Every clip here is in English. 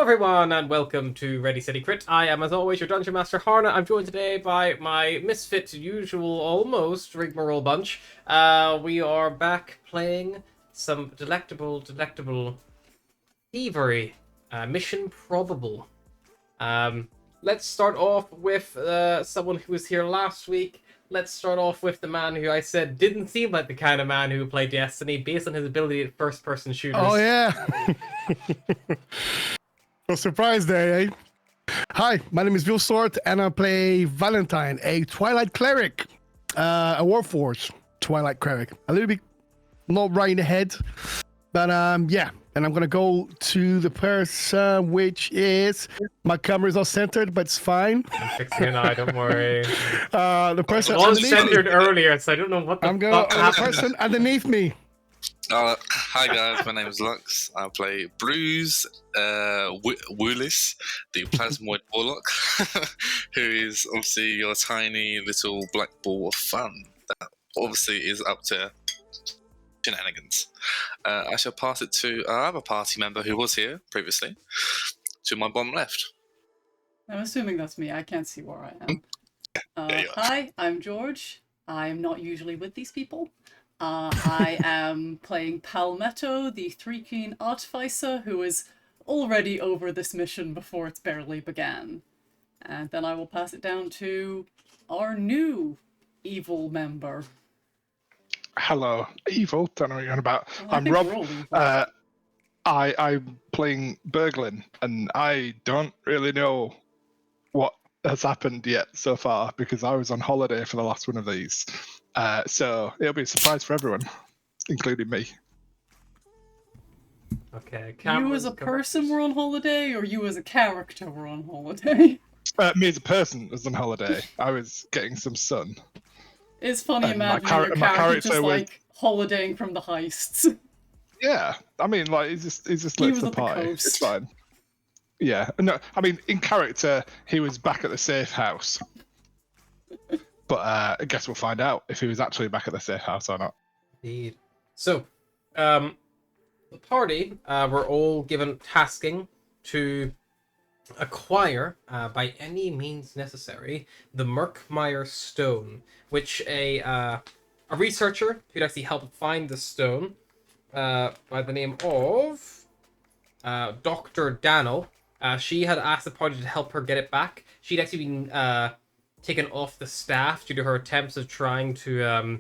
everyone, and welcome to Ready Steady Crit. I am, as always, your Dungeon Master Harna. I'm joined today by my misfit, usual, almost rigmarole bunch. We are back playing some delectable thievery. Mission Probable. Let's start off with someone who was here last week. Let's start off with the man who I said didn't seem like the kind of man who would play Destiny based on his ability at first-person shooters. Oh, yeah. No surprise there, eh? Hi, my name is Bill Sword, and I play Valentine, a Twilight Cleric. A Warforged Twilight Cleric. A little bit not right in the head. But, yeah. And I'm going to go to the person, which is... My camera is all centered, but it's fine. I'm fixing it now, don't worry. The person It was underneath centered me. earlier, so I don't know what the fuck The happened. person underneath me. Hi guys, my name is Lux. I play Bruce Willis, the Plasmoid Warlock, who is obviously your tiny little black ball of fun that obviously is up to shenanigans. I shall pass it to our other party member who was here previously, to my bottom left. I'm assuming that's me. I can't see where I am. Yeah, you are. Hi, I'm George. I'm not usually with these people. I am playing Palmetto, the Three-Keen Artificer, who is already over this mission before it's barely began. And then I will pass it down to our new evil member. Hello, evil. Don't know what you're on about. Well, I I'm think Rob. we're all evil. I'm playing Berglin, and I don't really know what has happened yet so far because I was on holiday for the last one of these. So it'll be a surprise for everyone, including me. Okay, You as a person were on holiday, or you as a character were on holiday? Me as a person was on holiday. I was getting some sun. It's funny And my imagining your my character just character was- like holidaying from the heists. Yeah, I mean, like he's just He late was to the at the party. coast. It's fine. Yeah, no, I mean, in character, he was back at the safe house. But I guess we'll find out if he was actually back at the safe house or not. Indeed. So, the party were all given tasking to acquire, by any means necessary, the Murkmire stone, which a researcher who'd actually helped find the stone by the name of Dr. Daniel. She had asked the party to help her get it back. She'd actually been taken off the staff due to her attempts of trying to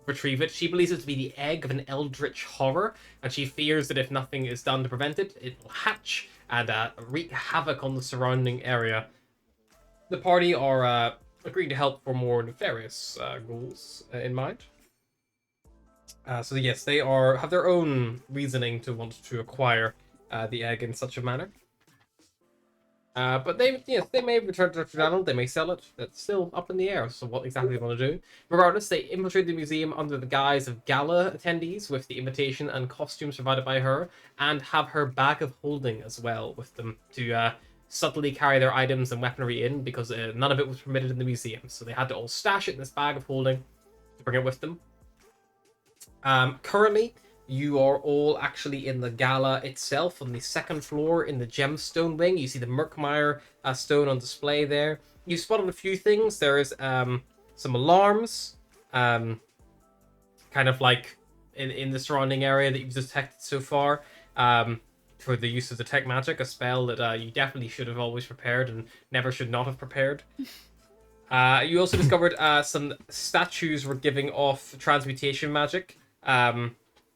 retrieve it. She believes it to be the egg of an eldritch horror, and she fears that if nothing is done to prevent it, it will hatch and wreak havoc on the surrounding area. The party are agreeing to help for more nefarious goals in mind. So yes, they have their own reasoning to want to acquire the egg in such a manner. But they may return to Dr. Donald, they may sell it. That's still up in the air, so what exactly they want to do. Regardless, they infiltrate the museum under the guise of gala attendees with the invitation and costumes provided by her, and have her bag of holding as well with them to subtly carry their items and weaponry in, because none of it was permitted in the museum. So they had to all stash it in this bag of holding to bring it with them. Currently, you are all actually in the gala itself on the second floor in the gemstone wing. You see the Murkmire stone on display there. You spotted a few things. There is some alarms, kind of like in the surrounding area that you've detected so far, for the use of Detect Magic, a spell that you definitely should have always prepared and never should not have prepared. You also discovered some statues were giving off transmutation magic,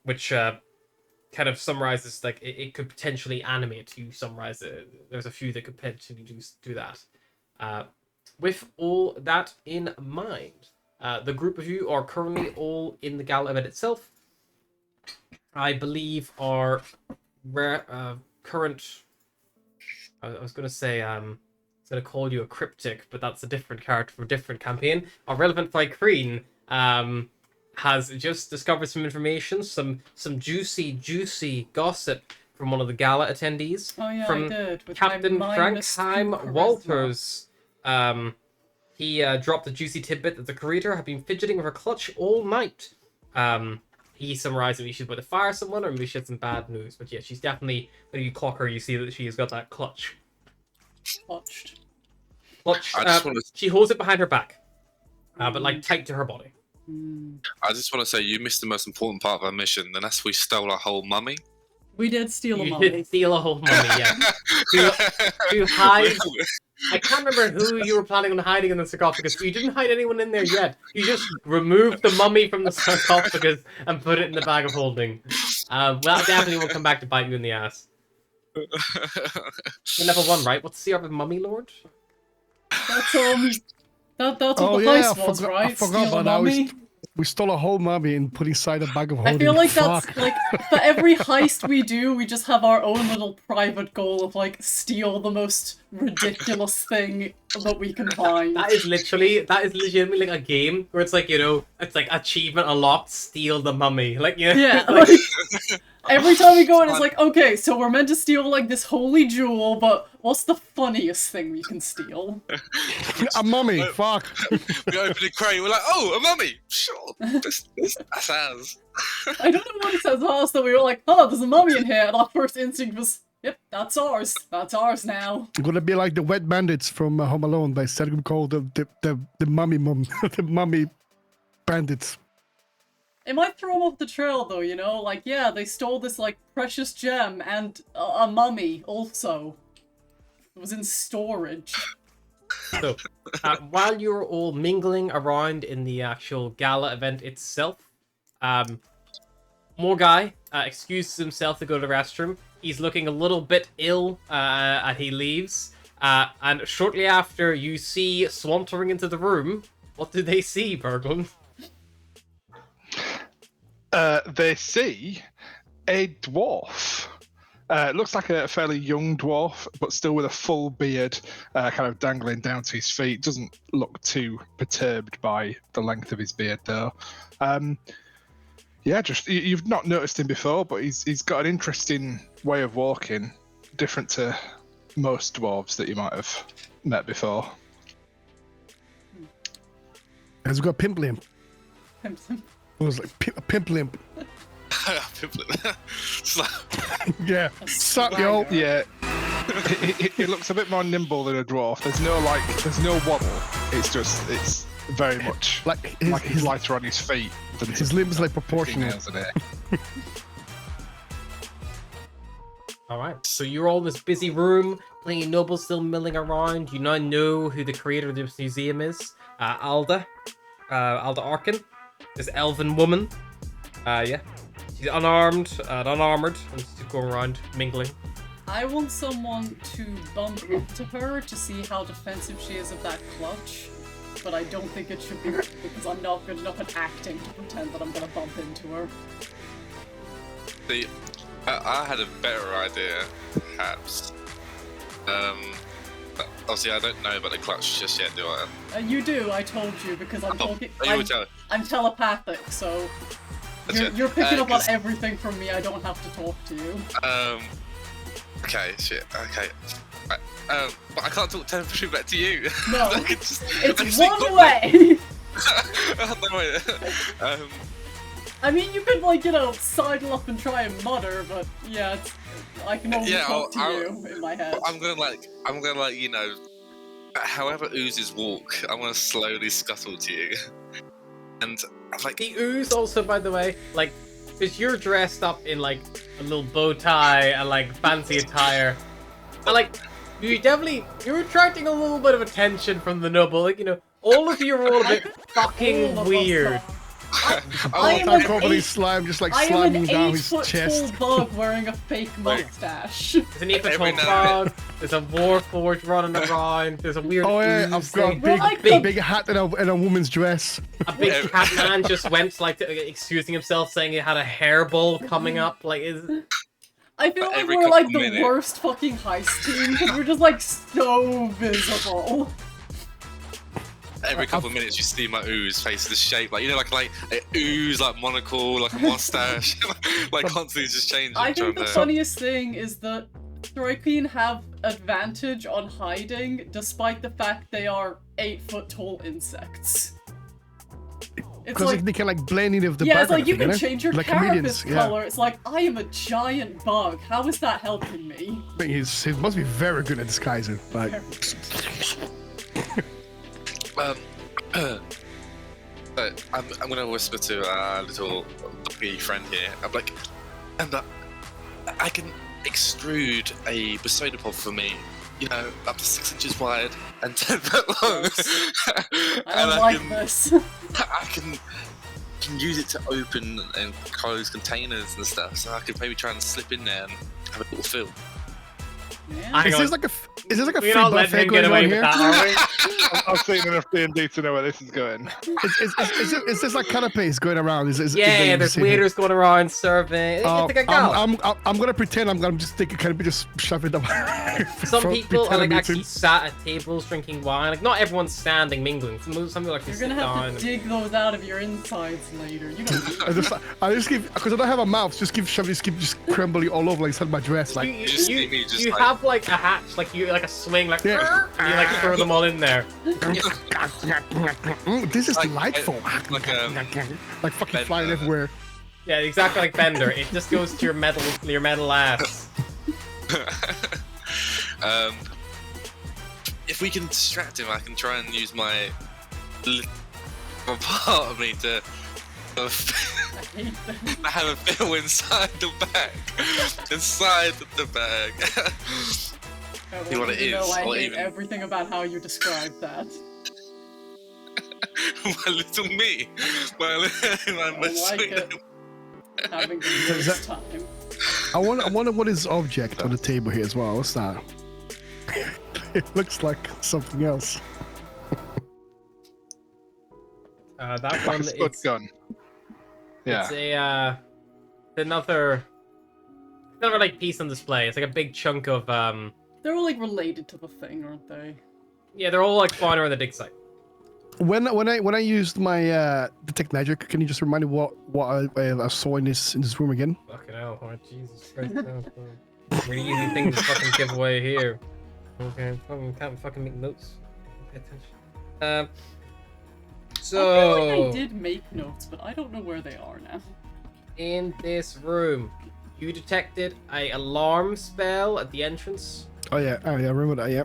which kind of summarizes, like, it could potentially animate. You summarize it. There's a few that could potentially do that. With all that in mind, the group of you are currently all in the gala event itself. I believe our current... I was going to say... I was going to call you a cryptic, but that's a different character for a different campaign. Our relevant Vicreen has just discovered some information, some juicy gossip from one of the gala attendees. Oh yeah, from I did. With Captain my -2 Franksheim charisma. Walters. He dropped a juicy tidbit that the creator had been fidgeting with her clutch all night. he summarized that she's about to fire someone, or maybe she had some bad news. But yeah, she's definitely, when you clock her, you see that she's got that clutch. Clutched. Clutch. I just want to. She holds it behind her back, but like tight to her body. I just want to say you missed the most important part of our mission, and that's we stole a whole mummy. We did steal a You mummy. did steal a whole mummy, yeah. to hide. I can't remember who you were planning on hiding in the sarcophagus. You didn't hide anyone in there yet. You just removed the mummy from the sarcophagus and put it in the bag of holding. Well, that definitely will come back to bite you in the ass. You're level 1, right? What's the other mummy lord? That's that's what Oh, the yeah, heist was, right? I forgot Steal a about that. mummy. We stole a whole mummy and put inside a bag of holding. I feel like Fuck. that's like for every heist we do, we just have our own little private goal of like steal the most ridiculous thing that we can find. That is legitimately like a game where it's like, you know, it's like achievement unlocked, steal the mummy. Like, you know, Yeah, like, like, every time we go in, it's like, okay, so we're meant to steal like this holy jewel, but what's the funniest thing we can steal? A mummy. Fuck. We open a crate, we're like, oh, a mummy! Sure, that's ours. I don't know what it says last, that we were like, oh, there's a mummy in here, and our first instinct was, yep, that's ours. That's ours now. It's gonna be like the Wet Bandits from Home Alone by Seth called the mummy the mummy bandits. It might throw them off the trail, though, you know? Like, yeah, they stole this, like, precious gem and a mummy, also. It was in storage. so, while you're all mingling around in the actual gala event itself, Morgai excuses himself to go to the restroom. He's looking a little bit ill, and he leaves. And shortly after, you see swantering into the room. What do they see, Berglund? They see a dwarf. It looks like a fairly young dwarf, but still with a full beard, kind of dangling down to his feet. Doesn't look too perturbed by the length of his beard, though. Yeah, just you've not noticed him before, but he's got an interesting way of walking, different to most dwarves that you might have met before. Has got pimp limp. Simpson. It was like a pimp limp. Yeah. Sup, yo. Swagger. Yeah, he looks a bit more nimble than a dwarf. There's no waddle. It's very much Like he's lighter on his feet than his limbs like 15 proportional. nails a day. Alright, so you're all in this busy room, plenty of nobles still milling around. You now know who the creator of this museum is. Alda Arkin, this elven woman. Yeah. She's unarmed and unarmored, and she's going around mingling. I want someone to bump into her to see how defensive she is of that clutch, but I don't think it should be because I'm not good enough at acting to pretend that I'm gonna bump into her. See, I had a better idea, perhaps. But obviously, I don't know about the clutch just yet, do I? You do, I told you, because I'm talking. Oh, you would tell. I'm telepathic, so you're picking up on everything from me. I don't have to talk to you. Okay, shit. Okay. But I can't talk telepathy back to you. No, I could just- I it's just one think- way. No way. I mean, you could like sidle up and try and mutter, but yeah, I can only Yeah, talk to I'll- you in my head. I'm gonna however oozes walk, I'm gonna slowly scuttle to you. And I'm like, The ooze also, by the way, like, because you're dressed up in like a little bow tie and like fancy attire, and like you're attracting a little bit of attention from the noble. Like, all of you are all a bit fucking All of us weird. are. oh, I am I'm an probably eight- slime, just like I am an sliding down his 8-foot chest. tall bug wearing a fake mustache. There's an Every Apertol now and frog. There's a Warforged running around. There's a weird. Oh yeah, ooze I've got a thing. big, Well, I big, could- big hat and a woman's dress. A big cat man just went like excusing himself, saying he had a hairball coming up. Like, I feel like every we're like couple the minutes. worst fucking heist team because we're just like so visible. every couple of minutes you see my ooze face the shape, like like an ooze, like monocle, like a mustache, like constantly just changing. I think the trying to- funniest thing is that Thrykean have advantage on hiding despite the fact they are 8-foot tall insects. It's Because like they can like blend in with the yeah, it's background. like you thing, can change your like carapace comedians, yeah. color. It's like I am a giant bug. How is that helping me? I think he must be very good at disguising. Like, But I'm gonna whisper to our little puppy friend here. I'm like, and I can extrude a soda pop for me. You know, up to 6 inches wide and 10 foot long. I don't like this. I can use it to open and close containers and stuff. So I could maybe try and slip in there and have a little feel. Yeah. is this like a We're free not letting buffet him going get on away with here? that, I've seen enough D&D to know where this is going. Is this like canapes going around? are we? Yeah, there's waiters going around serving. It's like a gala. I'm gonna pretend I'm just taking canopy, just shove it up. Some people are like pretending actually to- sat at tables drinking wine. Like not everyone's standing mingling. Some people actually You're sit gonna have down. to dig those out of your insides later. You don't. I just give, because I don't have a mouth. Just keep shoving, just crumbling all over like inside my dress. Like You just see me just you like- have like a hatch, like you like a swing, like Yeah. and you like throw them all in there. This is Like- delightful. like, Like fucking Bender. flying everywhere. Yeah, exactly like Bender. It just goes to your metal ass. If we can distract him, I can try and use my part of me to I hate this. have a feel inside the bag. Inside the bag. I See what want it you to know is, I or hate even- everything about how you described that. My little me. My I like sweet it. Having the worst time. I wonder what is object on the table here as well. What's that? It looks like something else. That Like one a spud is gun. Yeah. it's a another like piece on display. It's like a big chunk of They're all like related to the thing, aren't they? yeah, they're all like flying around the dig site. When I used my detect magic, can you just remind me what I saw in this room again? Fucking hell, oh, Jesus Christ. Really easy thing to fucking give away here. Okay, can't fucking make notes. Pay attention. I So feel like I did make notes, but I don't know where they are now. in this room, you detected a alarm spell at the entrance. Oh yeah, I remember that. Yeah.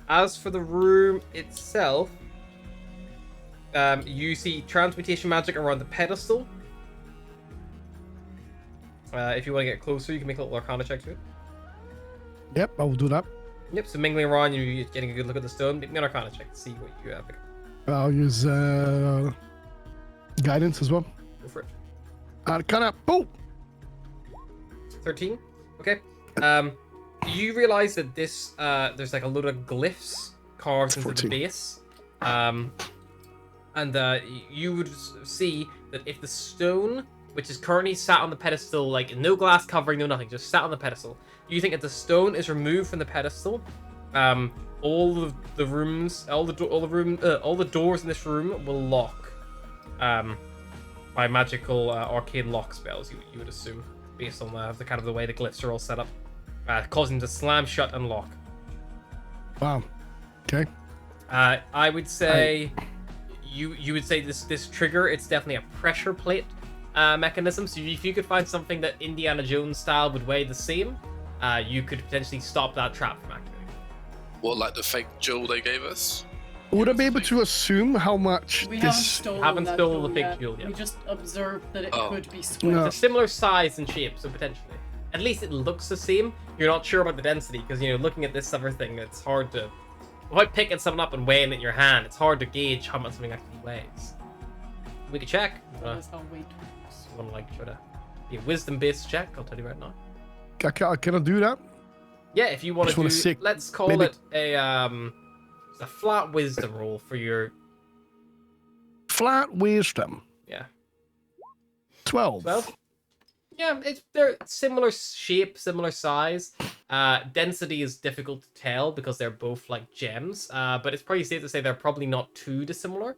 As for the room itself, you see transmutation magic around the pedestal. If you want to get closer, you can make a little arcana check to it. Yep, I will do that. Yep, so mingling around, you're getting a good look at the stone. Make me an arcana check to see what you pick up. I'll use guidance as well. Go for it. Arcana, boom. 13. Okay. You realize that this there's like a load of glyphs carved into 14. the base. And you would see that if the stone, which is currently sat on the pedestal, like no glass covering, no nothing, just sat on the pedestal, you think if the stone is removed from the pedestal, all of the rooms, all the doors in this room will lock, by magical arcane lock spells. You would assume, based on the kind of the way the glyphs are all set up, causing them to slam shut and lock. Wow. Okay. I would say you would say this trigger, it's definitely a pressure plate mechanism. So if you could find something that Indiana Jones style would weigh the same, you could potentially stop that trap from activating. What, like the fake jewel they gave us? Would I be able to assume how much We haven't this? stolen Haven't that stolen jewel the big yet. jewel yet. We just observed that it Oh. could be split. No. It's a similar size and shape, so potentially. At least it looks the same. You're not sure about the density, because, you know, looking at this other thing, it's hard to... Without picking something up and weighing it in your hand, it's hard to gauge how much something actually weighs. We could check. That is how weight works. Want to, like, try to be a wisdom-based check, I'll tell you right now. Can I do that? Yeah, if you want Just to wanna do... see- Let's call maybe- it a flat wisdom roll for your... Flat wisdom. Yeah. 12. 12? Yeah, they're similar shape, similar size. Density is difficult to tell because they're both like gems. But it's probably safe to say they're probably not too dissimilar.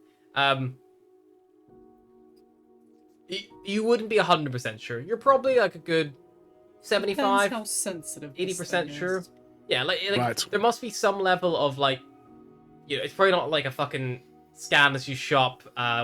You wouldn't be 100% sure. You're probably like a good 75, Depends how sensitive this 80% thing sure. is. Yeah, like Right. there must be some level of like, you know, it's probably not like a fucking scan as you shop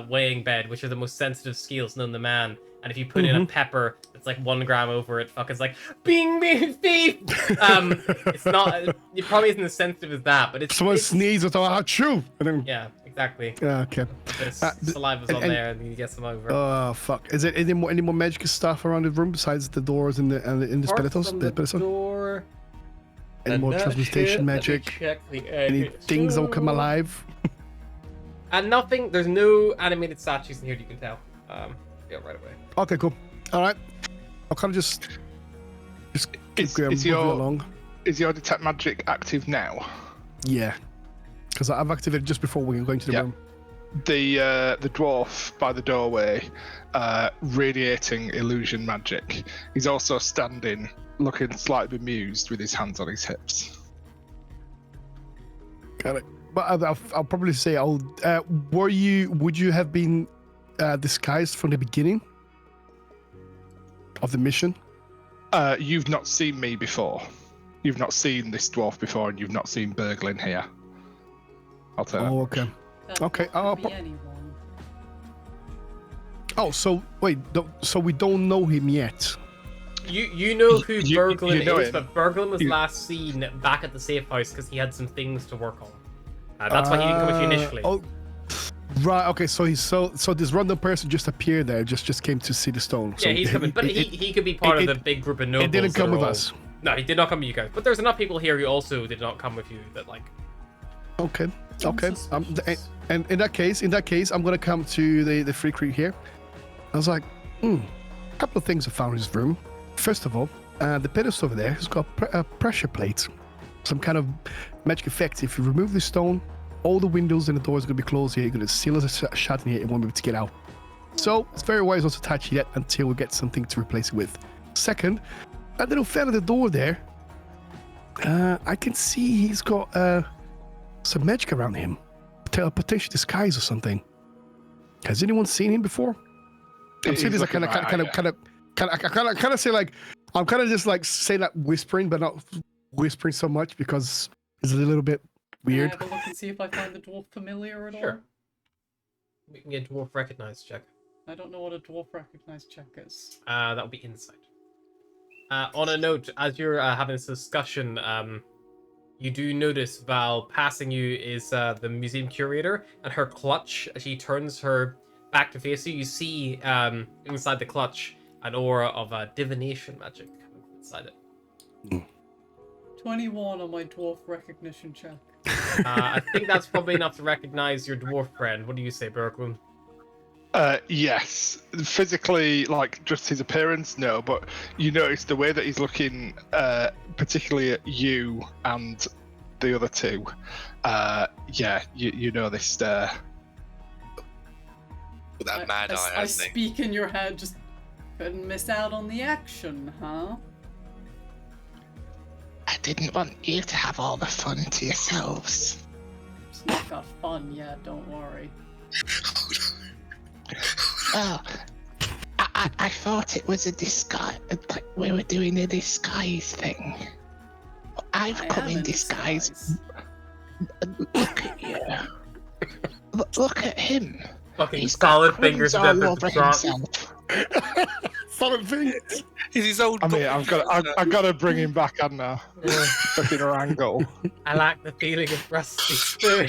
weighing bed, which are the most sensitive scales known to man. And if you put in a pepper that's like 1 gram over it, fuck, it's like bing bing beep. It's not. It probably isn't as sensitive as that, but it's. Someone sneezes or achoo, and then Yeah, exactly. okay. Bit of saliva's on there, and you get some over. Oh fuck! Is there any more magical stuff around the room besides the doors and the Apart skeletons? from The the skeleton? door. Any more and that transmutation shit, magic? let me check the Any edge. things that will come alive? And nothing. There's no animated statues in here. You can tell. Yeah, right away. Okay, cool. All right. I'll kind of just keep going, Is moving along. your detect magic active now? Yeah, because I've activated just before we were going to the Yeah. room. The dwarf by the doorway, radiating illusion magic. He's also standing, looking slightly bemused with his hands on his hips. Got it. But I'll probably say, would you have been disguised from the beginning of the mission? You've not seen me before. You've not seen this dwarf before, and you've not seen Berglin here. I'll tell you. Oh, okay. That Okay, could be anyone. Oh, so wait, so we don't know him yet. You know who You Berglin know is, him. but Berglin was You- last seen back at the safe house because he had some things to work on. That's why he didn't come with you initially. Oh, right. Okay. So so this random person just appeared there, just came to see the stone. So Yeah, he's coming, but he could be part of the big group of nobles. It didn't come that with are all- us. No, he did not come with you guys. But there's enough people here who also did not come with you that like. Okay. Okay. Suspicious. And in that case, I'm gonna come to the free creek here. I was like, a couple of things I found in this room. First of all, the pedestal over there has got a pressure plate, some kind of magic effect. If you remove the stone, all the windows and the doors are gonna be closed here. You're gonna seal us shut in here. It won't be able to get out. So it's very wise not to touch it until we get something to replace it with. Second, that little fella at the door there, I can see he's got some magic around him, potential disguise or something. Has anyone seen him before? I'm saying this. I kind of say like I'm kind of just like saying that whispering, but not whispering so much because it's a little bit weird. Can I have a look and see if I find the dwarf familiar at all? Sure. We can get dwarf recognize check. I don't know what a dwarf recognize check is. That would be insight. On a note, as you're having this discussion, you do notice Val passing you is the museum curator, and her clutch, as she turns her back to face you, you see inside the clutch an aura of divination magic coming from inside it. 21 on my dwarf recognition check. I think that's probably enough to recognize your dwarf friend. What do you say, Berglund? Yes. Physically, like just his appearance, no. But you notice the way that he's looking, particularly at you and the other two. Yeah, you know this. With that mad eye, I hasn't he? speak in your head, just couldn't miss out on the action, huh? I didn't want you to have all the fun to yourselves. It's not got fun yet, don't worry. Well, I thought it was a disguise, like we were doing a disguise thing. I've I come am in in disguise. Look at you. Look at him. Fucking He's got solid crumbs fingers all at the over shot. himself. Solid thing. He's his old. I mean, I've got to bring him back, hadn't I? Fucking wrangle. I like the feeling of rusty spoon.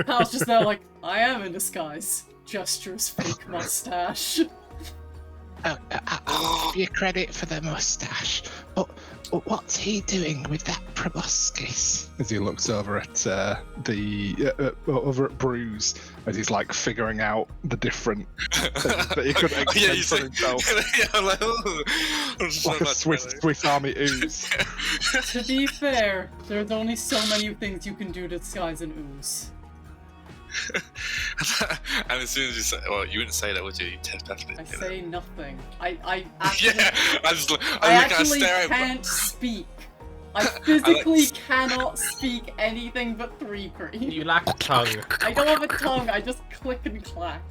Pal's just there like, I am in disguise. Gestures fake mustache. I'll give you credit for the mustache, but what's he doing with that proboscis? As he looks over at over at Bruce, as he's like figuring out the different things that he could Yeah, extend you for say, himself. yeah, I'm like, oh. I'm just Like a about Swiss Army ooze. To be fair, there's only so many things you can do to disguise an ooze. And as soon as you say, well, you wouldn't say that, would you? You definitely. I you know. say nothing. I actually, Yeah, I just look. I I look at actually stare at. can't speak. I physically cannot speak anything but 3 green. You lack a tongue. I don't have a tongue, I just click and clack.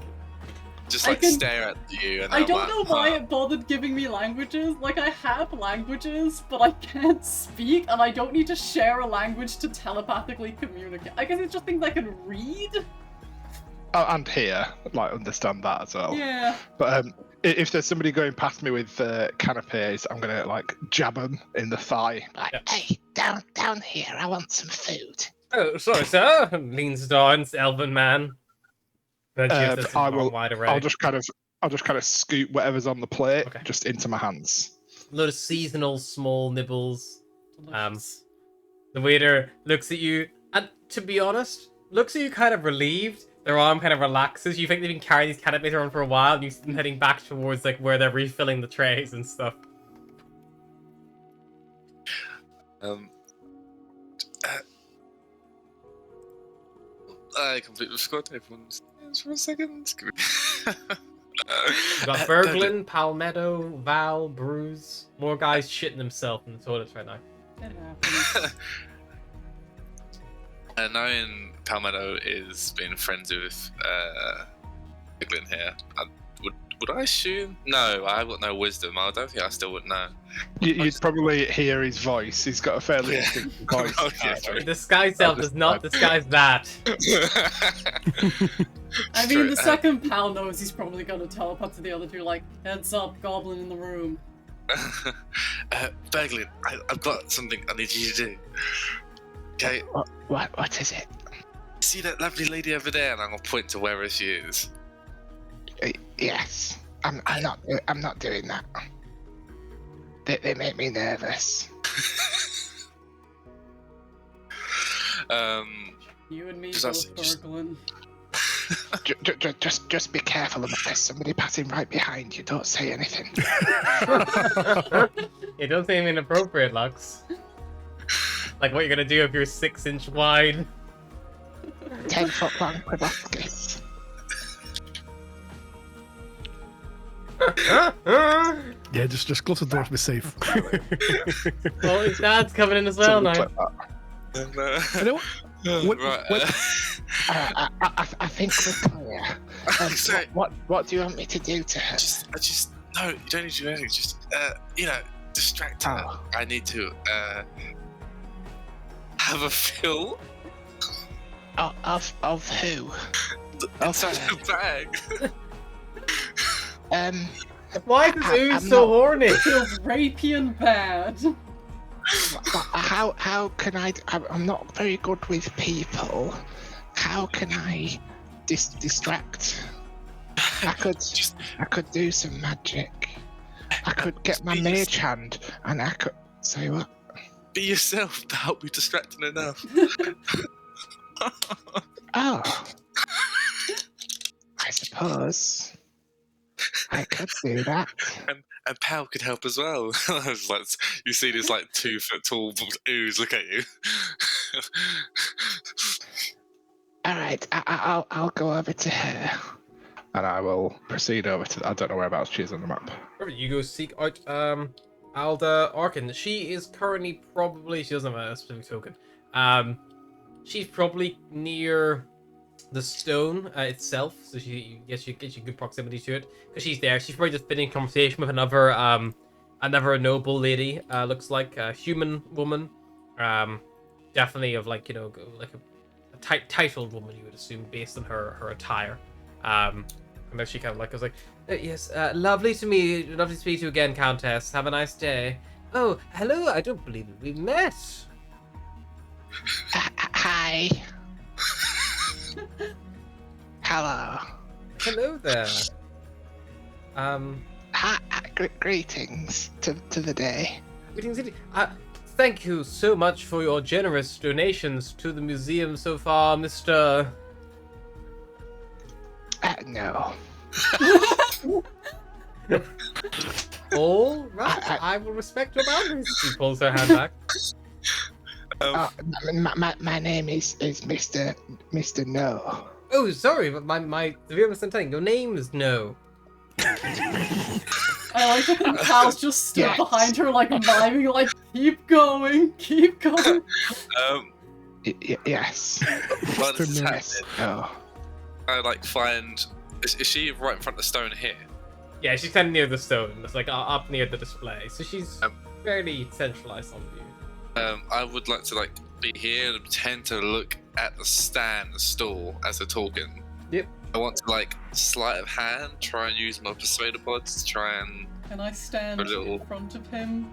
just I like can- stare at you. And I I'm don't like, know why "Huh." it bothered giving me languages. Like, I have languages, but I can't speak, and I don't need to share a language to telepathically communicate. I guess it's just things I can read. Oh, and here, like, understand that as well. Yeah. But if there's somebody going past me with canapes, I'm gonna like jab them in the thigh. Like, Yeah. hey, down here, I want some food. Oh, sorry, sir. Leans down, elven man. Then shifts his I arm will. wide array. I'll just kind of scoop whatever's on the plate Okay. just into my hands. A lot of seasonal small nibbles. Delicious. The waiter looks at you, and to be honest, looks at you kind of relieved. Their arm kind of relaxes. You think they've been carrying these canapes around for a while, and you see them heading back towards like where they're refilling the trays and stuff. I completely forgot everyone's names for a second. You got Berglin, Palmetto, Val, Bruce. More guys shitting themselves in the toilets right now. It happens. Knowing Palmetto is being friends with Piglin here, would I assume? No, I've got no wisdom. I don't think I still would know. You'd probably hear his voice. He's got a fairly Yeah. distinct voice. Okay, sorry. Disguise self does not disguise that. I mean, the True, second pal knows he's probably gonna telepath to the other two, like, heads up, goblin in the room. Berglin, I've got something I need you to do. Okay, What is it? see that lovely lady over there, and I'm gonna point to wherever she is. Yes, I'm not doing that. They make me nervous. You and me Just ask- both, just- Berglin. Just be careful if there's somebody passing right behind you. Don't say anything. You don't seem inappropriate, Lux. Like what you're gonna do if you're 6-inch wide. 10-foot long proboscis. Yeah, just close the door to be safe. Well, his dad's coming in as well Somebody now. clip that. You know what? Right. I think we're clear. Sorry. What do you want me to do to her? I just no, you don't need to do anything. Just distract her. Oh. I need to have a feel Of who? inside the bag. Why is this I'm ooze so not- horny? Feels rapey and bad. How can I? I'm not very good with people. How can I distract? I could do some magic. I could get my mage hand, and I could say what? Be yourself to help you distracting enough. Oh, I suppose I could do that. And Pal could help as well. It's like, you see this like 2 foot tall ooze look at you. All right, I'll go over to her. And I will proceed over to. I don't know whereabouts she is on the map. Perfect, you go seek out Alda Arkin. She is currently probably, she doesn't have a specific token. She's probably near the stone itself, so she gets you good proximity to it because she's there. She's probably just been in conversation with another noble lady. Looks like a human woman, definitely of like like a titled woman, you would assume based on her attire. And then she kind of like goes like, yes, lovely to speak to you again, Countess. Have a nice day. Oh, hello. I don't believe we met. Hi. Hello. Hello there. Hi, greetings to the day. Greetings, indeed. Thank you so much for your generous donations to the museum so far, Mr. No. All right, I will respect your boundaries. She pulls her hand back. My name is Mr. No. Oh, sorry, but my the real misunderstanding. Your name is No. I like to think Pal's just stood Yes. behind her, like miming, like, keep going, keep going. Yes. While this is Mr. happening, No. I like find Is she right in front of the stone here? Yeah, she's kind of near the stone. It's like up near the display, so she's Um, fairly centralized on view. I would like to be here and pretend to look at the stand, the stall, as they're talking. Yep. I want to sleight of hand, try and use my persuader pods to try and. Can I stand A little- in front of him?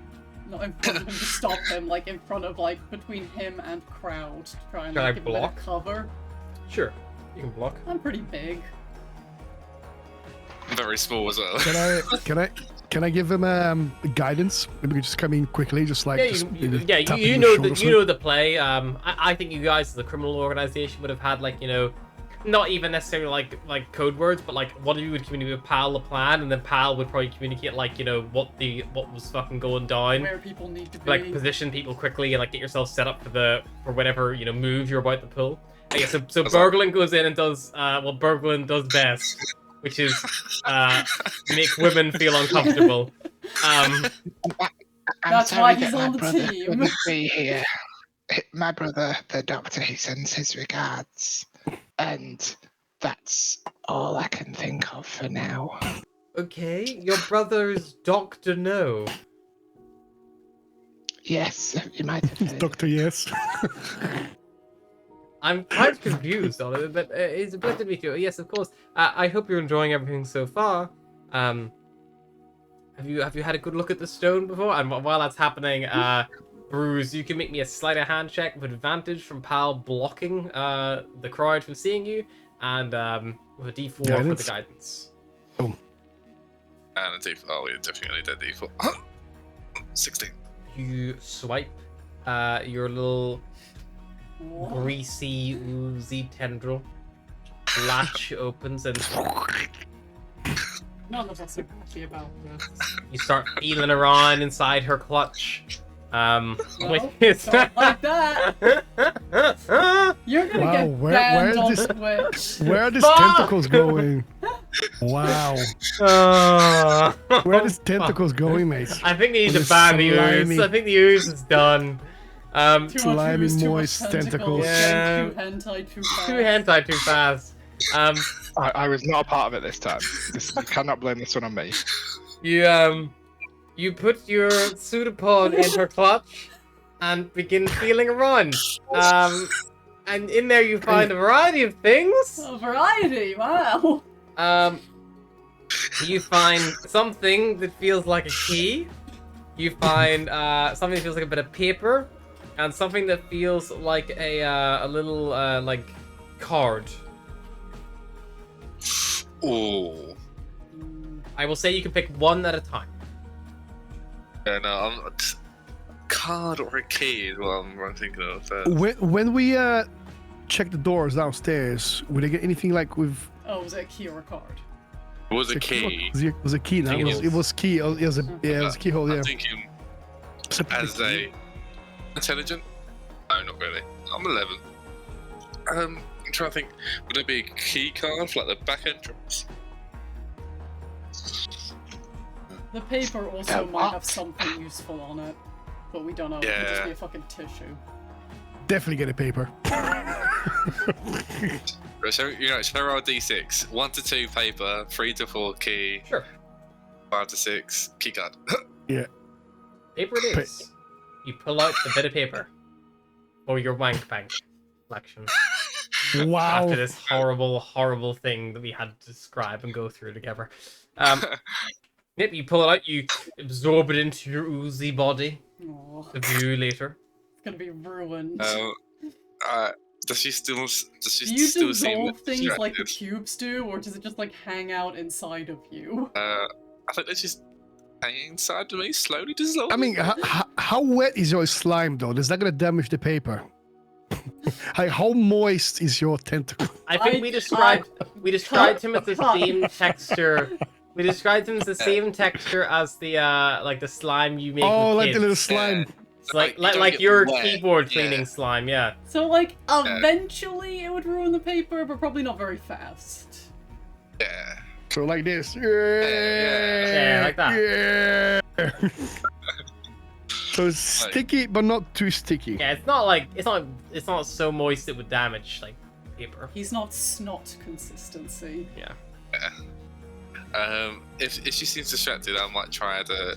Not in front of him to stop him, like in front of, between him and crowd to try and Can I give him a bit block? of cover. Sure, you can block. I'm pretty big. Very small as well. Can I give him guidance? Maybe we just come in quickly, just like Yeah, just you maybe yeah, tap you him know on the the shoulder you know the play. I think you guys as a criminal organization would have had not even necessarily like code words, but one of you would communicate with Pal the plan, and then Pal would probably communicate what was fucking going down. Where people need to be. Position people quickly and get yourself set up for whatever move you're about to pull. Yeah, so That's Berglin goes in and does what Berglin does best, which is make women feel uncomfortable. I'm That's sorry why that he's my on the brother team. couldn't be here. My brother, the doctor, he sends his regards, and that's all I can think of for now. Okay, your brother's Dr. No. Yes, you might have heard. Doctor, yes. I'm quite confused on it, but it's a pleasure to meet you. Yes, of course. I hope you're enjoying everything so far. Have you had a good look at the stone before? And while that's happening, Bruce, you can make me a sleight of hand check with advantage from Pal blocking the crowd from seeing you, and with a D4 for Guidance? the guidance. And a D4. Oh, we definitely need a D4. 16. You swipe your little What? greasy, oozy tendril. Latch opens and None of us are happy about this. you start feeling around inside her clutch. Well, Which is don't like that. You're gonna Wow, get where banned on this- Twitch. Where are these Fuck! tentacles going? Wow. Where are these tentacles going, mate? I think they need This to ban the slimy- ooze. I think the ooze is done. Too much Slimy, ooze, too much moist tentacles. Yeah. Too hentai, too fast. Too hentai too fast. I was not a part of it this time. You cannot blame this one on me. You put your pseudopod in her clutch and begin feeling around. And in there you find a variety of things. A variety, wow. You find something that feels like a key. You find something that feels like a bit of paper, and something that feels like a little card. Ooh. I will say you can pick one at a time. Yeah, no, I'm card or a key is what I'm thinking of. When we check the doors downstairs, would they get anything like with? Oh, was it a key or a card? It was a key. It was a key. No, Think it was key. It was a keyhole. Yeah. I'm thinking Separate as key. a intelligent. No, not really. I'm 11. I'm trying to think. Would it be a key card for the back entrance? The paper also might what? have something useful on it, but we don't know. It could just Yeah. be a fucking tissue. Definitely get a paper. So shall I roll D6? 1 to 2 paper, 3 to 4 key, Sure. 5 to 6 key card. Paper it is. You pull out the bit of paper. Or your wank bank collection. Wow. After this horrible, horrible thing that we had to describe and go through together. Yep, you pull it out, you absorb it into your oozy body. Aw, To view later. it's gonna be ruined. Does she still? Does she Do you still seem dissolve things like the distracted? cubes do, or does it just hang out inside of you? I think they're just hanging inside of me, slowly dissolving. I mean, how wet is your slime though? Is that gonna damage the paper? Like, how moist is your tentacle? I think we described him as the same texture. We described him as the same texture as the the slime you make. Oh, with like kids. the little slime. It's like you don't like get your wet. keyboard Yeah. cleaning slime, yeah. So eventually it would ruin the paper, but probably not very fast. Yeah. So like this. Yeah, like that. Yeah. So it's sticky, but not too sticky. Yeah, it's not so moist it would damage paper. He's not snot consistency. Yeah. If she seems distracted, I might try to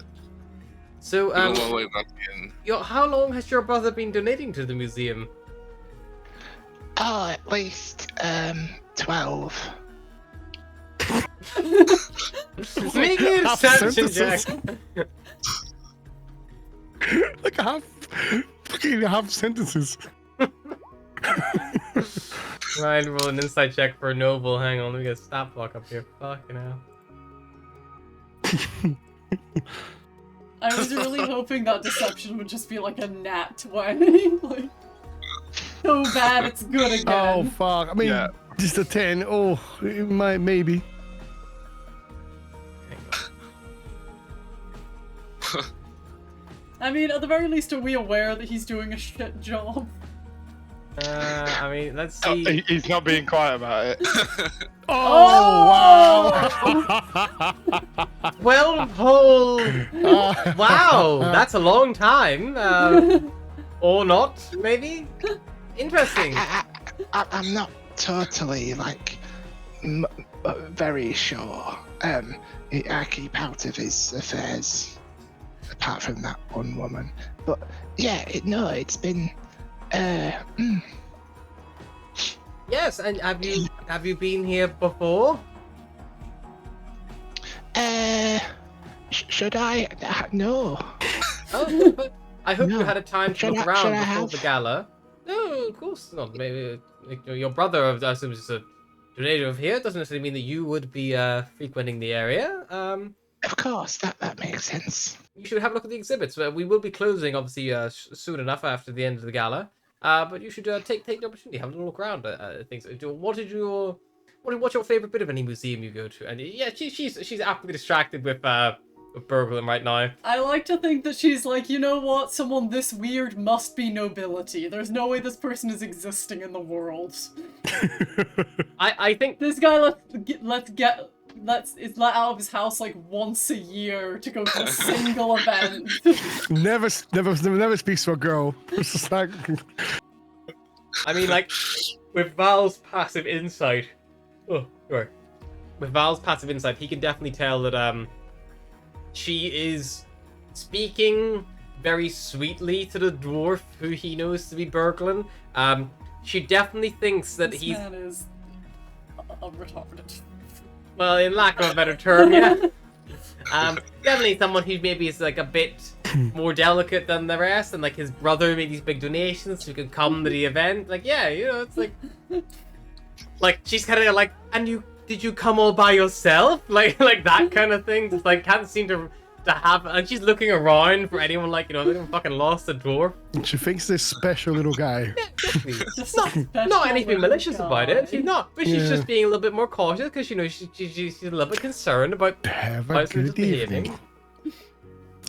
So, wiggle my way back in. how long has your brother been donating to the museum? Oh, at least 12. Make me a Half deception check. sentences. Like half sentences. Ryan, roll an insight check for a noble. Hang on, let me get a stat block up here. Fucking hell. I was really hoping that deception would just be like a nat 20. Like, so bad it's good again. Oh fuck! I mean, Yeah. just a 10. Oh, it might maybe. I mean, at the very least, are we aware that he's doing a shit job? I mean, let's Oh, see. he's not being quiet about it. Oh, wow! 12 whole. Wow, that's a long time. Or not, maybe? Interesting. I'm not totally, like, very sure. I keep out of his affairs, apart from that one woman. But, yeah, it's been, Yes, and have you been here before? should I? No. Oh, but I hope you No. had a time to Should look I- around should I before have? the gala. No, of course not. Maybe your brother, I assume, is a donator of here. Doesn't necessarily mean that you would be frequenting the area. Of course, that makes sense. You should have a look at the exhibits. We will be closing, obviously, soon enough after the end of the gala. But you should take the opportunity, have a little look around at things. What's your favorite bit of any museum you go to? And yeah, she's aptly distracted with Burgling right now. I like to think that she's like, you know what? Someone this weird must be nobility. There's no way this person is existing in the world. I think This guy is let out of his house like once a year to go to a single event. never speaks to a girl. It's just like, I mean, like, with Val's passive insight. Oh, sorry. With Val's passive insight, he can definitely tell that she is speaking very sweetly to the dwarf who he knows to be Berglin. She definitely thinks that This he's, man is retarded. well, in lack of a better term, yeah. Definitely someone who maybe is like a bit more delicate than the rest, and like his brother made these big donations who could come to the event. Like, yeah, you know, it's like she's kind of like, and did you come all by yourself? Like that kind of thing. Just like can't seem to have, and she's looking around for anyone like, you know, they fucking lost the dwarf. she thinks this special little guy. Just Not special anything little malicious about it. guy. She's not, but she's Yeah. just being a little bit more cautious because you know she's a little bit concerned about Have how a it's just good behaving. evening.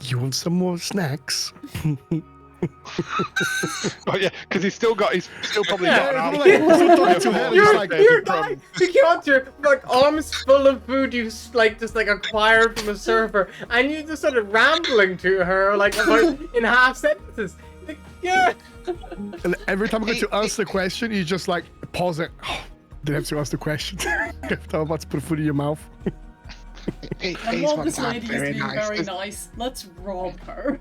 You want some more snacks? Oh yeah, because he's still probably Yeah, got an it's arm. like- it's not talking to her, You're, it's like, you're right. You got your like arms full of food you like just like acquired from a server, and you just started rambling to her like about in half sentences. Like, yeah. And every time I go to answer the question, you just like pause it. Didn't have to ask the question. I'm about to put food in your mouth. And These while ones this aren't lady is very being nice. very nice, let's rob her.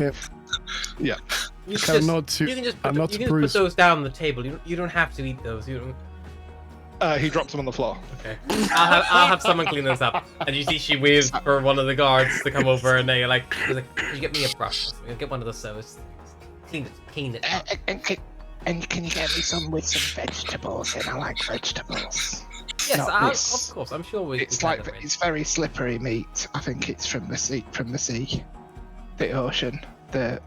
Okay. Yeah. You Tell just, not to- you can just I'm put, not you to can just put bruise. those down on the table. You don't have to eat those. You don't. He drops him on the floor. Okay. I'll have someone clean this up. And you see she waves for one of the guards to come over, and they're like, "Could you get me a brush? Get one of those service. Clean it. And can you get me some with some vegetables in? I like vegetables. Yes, Not this. of course. I'm sure we. It's we like can arrange. it's very slippery meat. I think it's from the sea, the ocean, the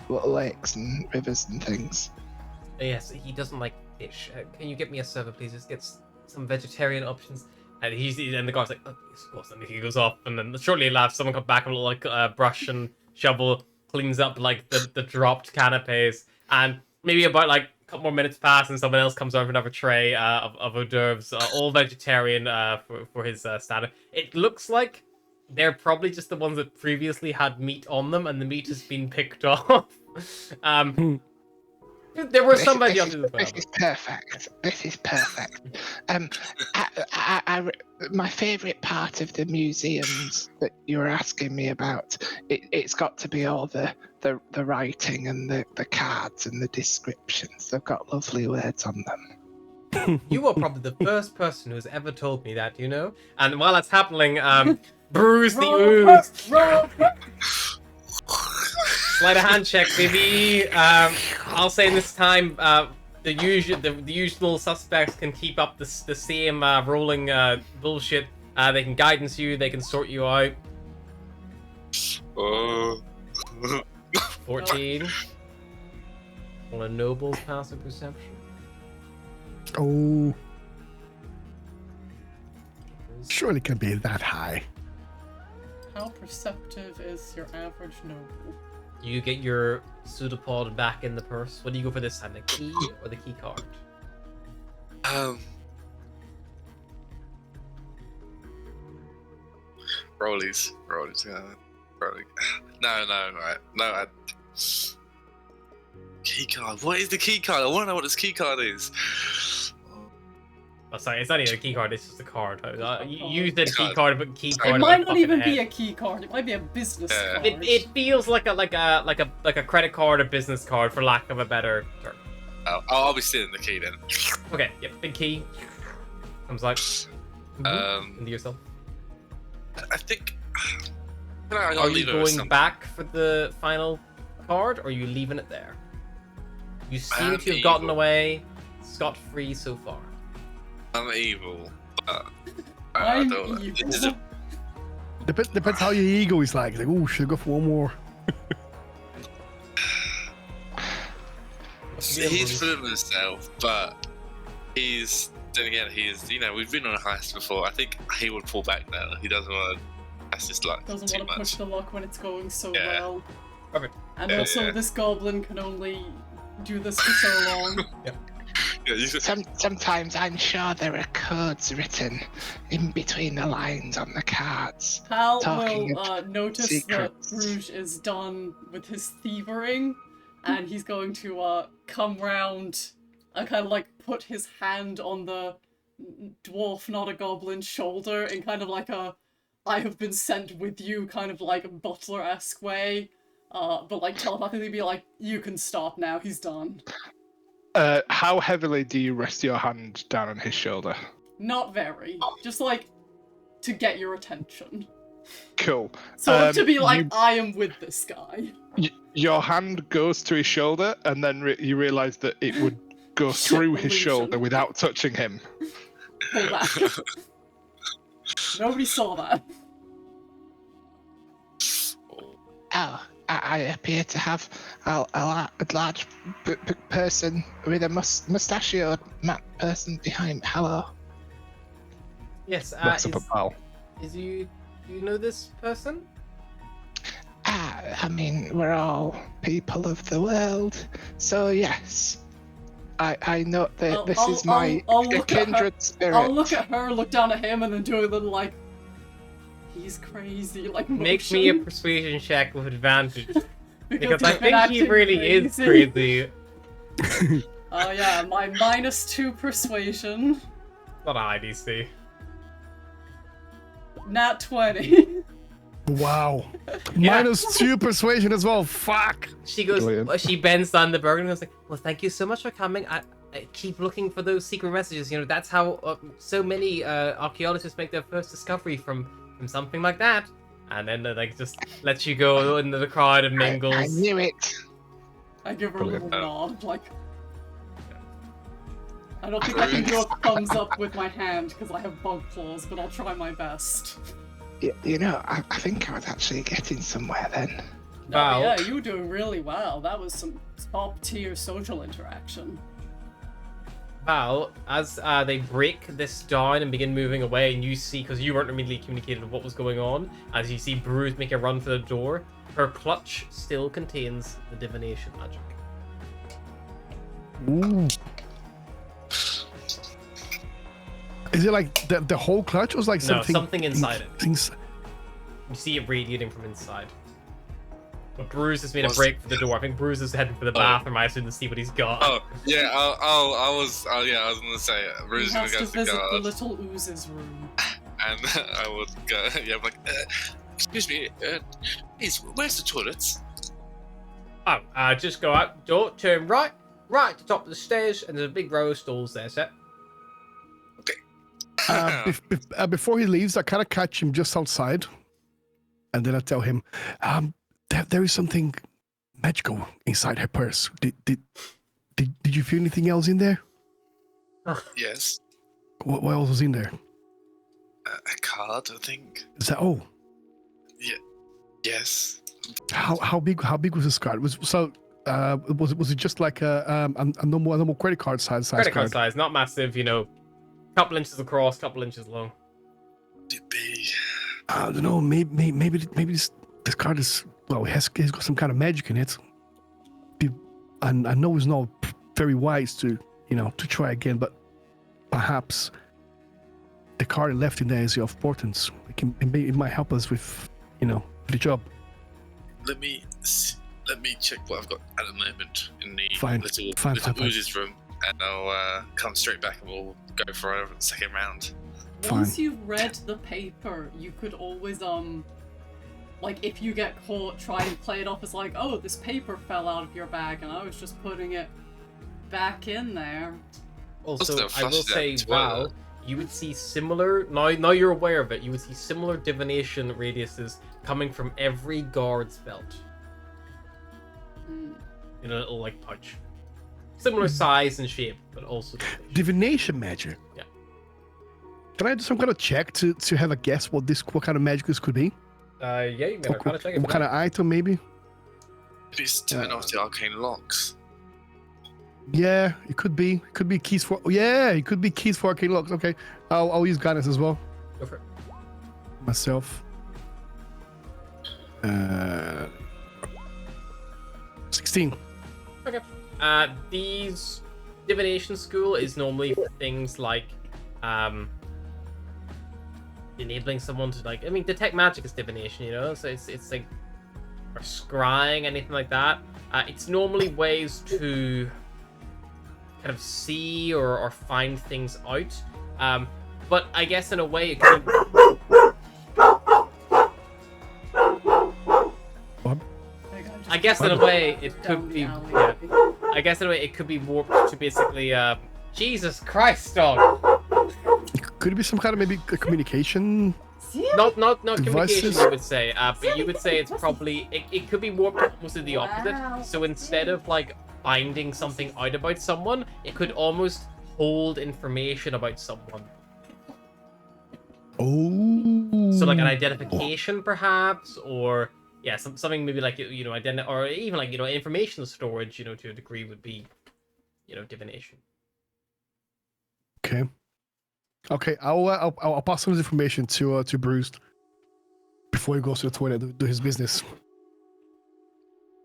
lakes and rivers and things. Yes, he doesn't like fish. Can you get me a server, please? Just get some vegetarian options. And and the guy's like, oh, yes, of course. And he goes off, and then shortly after, someone comes back with a little like brush and shovel, cleans up like the dropped canapes, and maybe about like a couple more minutes pass, and someone else comes over with another tray of hors d'oeuvres, all vegetarian for his standard. It looks like they're probably just the ones that previously had meat on them, and the meat has been picked off. There were somebody else. This is perfect. This is perfect. My favourite part of the museums that you were asking me about, it's got to be all the writing and the cards and the descriptions. They've got lovely words on them. You are probably the first person who's ever told me that, you know? And while that's happening, Bruce the Ooze. Sleight of hand check, baby. I'll say this time, the usual suspects can keep up the same rolling bullshit. They can guidance you, they can sort you out. 14. On a noble passive perception. Oh. Surely can be that high. How perceptive is your average noble? You get your pseudopod back in the purse. What do you go for this time, the key or the key card? Rollies, yeah. Rolly. No. Key card. What is the key card? I want to know what this key card is. Oh, sorry, it's not even a key card. It's just a card. You use the key card, but key card. It might not even be a key card. It might be a business card. It feels like a credit card or business card, for lack of a better term. Oh, I'll be stealing the key then. Okay, yeah, big key comes out into yourself. I think. Are you going back for the final card, or are you leaving it there? You seem to have gotten away scot-free so far. I'm evil, but I'm don't. evil. Depends how your ego is like. It's like, oh, should I go for one more? He's full of himself, but then again, we've been on a heist before. I think he would pull back now. He doesn't want to pass his luck Doesn't too want to much. push the luck when it's going so Yeah. well. Perfect. And also, this goblin can only do this for so long. Yeah, Sometimes I'm sure there are codes written in between the lines on the cards. Hal Talking will notice secrets. that Bruges is done with his thievering, and he's going to come round and kind of like put his hand on the dwarf, not a goblin, shoulder in kind of like a I have been sent with you kind of like butler-esque way, but like telepathically be like, you can stop now, he's done. How heavily do you rest your hand down on his shoulder? Not very, just like to get your attention. Cool. So to be like, I am with this guy. Your hand goes to his shoulder, and then you realise that it would go through his Illusion. shoulder without touching him. Pull back. Nobody saw that. Oh, I appear to have a large person with a mustachioed person behind. Hello. Yes. Looks up at Pal. Do you know this person? I mean, we're all people of the world, so yes. I know that this is my kindred spirit. I'll look at her, look down at him, and then do a little like, he's crazy, like motion. Make me a persuasion check with advantage. Because I he's been think he acting really is crazy. Oh yeah, my -2 persuasion. Not a high DC. Nat 20. Wow. Yeah. -2 persuasion as well. Fuck. She goes. Brilliant. She bends down the burger and goes like, "Well, thank you so much for coming. I keep looking for those secret messages. You know, that's how so many archaeologists make their first discovery from something like that." And then like just lets you go into the crowd and mingles. I knew it. I give her a Brilliant. little nod, like. I don't think I can do a thumbs up with my hand because I have bug claws, but I'll try my best. You know, I think I was actually getting somewhere then. Wow. Oh, yeah, you were doing really well. That was some top tier social interaction. Val, as they break this down and begin moving away, and you see, because you weren't immediately communicated what was going on, as you see Bruce make a run for the door, her clutch still contains the divination magic. Ooh. Is it like the whole clutch, or was like No, something? something inside it. Things. You see it radiating from inside. But Bruce has made a Was- break for the door. I think Bruce is heading for the bathroom. I assume to see what he's got. Oh yeah. I was gonna say He Bruce is gonna has go to to the visit the guard, little ooze's room. and I would go. Yeah, I'm like, excuse me, where's the toilets? Oh, just go out door, turn right at the top of the stairs, and there's a big row of stalls there, sir. Before he leaves, I kind of catch him just outside, and then I tell him, there is something magical inside her purse. Did you feel anything else in there? Yes, What else was in there? a card, I think. Is that Yes. How big was this card? Was it just like a normal credit card size Credit card card? size, not massive. Couple inches across, couple inches long. Could it be? I don't know. Maybe this card is it's got some kind of magic in it. And I know it's not very wise to try again, but perhaps the card left in there is of importance. It might help us with the job. Let me check what I've got at the moment in the Fine. little Uzi's room, and I'll come straight back and we'll go for a second round. Once Fine. you've read the paper, you could always like if you get caught, try and play it off as like, oh, this paper fell out of your bag and I was just putting it back in there. Also, there I will flushes say, out as wow, well? you would see similar. Now you're aware of it. You would see similar divination radiuses coming from every guard's belt Hmm. in a little pouch, similar size and shape, but also Divination magic. Yeah. Can I do some kind of check to have a guess what kind of magic this could be? Yeah, you may kind of check it. What kind of item, maybe? It's turn off the arcane locks. Yeah, it could be. It could be keys for. Yeah, it could be keys for arcane locks. Okay, I'll use guidance as well. Go for it. Myself. 16. Okay. These divination school is normally for things like enabling someone to detect magic is divination, so it's like, or scrying, anything like that. It's normally ways to kind of see or find things out, but I guess in a way it could be... I guess in a way it could be I guess in a way it could be warped to basically Jesus Christ, dog. Could it be some kind of maybe a communication? Not communication, Devices? you would say, but you would say it's probably it could be warped almost to the opposite. So instead of finding something out about someone, it could almost hold information about someone. Oh. So an identification perhaps, or something maybe or even information storage, to a degree would be, divination. Okay, I'll pass on this information to Bruce before he goes to the toilet to do his business.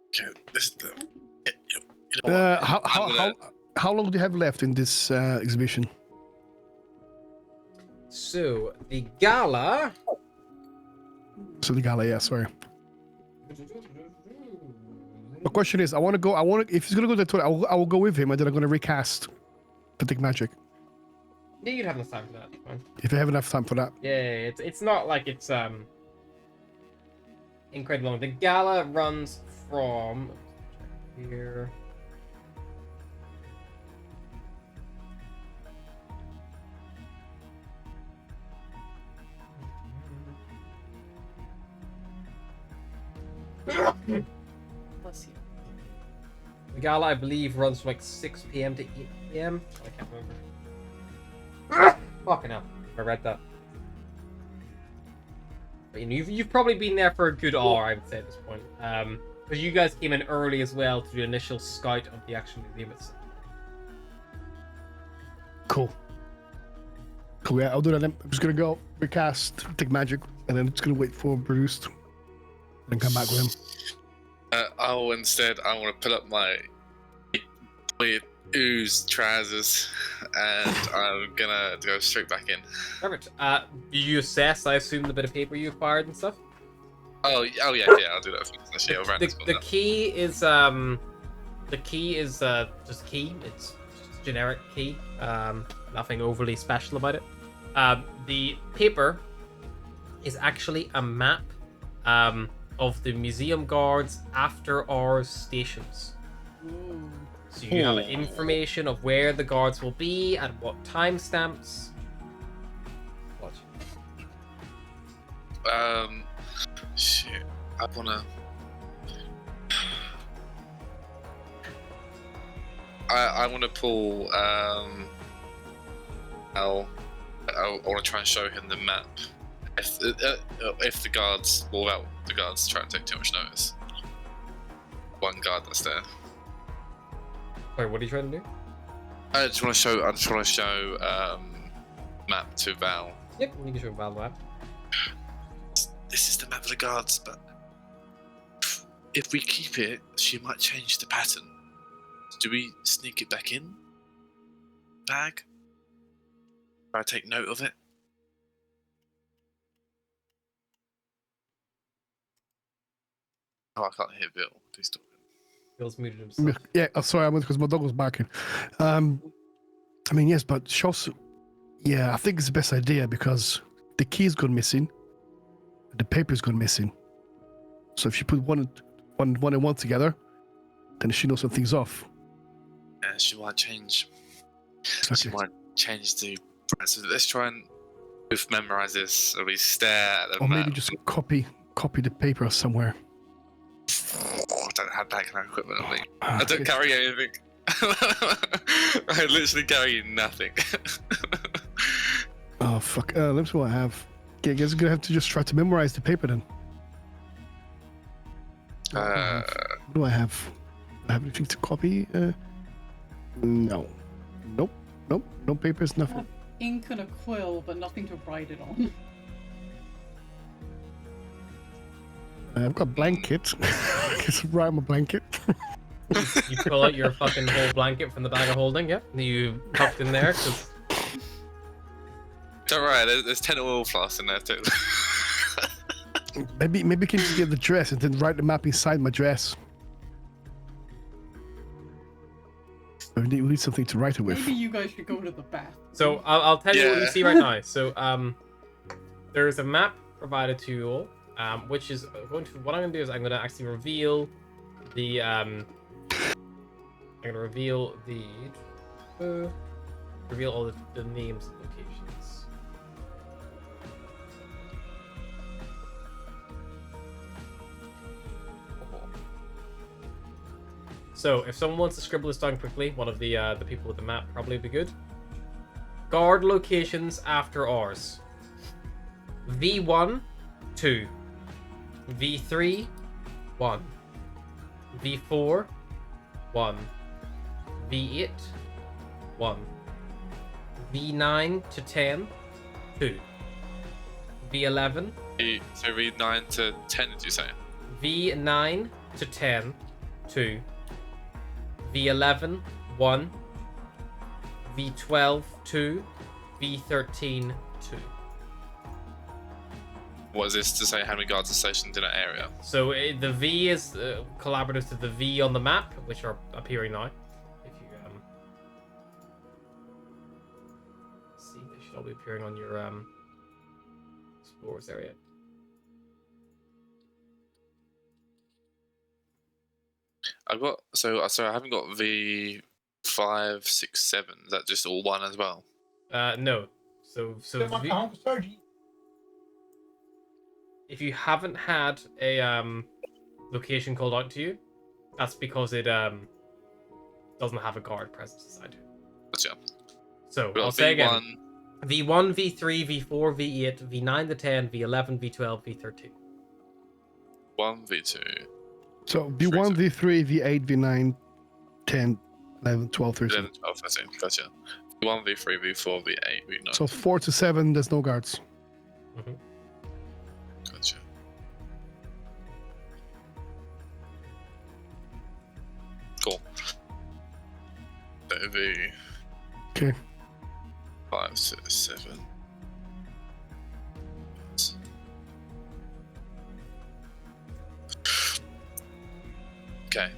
Okay, you know what? How long do you have left in this exhibition? So the gala. So the gala, yeah, sorry. The question is, if he's gonna go to the toilet, I will go with him, and then I'm gonna recast Detect Magic. Yeah, you'd have enough time for that. Fine. If I have enough time for that. Yeah, it's not like it's incredibly long. The gala runs from here. Bless you. The gala, I believe, runs from 6 p.m. to 8 p.m. I can't remember. Fucking hell, I read that. But you've probably been there for a good hour, I would say, at this point. Because you guys came in early as well to do the initial scout of the actual museum itself. Cool, yeah, I'll do that then. I'm just gonna go recast Detect Magic, and then just gonna wait for Bruce to then come back with him. I want to pull up my weird ooze trousers, and I'm gonna go straight back in. Perfect. You assess, I assume, the bit of paper you acquired and stuff? Oh yeah, I'll do that. Actually, I'll The key is just key. It's just a generic key. Nothing overly special about it. The paper is actually a map of the museum guards after hours stations. Ooh. So you have information of where the guards will be at what timestamps. Watch. Shit. I wanna. I want to pull. I want to try and show him the map. If the guards, well, without the guards trying to take too much notice. One guard that's there. Wait, what are you trying to do? I just want to show map to Val. Yep, you can show Val the map. This is the map of the guards, but if we keep it, she might change the pattern. Do we sneak it back in? Bag? I take note of it. Oh, I can't hear Bill. Please stop. Bill's muted himself. Yeah, sorry, I went because my dog was barking. I mean, yes, but shows. Yeah, I think it's the best idea because the key's gone missing, the paper's gone missing. So if you put one and one together, then she knows something's off. Yeah, she might change. Okay. She might change the. So let's try and both memorize this, or we stare at the Or map. maybe just copy the paper somewhere. I don't have that kind of equipment on me. I don't carry anything. I literally carry nothing. Oh fuck! Let me see what I have. Okay, I guess I'm gonna have to just try to memorize the paper then. What do I have? Do I have anything to copy? No. Nope. No papers. Nothing. Ink and a quill, but nothing to write it on. I've got a blanket. Just write on a blanket. You pull out your fucking whole blanket from the bag of holding, yeah? You tucked in there, cause... Don't worry, there's 10 oil flasks in there too. Maybe we can just get the dress and then write the map inside my dress. We need something to write it with. Maybe you guys should go to the bath. So I'll tell you what you Yeah. see right now. So there's a map provided to you all, which is what I'm gonna do is I'm gonna actually reveal the reveal all the names and locations. So if someone wants to scribble this down quickly, one of the people with the map probably would be good. Guard locations after hours. V1, 2. V3, 1. V4, 1. V8, 1. V9 to 10, 2. V11. So read 9 to 10, did you say? V9 to 10, 2. V11, 1. V12, 2. V13, 2. What is this to say how many guards are stationed in that area? So the V is collaborative to the V on the map, which are appearing now. If you see, they should all be appearing on your explorers area. I've got so I haven't got V5, 6, 7. Is that just all 1 as well? No. So if you haven't had a location called out to you, that's because it doesn't have a guard presence inside. Gotcha. So We've got I'll say again: V1, V1, V3, V4, V8, V9 to 10, V11, V12, V13. 1, V2. So V1, V3, V8, V9, 10, 11, 12, 13. 11, 12, 13. Gotcha. V1, V3, V4, V8, V9. So 4 to 7, there's no guards. Mm-hmm. Gotcha. Cool. That would be Okay. 5, 6, 7. Okay.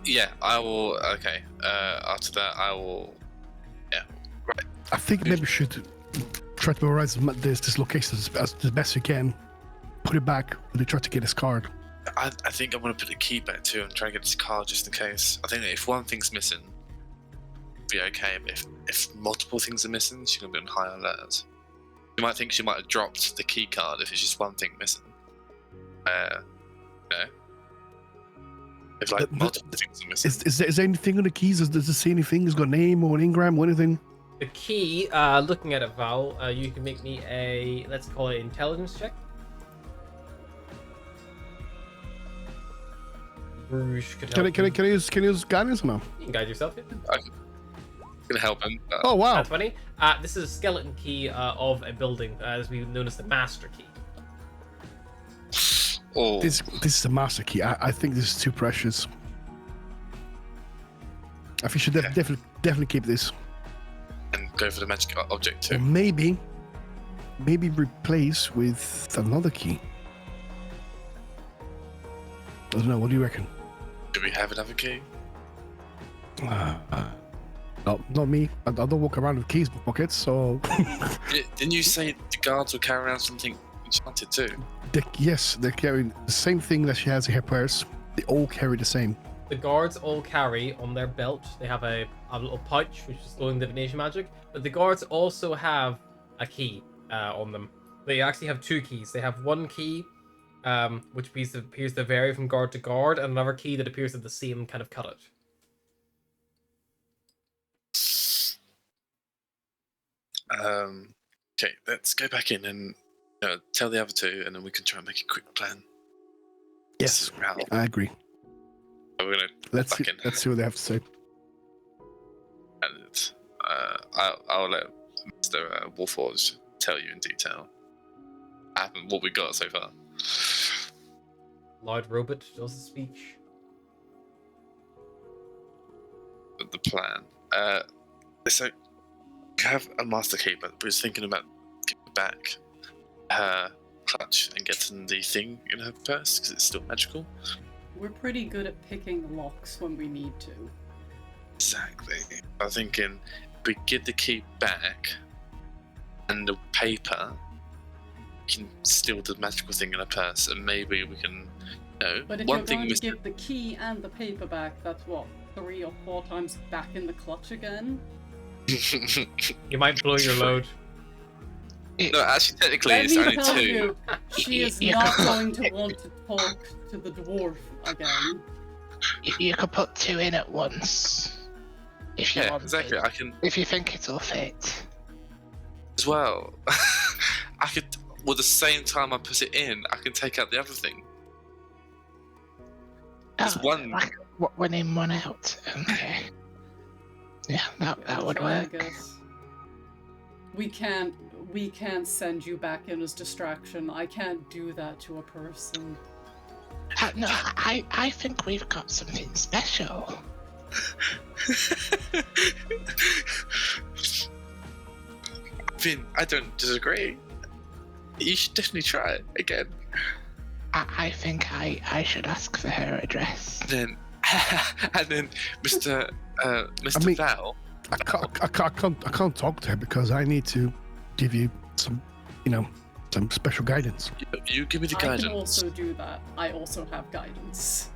Yeah, I will. Okay. After that, I will. Yeah. Right. I think maybe we should try to memorize this location as best you can. Put it back when they try to get his card. I think I'm gonna put the key back too and try and get this card just in case. I think that if one thing's missing, it'll be okay. But if multiple things are missing, she's gonna be on high alert. You might think she might have dropped the key card if it's just one thing missing. No. If like multiple things are missing. Is there anything on the keys? Does it say anything? It's got a name or an engram or anything? The key, looking at it, Val, you can make me a, let's call it intelligence check. Rouge could help Can I use guidance or no? You can guide yourself. Yeah. I'm gonna help him. Oh wow! That's funny. This is a skeleton key of a building, as we known as the master key. Oh, This is a master key. I think this is too precious. I think you should definitely keep this. and go for the magic object Or too. maybe replace with another key. I don't know. What do you reckon? Do we have another key? No, not me. I don't walk around with keys in my pockets, so Didn't you say the guards will carry around something enchanted too? they're carrying the same thing that she has in her purse. They all carry the same. The guards all carry on their belt. They have a little pouch which is glowing divination magic, but the guards also have a key on them. They actually have two keys. They have one key which appears to vary from guard to guard, and another key that appears to have the same kind of cut-out. Okay, let's go back in and tell the other two, and then we can try and make a quick plan. Yes, Route. I agree. We're gonna Let's back see, in, let's see what they have to say. and I'll let Mr. Warforge tell you in detail what we got so far. Loud robot does the speech. The plan. So we have a master key, but we was thinking about giving back her clutch and getting the thing in her purse because it's still magical. We're pretty good at picking locks when we need to. Exactly. I'm thinking if we get the key back and the paper, we can steal the magical thing in her purse, and maybe we can. But if one you're thing going to missing. give the key and the paper back, that's what, 3 or 4 times back in the clutch again? You might blow your load. No, actually, technically, Let it's me only tell 2. you, she is You not can- going to want to talk to the dwarf again. You could put 2 in at once. If you Yeah, want. exactly. I can If you think it'll fit. as well. I could. Well, the same time I put it in, I can take out the other thing. It's one. Like, one in, one out. Okay. Yeah, that would Try, I work. guess. We can't send you back in as distraction. I can't do that to a person. No, I think we've got something special. Vin, I don't disagree. You should definitely try it again. I think I should ask for her address. And then Mr. Mr. I mean- Val. I can't talk to her because I need to give you some, some special guidance. You give me the I can guidance. also do that. I also have guidance.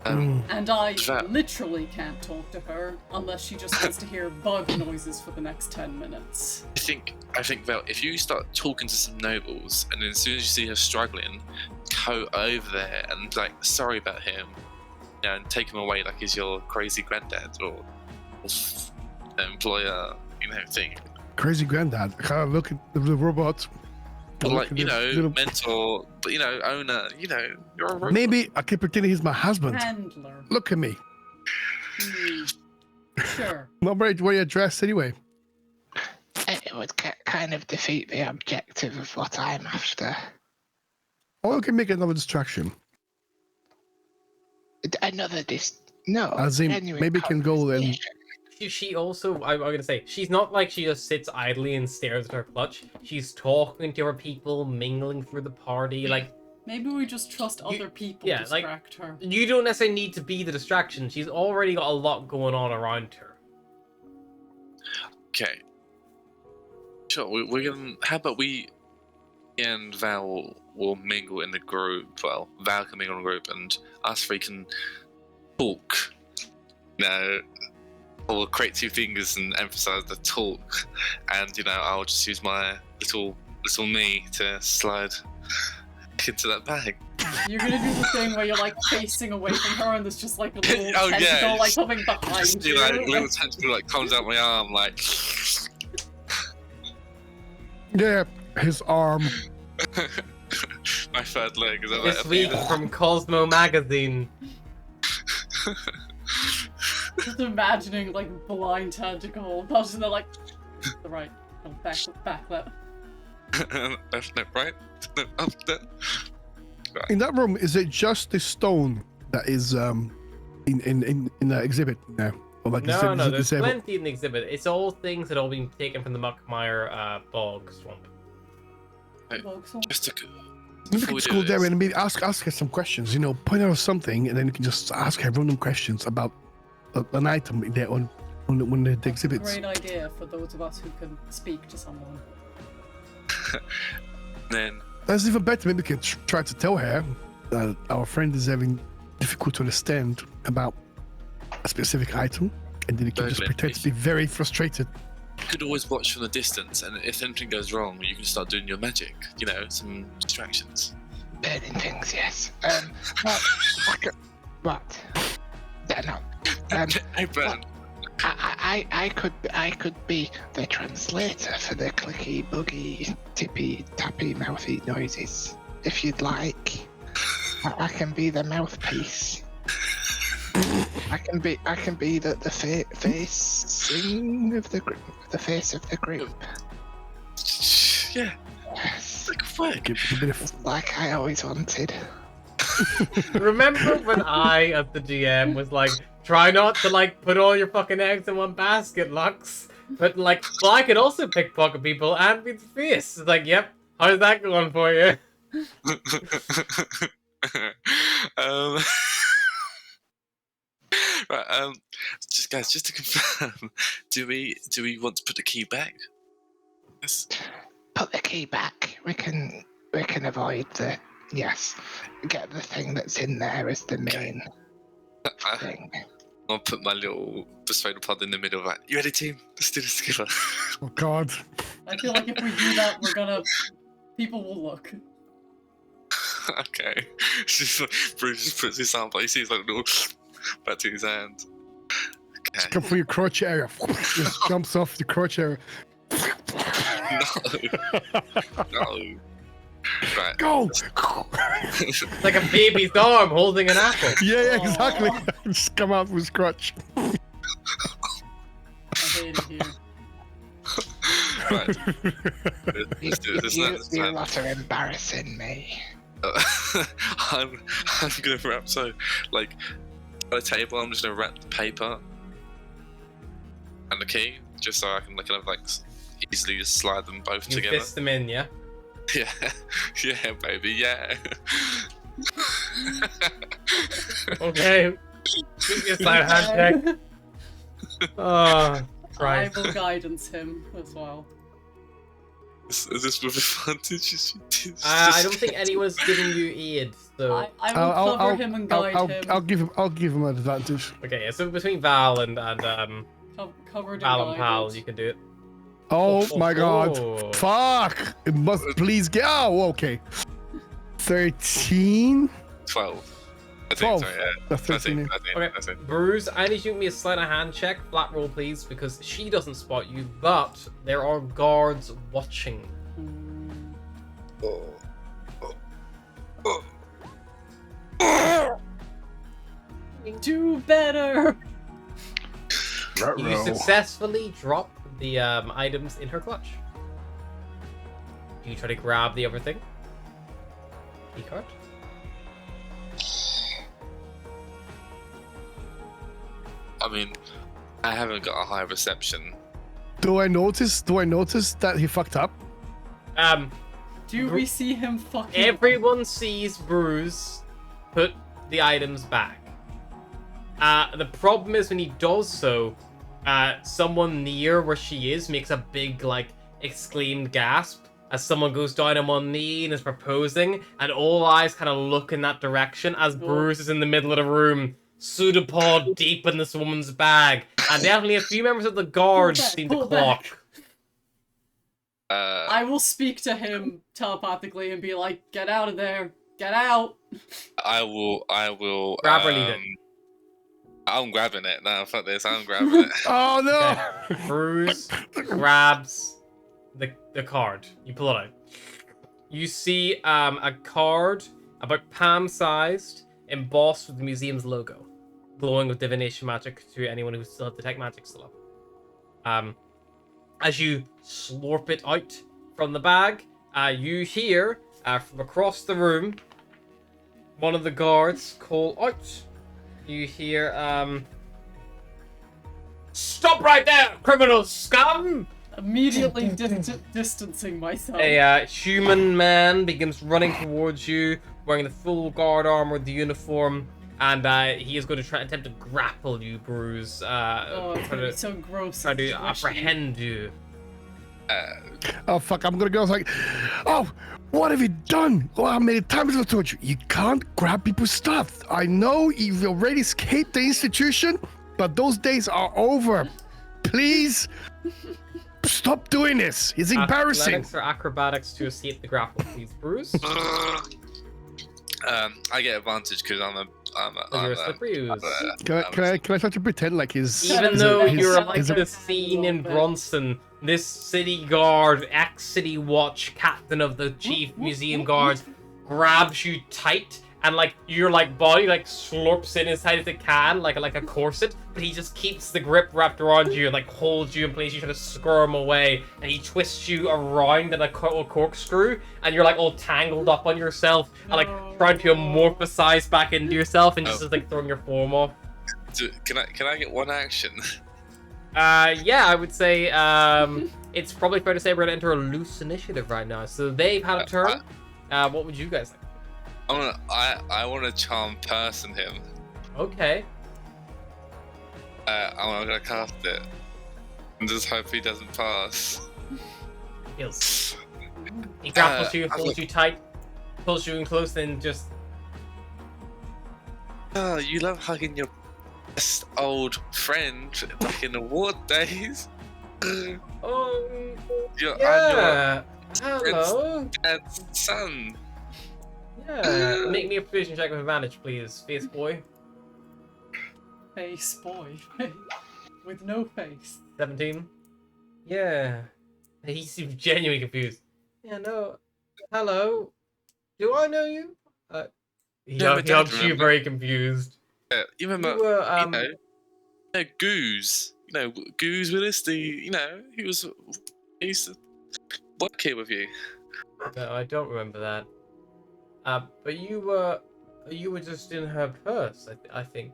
Um, And I That- literally can't talk to her unless she just wants to hear bug noises for the next 10 minutes. I think Val, if you start talking to some nobles, and then as soon as you see her struggling, go over there and be like, sorry about him, and take him away like he's your crazy granddad or employer, thing. Crazy granddad. I kind of look at the robot. Or look like, at this little- mentor, but owner, you're a robot. Maybe I could pretend he's my husband. Handler. Look at me. Hmm. Sure. Not very dressed anyway. It would kind of defeat the objective of what I'm after. Or I can make another distraction. Another no. As in, genuine maybe can go then. conversation. She also, I'm gonna say, she's not like she just sits idly and stares at her clutch. She's talking to her people, mingling through the party. Like, Maybe we just trust other people to distract her. You don't necessarily need to be the distraction. She's already got a lot going on around her. Okay. Sure, we're gonna. How about we and Val will mingle in the group? Well, Val can mingle in the group, and us three can talk. We'll create two fingers and emphasize the talk, and I'll just use my little knee to slide into that bag. You're gonna do the thing where you're like facing away from her, and there's just like a little tentacle like coming behind you. Like, little tentacle like comes out my arm, like. Yeah, his arm. My third leg. Is that This week from Cosmo Magazine. Just imagining like blind tentacle. They're like the right, back left. Left, no, right, no, up, no. Right. In that room, is it just the stone that is in the exhibit now? Or like No, there's disabled? plenty in the exhibit. It's all things that have all been taken from the Murkmire bog swamp. Just to Maybe we can just go there and maybe ask her some questions. Point out something, and then you can just ask her random questions about an item there on the exhibits. Great idea for those of us who can speak to someone. Then That's even better. Maybe we can try to tell her that our friend is having difficult to understand about a specific item, and then you can just pretend to be very frustrated. you could always watch from the distance, and if anything goes wrong, you can start doing your magic. Some distractions. Burning things, yes. I could. What? No. Hey, Brennan. I could be the translator for the clicky, boogie, tippy, tappy, mouthy noises. If you'd like, I can be the mouthpiece. I can be the facing of the group, the face of the group. Yeah. Yes. Like Like I always wanted. Remember when I, as the GM, was like, try not to put all your fucking eggs in one basket, Lux. But well, I could also pickpocket people and be the face. It's like, yep. How's that going for you? Right. Just to confirm, do we want to put the key back? Yes. Put the key back. We can avoid the. Yes. Get the thing that's in there as the main thing. I'll put my little persuader pod in the middle. Right, you ready, team? Let's do this together. Oh God. I feel like if we do that, people will look. Okay. Bruce just puts his arm, but he sees like a little back to his hand. Okay. Just come from your crotch area. Just jumps off the crotch area. No. Right. Go! It's like a baby's arm holding an apple. Yeah, exactly. Just come out with his crotch. I hate it here. Right. Let's do it. You lot are embarrassing me. I'm gonna wrap. So, on the table, I'm just gonna wrap the paper and the key, just so I can easily just slide them both You together. fist them in, yeah? Yeah, baby, yeah. Okay. Give me a side hand check. Oh, Christ. I will guidance him as well. Is this with advantage? I don't think anyone's giving you aid, so... I will cover him and guide him. I'll give him an advantage. Okay, yeah, so between Val and Covered Val and and Pal, guided. you can do it. Oh my God! Oh. Fuck! It must please get. Oh, okay. 13. 12. I think 12. so, yeah. That's 13. Okay, That's it. Bruce, I need you to give me a sleight of hand check, flat roll please, because she doesn't spot you, but there are guards watching. Do better! You successfully drop the items in her clutch. Do you try to grab the other thing? Key card? I mean, I haven't got a high reception. Do I notice that he fucked up? Do we see him fucking... Everyone sees Bruce put the items back. The problem is when he does so, someone near where she is makes a big, like, exclaimed gasp as someone goes down on one knee and is proposing, and all eyes kind of look in that direction as Bruce is in the middle of the room, pseudopod deep in this woman's bag, and definitely a few members of the guards seem to clock. I will speak to him telepathically and be like, "Get out of there! Get out!" I will. Grab or leave it. I'm grabbing it. No, fuck this. I'm grabbing it. Oh no! Okay. Bruce grabs the card. You pull it out. You see a card about palm-sized, embossed with the museum's logo, glowing with divination magic to anyone who still has detect magic still up. As you slurp it out from the bag, you hear from across the room one of the guards call out. You hear, "Stop right there, criminal scum!" Immediately distancing myself. A human man begins running towards you, wearing the full guard armor, the uniform, and he is going to attempt to grapple you, Bruce. It's gonna be so gross. Try to apprehend you. Oh fuck! I'm gonna go. I was like, oh, what have you done? Oh, how many times have I told you? You can't grab people's stuff. I know you've already escaped the institution, but those days are over. Please stop doing this. It's embarrassing. Athletics or acrobatics to escape the grapple, please, Bruce. I get advantage because You're a slippery ooze. Can I try to pretend like his? Even though his- you're like his- the scene in Bronson, this city guard, ex-city watch captain of the chief museum guards, grabs you tight, and like your like body like slurps in as tight as it can, like a corset, but he just keeps the grip wrapped around you and like holds you in place. You try to squirm away, and he twists you around in a corkscrew, and you're like all tangled up on yourself, and like trying to amorphosize back into yourself, and just like throwing your form off. Can I get one action? Yeah, I would say it's probably fair to say we're gonna enter a loose initiative right now. So they've had a turn. What would you guys like? I want to charm person him. Okay. I'm gonna cast it and just hope he doesn't pass. Feels. He grapples you, holds you tight, pulls you in close, and just. Oh, you love hugging your best old friend back in the war days. Oh. I'm Yeah. your Hello. dad's son. Yeah. Make me a persuasion check with advantage, please, face boy. Face boy. With no face. 17. Yeah. He seems genuinely confused. Yeah, no. Hello. Do I know you? He No, but hugs don't you remember. very confused. You remember? You were, Goose. Goose Willis. He used to work here with you. No, I don't remember that. But you were just in her purse, I think.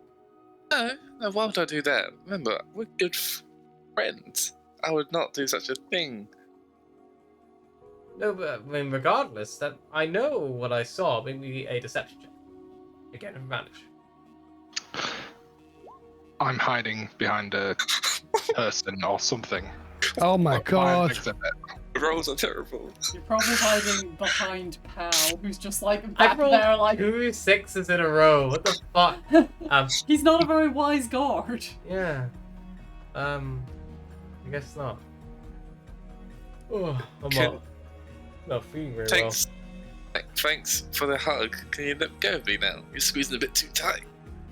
No, why would I do that? Remember, we're good friends. I would not do such a thing. No, but I mean, regardless, that I know what I saw. Maybe a deception check. Again, advantage. I'm hiding behind a person or something. Oh my god! The rolls are terrible. You're probably hiding behind Pal, who's just like I back rolled there like... 2 6s in a row. What the fuck? He's not a very wise guard. Yeah. I guess not. Oh, I'm not feeling very well. Thanks for the hug. Can you let go of me now? You're squeezing a bit too tight.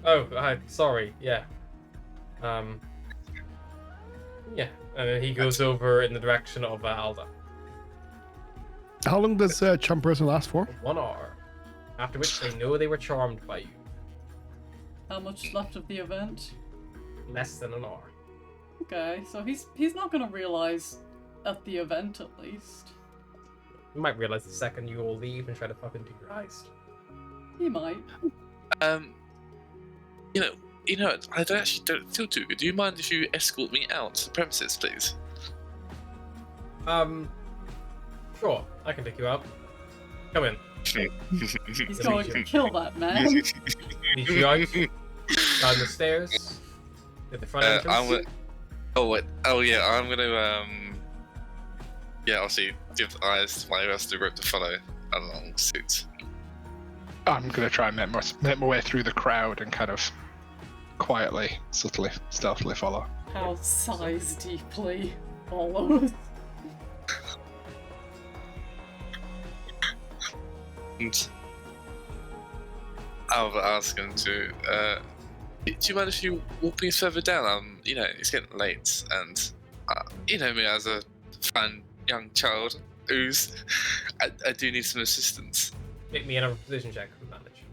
Oh, sorry. Yeah. Yeah. And then he goes over in the direction of Alda. How long does charm person last for? 1 hour. After which they know they were charmed by you. How much left of the event? Less than an hour. Okay, so he's not gonna realize at the event at least. You might realize the second you all leave and try to fucking do your heist. He might. You know, I don't feel too good. Do you mind if you escort me out the premises, please? Sure, I can pick you up. Come in. He's going to kill that man. Lead you out down the stairs. At the front entrance. Oh yeah, I'm gonna yeah, obviously give eyes to my rest of the group to follow along suit. I'm gonna try and make my way through the crowd and kind of quietly, subtly, stealthily follow. How size deeply follows. And I'll ask him to. Do you mind if you walk me further down? You know, it's getting late, and you know me as a fun young child who's. I do need some assistance. Make me another position check for advantage.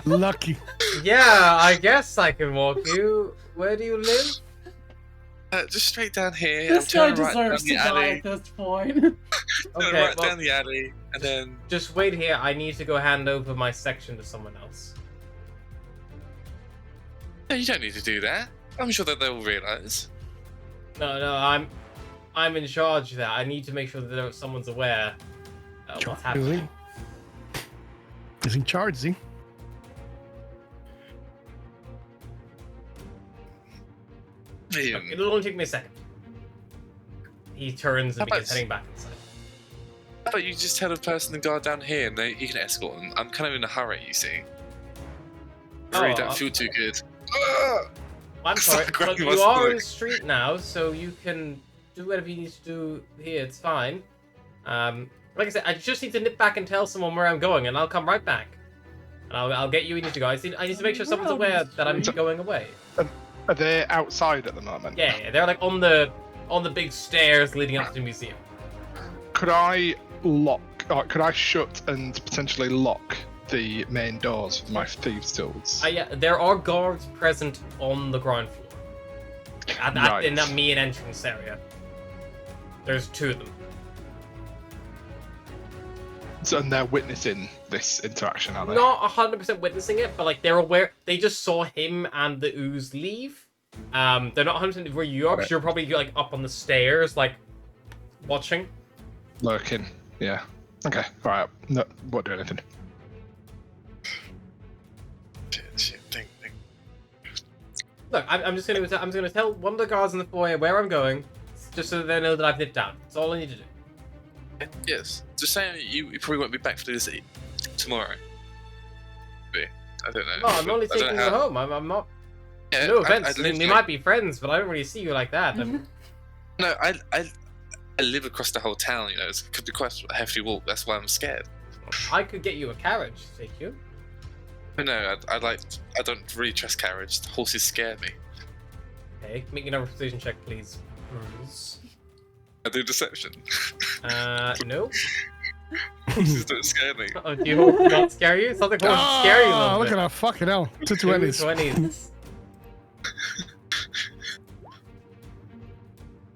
Lucky. Yeah, I guess I can walk you. Where do you live? Just straight down here. This I'm guy turning right deserves down to the die alley. at this point. Turn Okay, right well, down the alley, and then. just wait here. I need to go hand over my section to someone else. No, you don't need to do that. I'm sure that they'll realise. No, I'm in charge of that. I need to make sure that someone's aware of what's happening. He's in charge, is he? Look, it'll only take me a second. He turns and How begins about- heading back inside. How about you just tell a person to guard down here, and he can escort them. I'm kind of in a hurry, you see. Hurry, don't feel too good. I'm sorry, Stop but grabbing you my are stomach. in the street now, so you can do whatever you need to do here. It's fine. Like I said, I just need to nip back and tell someone where I'm going, and I'll come right back. And I'll get you where you need to go. I need to make sure someone's aware that I'm going away. Are they outside at the moment? Yeah, they're like on the big stairs leading up to the museum. Could I lock, or could I shut and potentially lock the main doors with my thieves' tools? Yeah, there are guards present on the ground floor. In that main entrance area. There's 2 of them. So, and they're witnessing this interaction, are they? Not 100% witnessing it, but like they're aware. They just saw him and the ooze leave. They're not 100% where you are, because you're probably like up on the stairs, like watching. Lurking. Yeah. Okay. All right. No, won't do anything. Shit, ding. Look, I'm just gonna tell one of the guards in the foyer where I'm going, just so they know that I've nipped down. That's all I need to do. Yes. Just saying you probably won't be back for this tomorrow. Maybe. I don't know. No, I'm only I don't taking know you how- home. I'm not. Yeah, No offense. I we literally- might be friends, but I don't really see you like that. No, I live across the whole town. You know, it could be quite a hefty walk. That's why I'm scared. I could get you a carriage to take you. But no, I don't really trust carriage. The horses scare me. Okay, make another precision check, please. Bruce. I do deception. No. Horses don't scare me. Oh, do you hope not scare you? Something won't scare you a little look bit. at that fucking hell. 2 20s. 20s.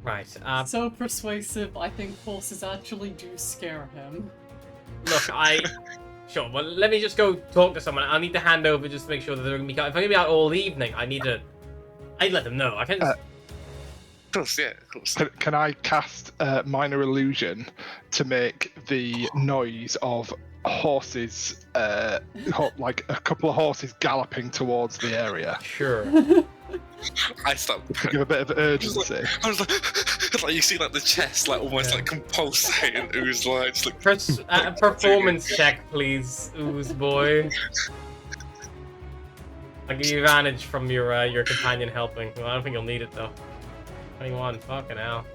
Right. So persuasive, I think horses actually do scare him. Look, Sure, well, let me just go talk to someone. I need to hand over just to make sure that they're going to be out. If I'm going to be out all evening, I'd let them know. I can't just... Of course, yeah, of course. Can I cast minor illusion to make the noise of horses, like a couple of horses galloping towards the area? Sure. I start. To give a bit of urgency. I was like, you see, like the chest, like almost like compulsate and ooze like, just like. Performance check, please, ooze boy. I'll give you advantage from your companion helping. Well, I don't think you'll need it though. 21, fucking hell.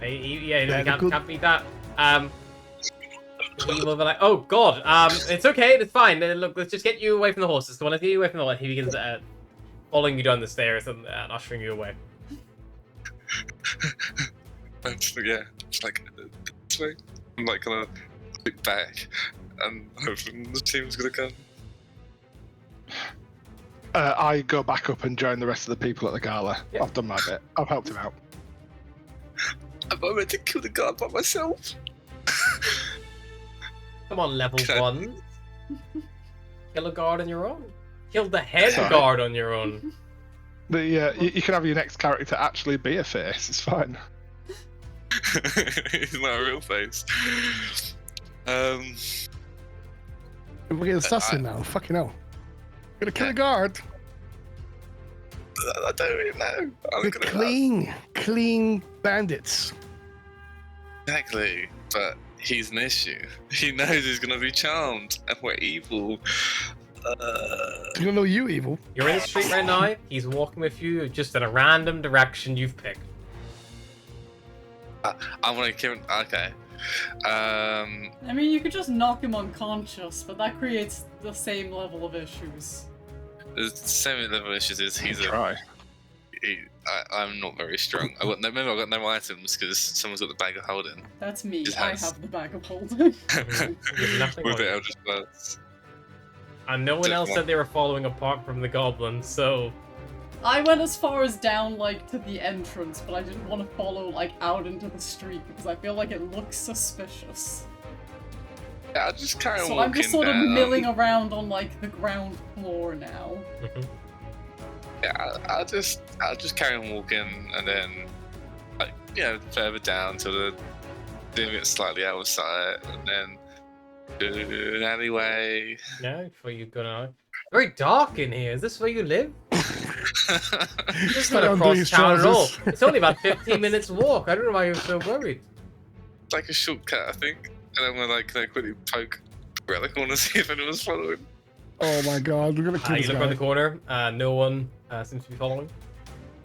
Yeah, can't beat that. We will be like, oh god, it's okay, it's fine. Look, let's just get you away from the horses. Come on, let's get you away from the horses. He begins following you down the stairs and ushering you away. And yeah, it's like this way. I'm like gonna look back and hoping the team's gonna come. I go back up and join the rest of the people at the gala. Yeah. I've done my bit. I've helped him out. Am I meant to kill the guard by myself? Come on, level Okay. 1. Kill a guard on your own. Kill the head Sorry. guard on your own. You can have your next character actually be a face. It's fine. He's not a real face. We're getting assassin now. Fucking hell. Gonna kill a guard. I don't really know. I'm They're gonna clean bandits. Exactly, but he's an issue. He knows he's gonna be charmed, and we're evil. You don't know you evil. You're in the street right now. He's walking with you just in a random direction you've picked. I'm gonna kill him. Okay. I mean, you could just knock him unconscious, but that creates the same level of issues. The same level of issues is he's Try. I'm not very strong. I've got no items because someone's got the bag of holding. That's me. His I hands. have the bag of holding. There's nothing With on the it. Eldritch Blast. And no one else said they were following apart from the goblin, so... I went as far as down, like, to the entrance, but I didn't want to follow, like, out into the street because I feel like it looks suspicious. Yeah, I'll just carry on So walking I'm just sort of down. milling around on, like, the ground floor now. Yeah, I'll just carry on walking, and then, like, further down to the doing it slightly out of sight, and then an alleyway. Yeah, before you go now. Very dark in here. Is this where you live? It's not I'm doing across town at all. trousers. It's only about 15 minutes walk. I don't know why you're so worried. It's like a shortcut, I think. And I'm gonna quickly poke around the corner, see if anyone's following. Oh my god, we're gonna kill You this look around the guy. corner. No one seems to be following.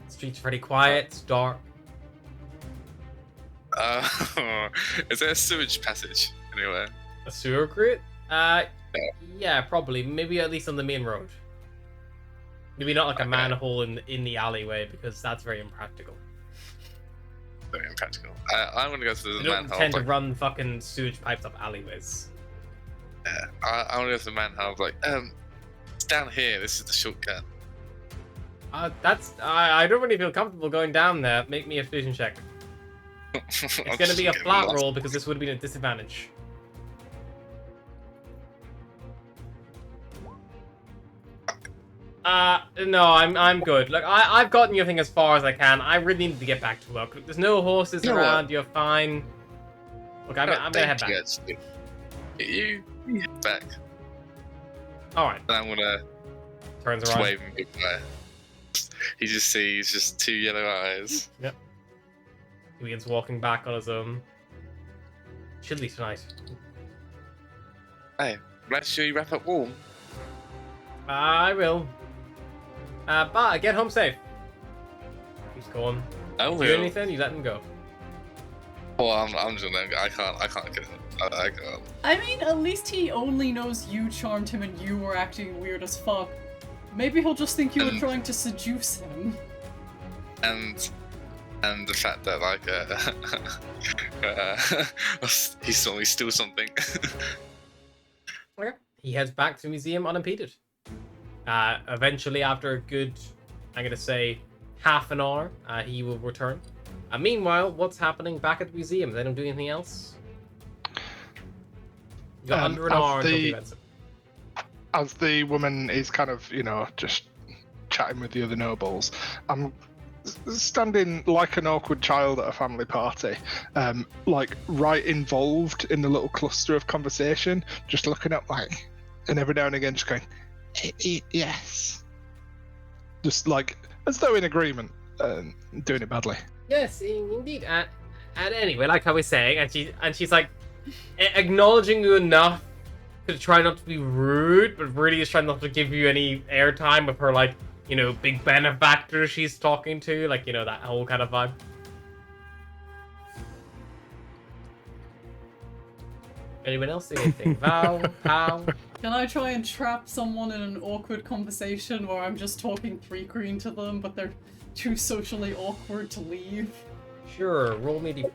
The street's pretty quiet. It's dark. Is there a sewage passage anywhere? A sewer grate? Yeah, probably. Maybe at least on the main road. Maybe not like a Okay. manhole in the alleyway because that's very impractical. Very impractical. I'm gonna go to the They don't manhole. tend to run fucking sewage pipes up alleyways. Yeah, I want to go to the manhole. It's down here. This is the shortcut. I don't really feel comfortable going down there. Make me a vision check. It's gonna be a flat roll because this would have been a disadvantage. No, I'm good. Look, I've gotten your thing as far as I can. I really need to get back to work. Look, there's no horses You know around. You're fine. Look, I'm gonna head back. You head back. All right. And I'm gonna Turns just around. wave him goodbye. He just sees just two yellow eyes. Yep. He begins walking back on his own. Chilly tonight. Hey, make sure you wrap up warm. I will. But get home safe. He's going. I Do will. anything? You let him go. Oh, I'm just gonna. I can't get it. I can't. I mean, at least he only knows you charmed him and you were acting weird as fuck. Maybe he'll just think you were trying to seduce him. And the fact that he saw me steal something. Okay. He heads back to the museum unimpeded. Eventually, after a good, I'm gonna say, half an hour, he will return. Meanwhile, what's happening back at the museum? They don't do anything else. You got under an as hour until the- the events. As the woman is kind of, just chatting with the other nobles, I'm standing like an awkward child at a family party, right involved in the little cluster of conversation, just looking up and every now and again just going, Yes. just as though in agreement, doing it badly. Yes, indeed. And anyway, like I was saying, and she's like acknowledging you enough to try not to be rude, but really just trying not to give you any airtime with her big benefactor she's talking to, that whole kind of vibe. Anyone else see anything? Val, Pal? Can I try and trap someone in an awkward conversation where I'm just talking 3 to them, but they're too socially awkward to leave? Sure, roll me d4.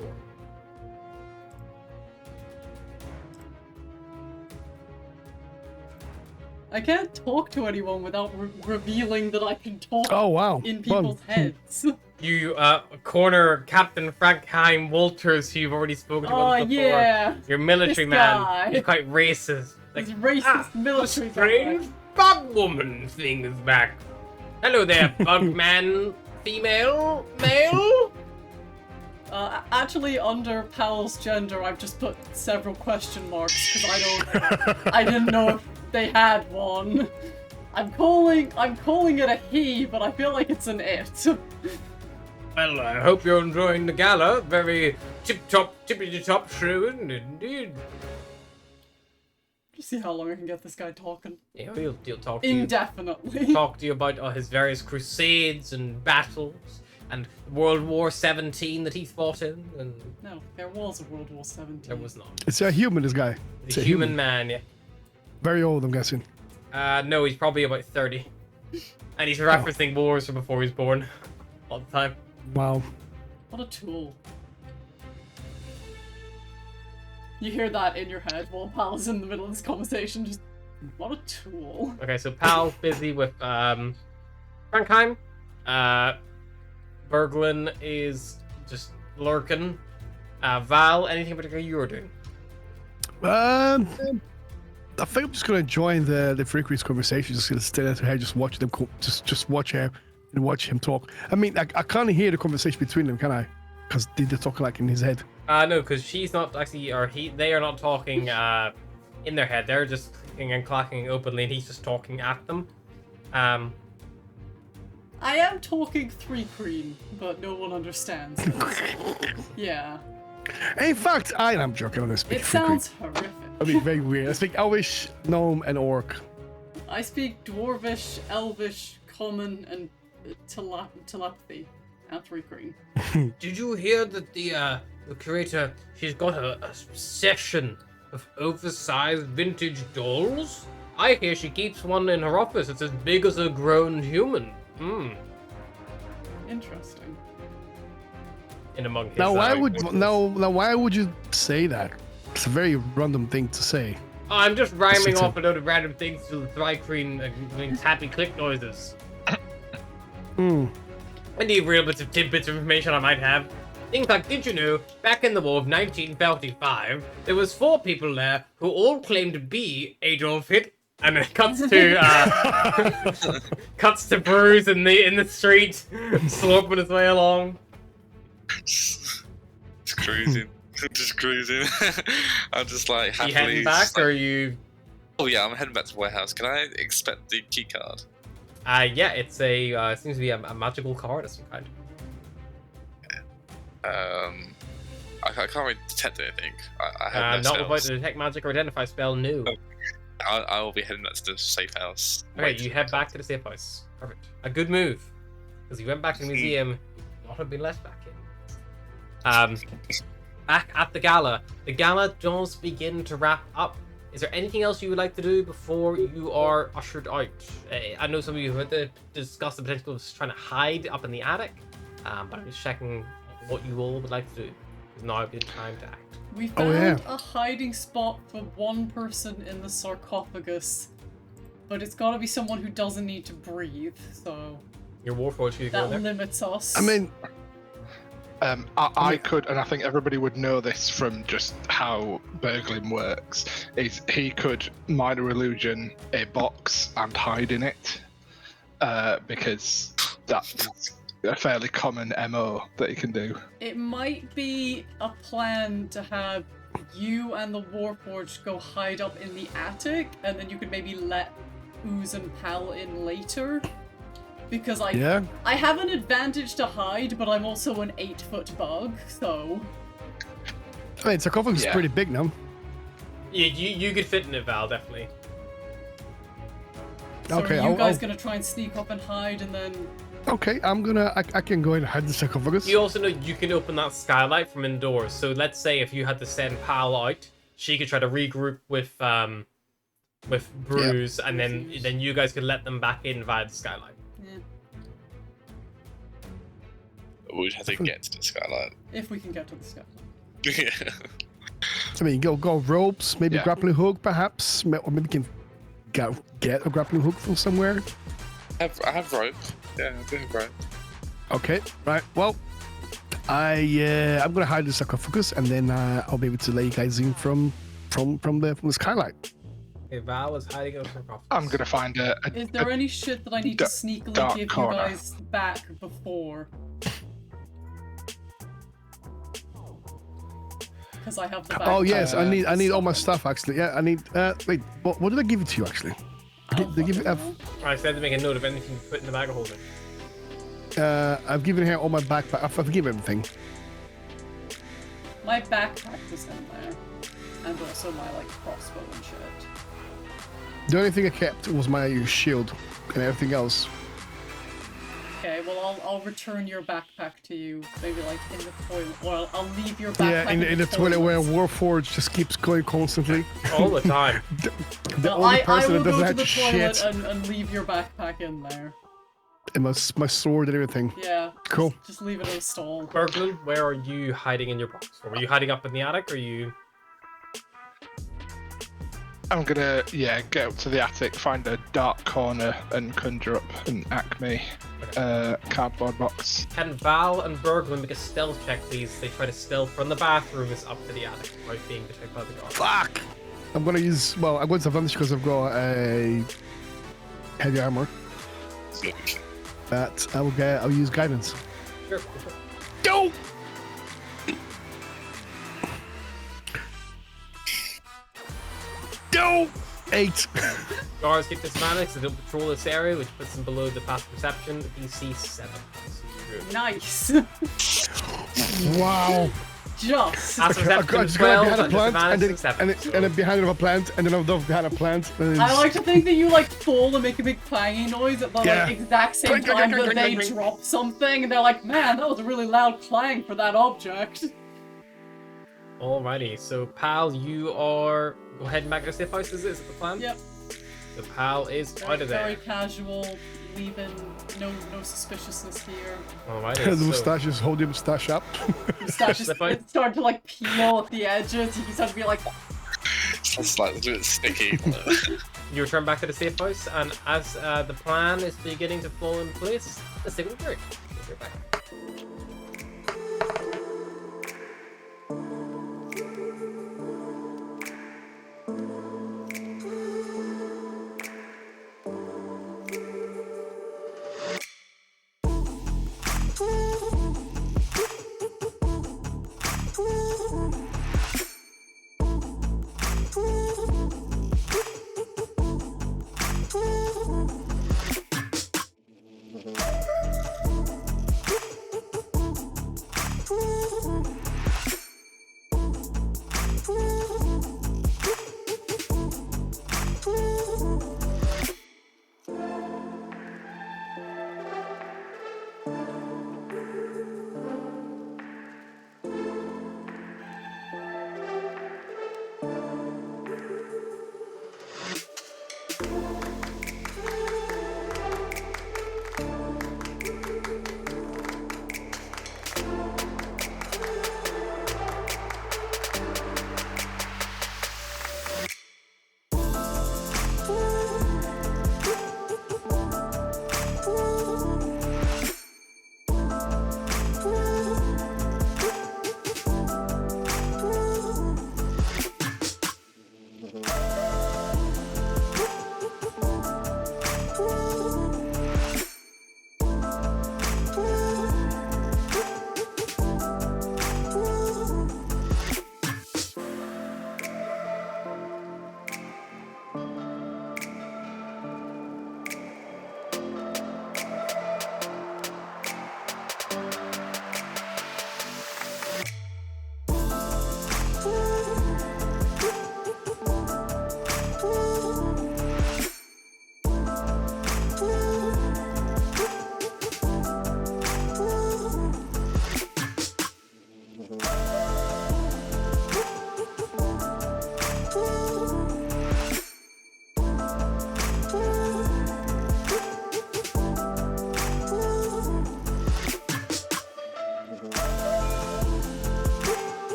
I can't talk to anyone without revealing that I can talk Oh wow. in Fun. people's heads. You corner Captain Frankheim Walters, who you've already spoken to Oh once before. yeah. Your military This man. guy. He's quite racist. This racist the military strange bug woman thing is back. Hello there, bug man, female, male. Actually, under Powell's gender, I've just put several question marks because I didn't know if they had one. I'm calling it a he, but I feel like it's an it. Well, I hope you're enjoying the gala. Very tippity-top show, indeed. Just see how long I can get this guy talking. Yeah, he'll talk to you. Indefinitely. Talk to you about his various crusades and battles and World War 17 that he fought in. And No, there was a World War 17. there was not. It's a human, this guy. It's The a human man, yeah. Very old, I'm guessing. No, he's probably about 30. And he's referencing wars from before he was born. All the time. Wow. What a tool. You hear that in your head while Pal's in the middle of this conversation. Just, what a tool. Okay, so Pal's busy with Frankheim. Berglin is just lurking. Val, anything in particular you were doing? I think I'm just gonna join the frequency conversation. Just gonna stay there, just watch them, just watch him and watch him talk. I mean, I can't hear the conversation between them, can I? Because they're talking like in his head. No, because she's not actually, or they are not talking in their head. They're just clicking and clacking openly, and he's just talking at them. I am talking 3 cream, but no one understands it. Yeah. In fact, I'm joking on this. It sounds horrific. I mean, very weird. I speak Elvish, Gnome, and Orc. I speak Dwarvish, Elvish, Common, and Telepathy. And 3 cream. Did you hear that the creator, she's got a obsession of oversized vintage dolls? I hear she keeps one in her office. It's as big as a grown human. Interesting. In among his Now, why voices. would you say that? It's a very random thing to say. Oh, I'm just rhyming It's a- off a load of random things to the Thrycreen makes happy click noises. Any real bits of tidbits of information I might have. Things like, did you know, back in the war of 1945, there was 4 people there who all claimed to be Adolf Hitler. And it cuts to Bruce in the street, sloping his way along. Just cruising. Just cruising. I'm just like Are happily. you heading back, just or like, are you? Oh yeah, I'm heading back to the warehouse. Can I expect the key card? Yeah, it's a seems to be a magical card of some kind. I can't really detect anything. I have no Not without spells. the detect magic or identify spell. No. I will be heading back to the safe house. Okay, Wait. you head back to the safe house. Perfect. A good move, because you went back to the museum. You would not have been let back in. Back at the gala does begin to wrap up. Is there anything else you would like to do before you are ushered out? I know some of you had to discuss the potential of trying to hide up in the attic, but I'm just checking what you all would like to do. It's now a good time to act. We found yeah. a hiding spot for one person in the sarcophagus, but it's gotta be someone who doesn't need to breathe, so Your Warforged could go that there. limits us. I mean, I could, and I think everybody would know this from just how Berglin works, is he could minor illusion a box and hide in it, because that's a fairly common MO that he can do. It might be a plan to have you and the Warforged go hide up in the attic, and then you could maybe let Ooze and Pal in later. Because I have an advantage to hide, but I'm also an 8-foot bug, so... I mean, sarcophagus is pretty big now. Yeah, you could fit in it, Val, definitely. So Okay, are you guys I'll- gonna try and sneak up and hide, and then... Okay, I can go ahead and hide the sarcophagus. You also know you can open that skylight from indoors. So let's say if you had to send Pal out, she could try to regroup with Bruce, and then you guys could let them back in via the skylight. Yeah, We'd have to get to the skylight. if we can get to the skylight. Yeah. I mean, go ropes, maybe Yeah. grappling hook, perhaps, or maybe you can get a grappling hook from somewhere. I have rope. Yeah, I do have rope. Okay, right. Well, I'm gonna hide the sarcophagus, and then I'll be able to let you guys in from the skylight. Okay, Val is hiding in a sarcophagus. I'm gonna find a Is there any shit that I need to sneakily dark give corner. you guys back before? Because I have the back. Oh yes, I need all my stuff actually. Yeah, I need. Wait, what did I give it to you actually? They give it. I said to make a note of anything you put in the bag of holding. I've given her all my backpack. I've given everything. My backpack was in there. And also my, like, crossbow and shit. The only thing I kept was my shield, and everything else. Okay, well, I'll return your backpack to you. Maybe, like, in the toilet. Well, I'll leave your backpack Yeah, in the toilet where Warforged just keeps going constantly. All the time. The Well, only I person will that doesn't go to have the shit. toilet and leave your backpack in there. And my sword and everything. Yeah. Cool. Just leave it in a stall. Berglund, where are you hiding in your box? Or were you hiding up in the attic, or are you... I'm gonna, get up to the attic, find a dark corner, and conjure up an Acme cardboard box. Can Val and Berglund make a stealth check, please? They try to stealth from the bathrooms up to the attic without being detected by the guard. Fuck! I'm gonna use. Well, I'm going to advantage because I've got a heavy armor. But I'll use guidance. Sure. Go! Go! 8. Guards get disadvantage, so they don't patrol this area, which puts them below the passive perception. DC 7. Nice. Wow. Just. Passive I perception just got 12 behind a and plant, disadvantage and 7. then behind a plant, and then another behind a plant. And I like to think that you like fall and make a big clanging noise at the Yeah. like, exact same Clink, clink, time clink, that clink, they clink. drop something, and they're like, "Man, that was a really loud clang for that object." Alrighty, so Pal, you are heading back to the safe house, is the plan? Yep. So Pal is out of Very there. casual, leaving no suspiciousness here. Alrighty, the so moustache is holding moustache up. Moustache is Slip out. it's starting to like peel at the edges. You can start to be like, Sounds like a bit sticky. you return back to the safe house, and as the plan is beginning to fall in place, let's take a break. We'll be back.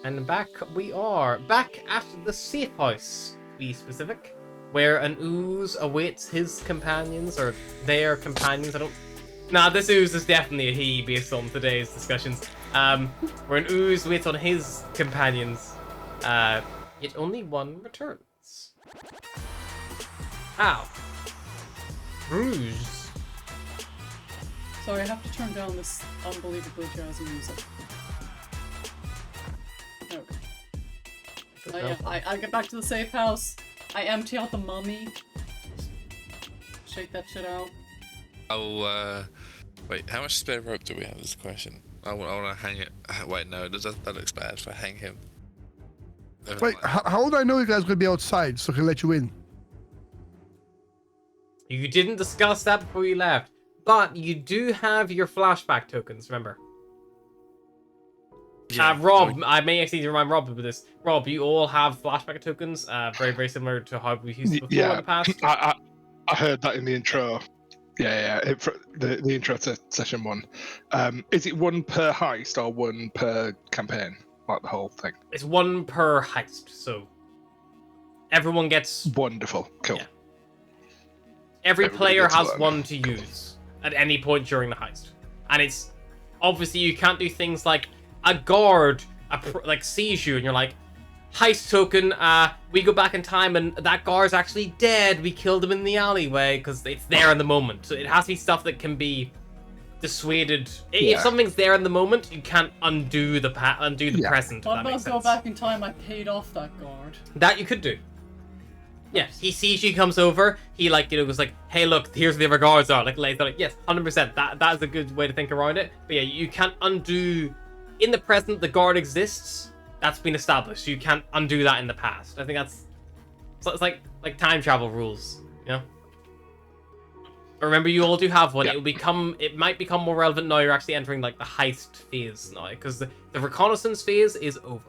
And back we are. Back at the safe house, to be specific. Where an ooze awaits his companions, or their companions, I don't... Nah, this ooze is definitely a he, based on today's discussions. Where an ooze waits on his companions. Yet only one returns. Ow. Bruise. Sorry, I have to turn down this unbelievably jazzy music. Okay. I get back to the safe house. I empty out the mummy. Shake that shit out. Oh, wait, how much spare rope do we have is the question. I want to hang it. Wait, no, that looks bad if I hang him. Never Wait, mind. how would I know you guys are going to be outside so I can let you in? You didn't discuss that before you left. But you do have your flashback tokens, remember? Yeah, Rob, I may actually need to remind Rob of this. Rob, you all have flashback tokens, very, very similar to how we've used it before in the past. I heard that in the intro. Yeah. The intro to session 1. Is it one per heist or one per campaign? Like the whole thing? It's one per heist, so everyone gets... Wonderful. Cool. Yeah. Every Everybody player gets has one. one to use at any point during the heist. And it's... Obviously, you can't do things like a guard like sees you and you're like, heist token, we go back in time and that guard's actually dead. We killed him in the alleyway because it's there in the moment. So it has to be stuff that can be dissuaded. Yeah. If something's there in the moment, you can't undo the present. If What that about makes go sense. back in time? I paid off that guard. That you could do. Yeah, he sees you, comes over, he goes like, hey look, here's where the other guards are. Like yes, 100%, that is a good way to think around it. But yeah, you can't undo, in the present the guard exists, that's been established. You can't undo that in the past. I think so it's like time travel rules, you know? Remember, you all do have one. Yeah. It might become more relevant now you're actually entering like the heist phase now, because the reconnaissance phase is over.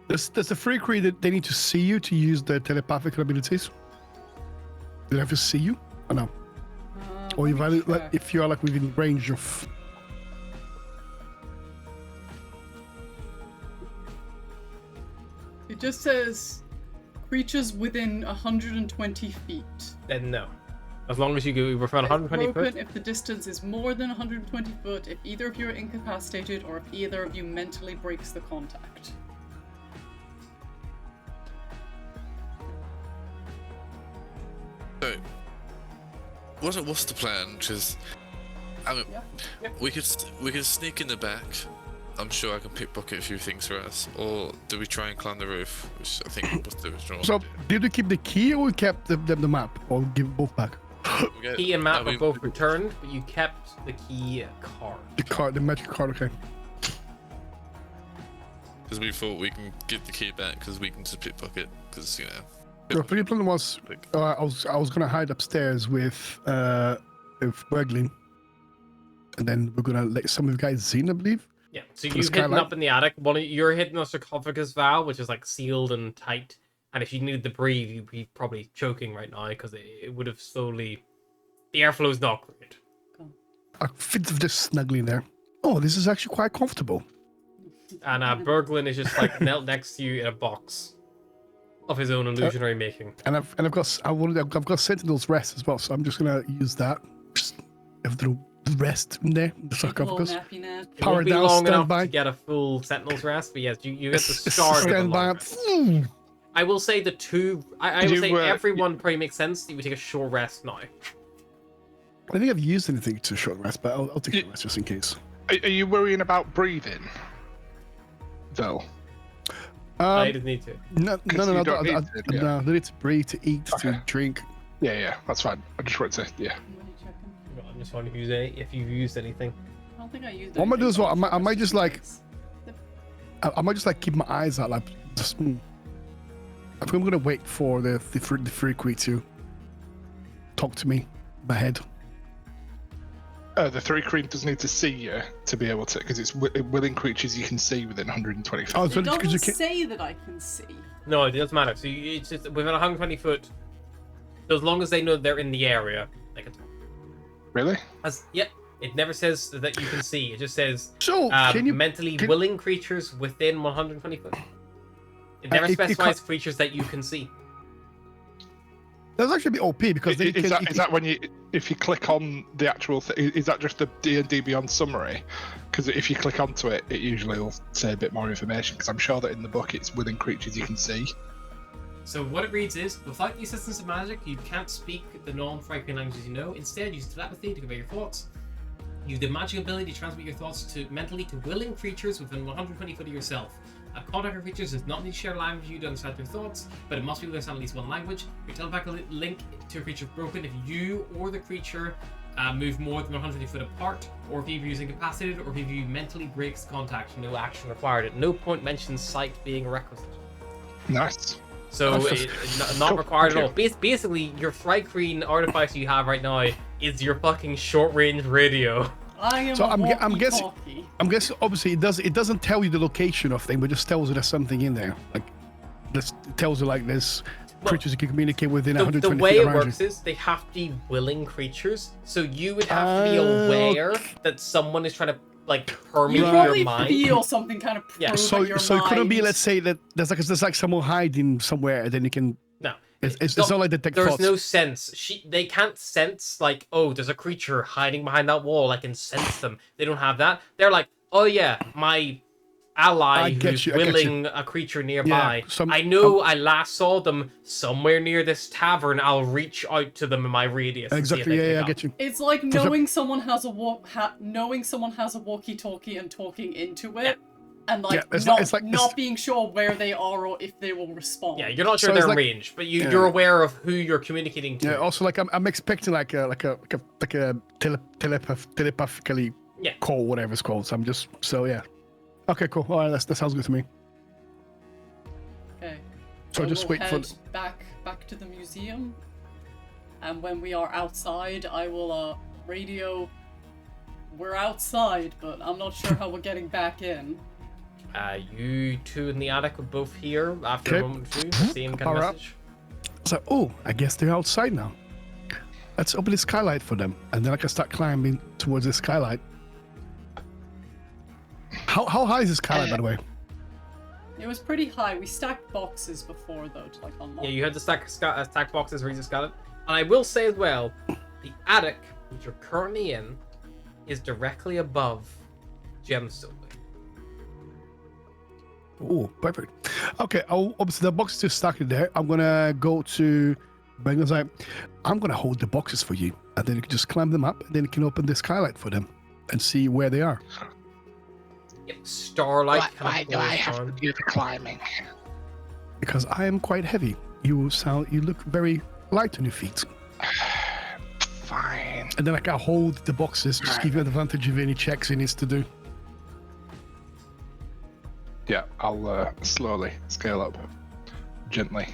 Does the freak read that they need to see you to use their telepathic abilities? Do they have to see you? Or no? Or you value, like, if you are like within range of... It just says creatures within 120 feet. Then no. As long as you go within 120 Broken foot. if the distance is more than 120 foot, if either of you are incapacitated, or if either of you mentally breaks the contact. So, what's the plan? Because, I mean, Yeah. we could sneak in the back. I'm sure I can pickpocket a few things for us. Or do we try and climb the roof? Which I think was the original. So, did you keep the key or we kept the map? Or give both back? Key and map are both returned, but you kept the key card. The magic card, okay. Because we thought we can get the key back because we can just pickpocket. Because, you know. The three plan was I was gonna hide upstairs with Berglin, and then we're gonna let some of you guys in, I believe. Yeah, so For the you've hidden skylight? up in the attic. You're hidden a sarcophagus valve, which is like sealed and tight. And if you needed to breathe, you'd be probably choking right now because it would have slowly. The airflow's not great. I fit just snugly in there. Oh, this is actually quite comfortable. And Berglin is just like knelt next to you in a box of his own illusionary making. And I've got Sentinel's rest as well, so I'm just gonna use that. Just have the rest in there, the sarcophagus. Nappy nap. It Power won't be down, long stand enough by. to get a full Sentinel's rest, but yes, you get the start of the Stand by. long rest. I will say the two. I will say everyone probably makes sense. You would take a short rest now. I think I've used anything to short rest, but I'll take a rest just in case. Are you worrying about breathing? Though. I didn't need to. No. you don't need to, yeah. No, they need to breathe, to eat, Okay. to drink. Yeah, that's fine. I just wanted to, yeah. What are you checking? I'm just wondering if you've used anything. I don't think I used What I'm gonna do is anything what I might just like. else. I might just like keep my eyes out, like just. I think I'm gonna wait for the freak to talk to me in my head. The three creatures need to see you to be able to, because it's within creatures you can see within 120 feet. Oh, It so because doesn't you can. say that I can see. No, it doesn't matter. So it's just within 120 foot. So as long as they know they're in the area, they can talk. Really? Yeah, It never says that you can see. It just says So can you? mentally willing creatures within 120 foot. It never it specifies creatures that you can see. That's actually a bit OP because then you Is can. that when if you click on the actual is that just the D&D Beyond summary? Because if you click onto it, it usually will say a bit more information. Because I'm sure that in the book it's within creatures you can see. So what it reads is, without the assistance of magic, you can't speak the non-Frankian languages you know. Instead, use telepathy to convey your thoughts. Use the magic ability to transmit your thoughts mentally to willing creatures within 120 foot of yourself. A contact with creatures does not need to share language you to understand their thoughts, but it must be able to understand at least one language. Your telepathic link to a creature is broken if you or the creature move more than 120 foot apart, or if you're using incapacitated, or if you mentally breaks contact. No action required. At no point mentions sight being a requisite. Nice. So not Cool. required at Thank all. Basically, your Thri-kreen artifact you have right now is your fucking short-range radio. I am So a I'm guessing- walkie-talkie. I'm guessing obviously it doesn't tell you the location of thing, but just tells you there's something in there. Like it tells you like there's creatures you can communicate within The 120 way feet it around you. works is they have to be willing creatures, so you would have to be aware that someone is trying to like You permeate probably your mind. feel something kind of Yeah. probe So at your it couldn't be, mind. let's say that there's like someone hiding somewhere, and then you can. No, It's not like detect there's thoughts. no sense. They can't sense like, oh, there's a creature hiding behind that wall. I can sense them. They don't have that. They're like, oh yeah, my ally I get who's you, I get you. willing a creature nearby. some- I know I last saw them somewhere near this tavern. I'll reach out to them in my radius. and see if Exactly. they Yeah, pick I up. get you. It's like For some- knowing someone has a walkie-talkie and talking into it, and like Yeah, not it's- being sure where they are or if they will respond. Yeah, you're not sure So it's they're like- range, but Yeah. you're aware of who you're communicating to. Yeah. Also, like I'm expecting like a telepathically Yeah. call, whatever it's called. So I'm just yeah. Okay, cool. All right, that sounds good to me. Okay. So just we'll wait for. head back to the museum, and when we are outside, I will radio. We're outside, but I'm not sure how we're getting back in. You two in the attic are both here after a Okay. moment or two. Same kind of Alright. message. So, oh, I guess they're outside now. Let's open the skylight for them, and then I can start climbing towards the skylight. How high is the skylight, by the way? It was pretty high. We stacked boxes before though to like unlock. Yeah, you had to stack boxes where you just got it. And I will say as well, the attic, which you're currently in, is directly above Gemstone. Oh, perfect. Okay, obviously the boxes are stuck in there. I'm gonna go to Bengal's like, I'm gonna hold the boxes for you, and then you can just climb them up, and then you can open the skylight for them and see where they are. Yep, starlight Why kind do of I pours have to down. do the climbing? Because I am quite heavy. You look very light on your feet. Fine. And then I can hold the boxes, just give you an advantage of any checks he needs to do. Yeah, I'll slowly scale up, gently.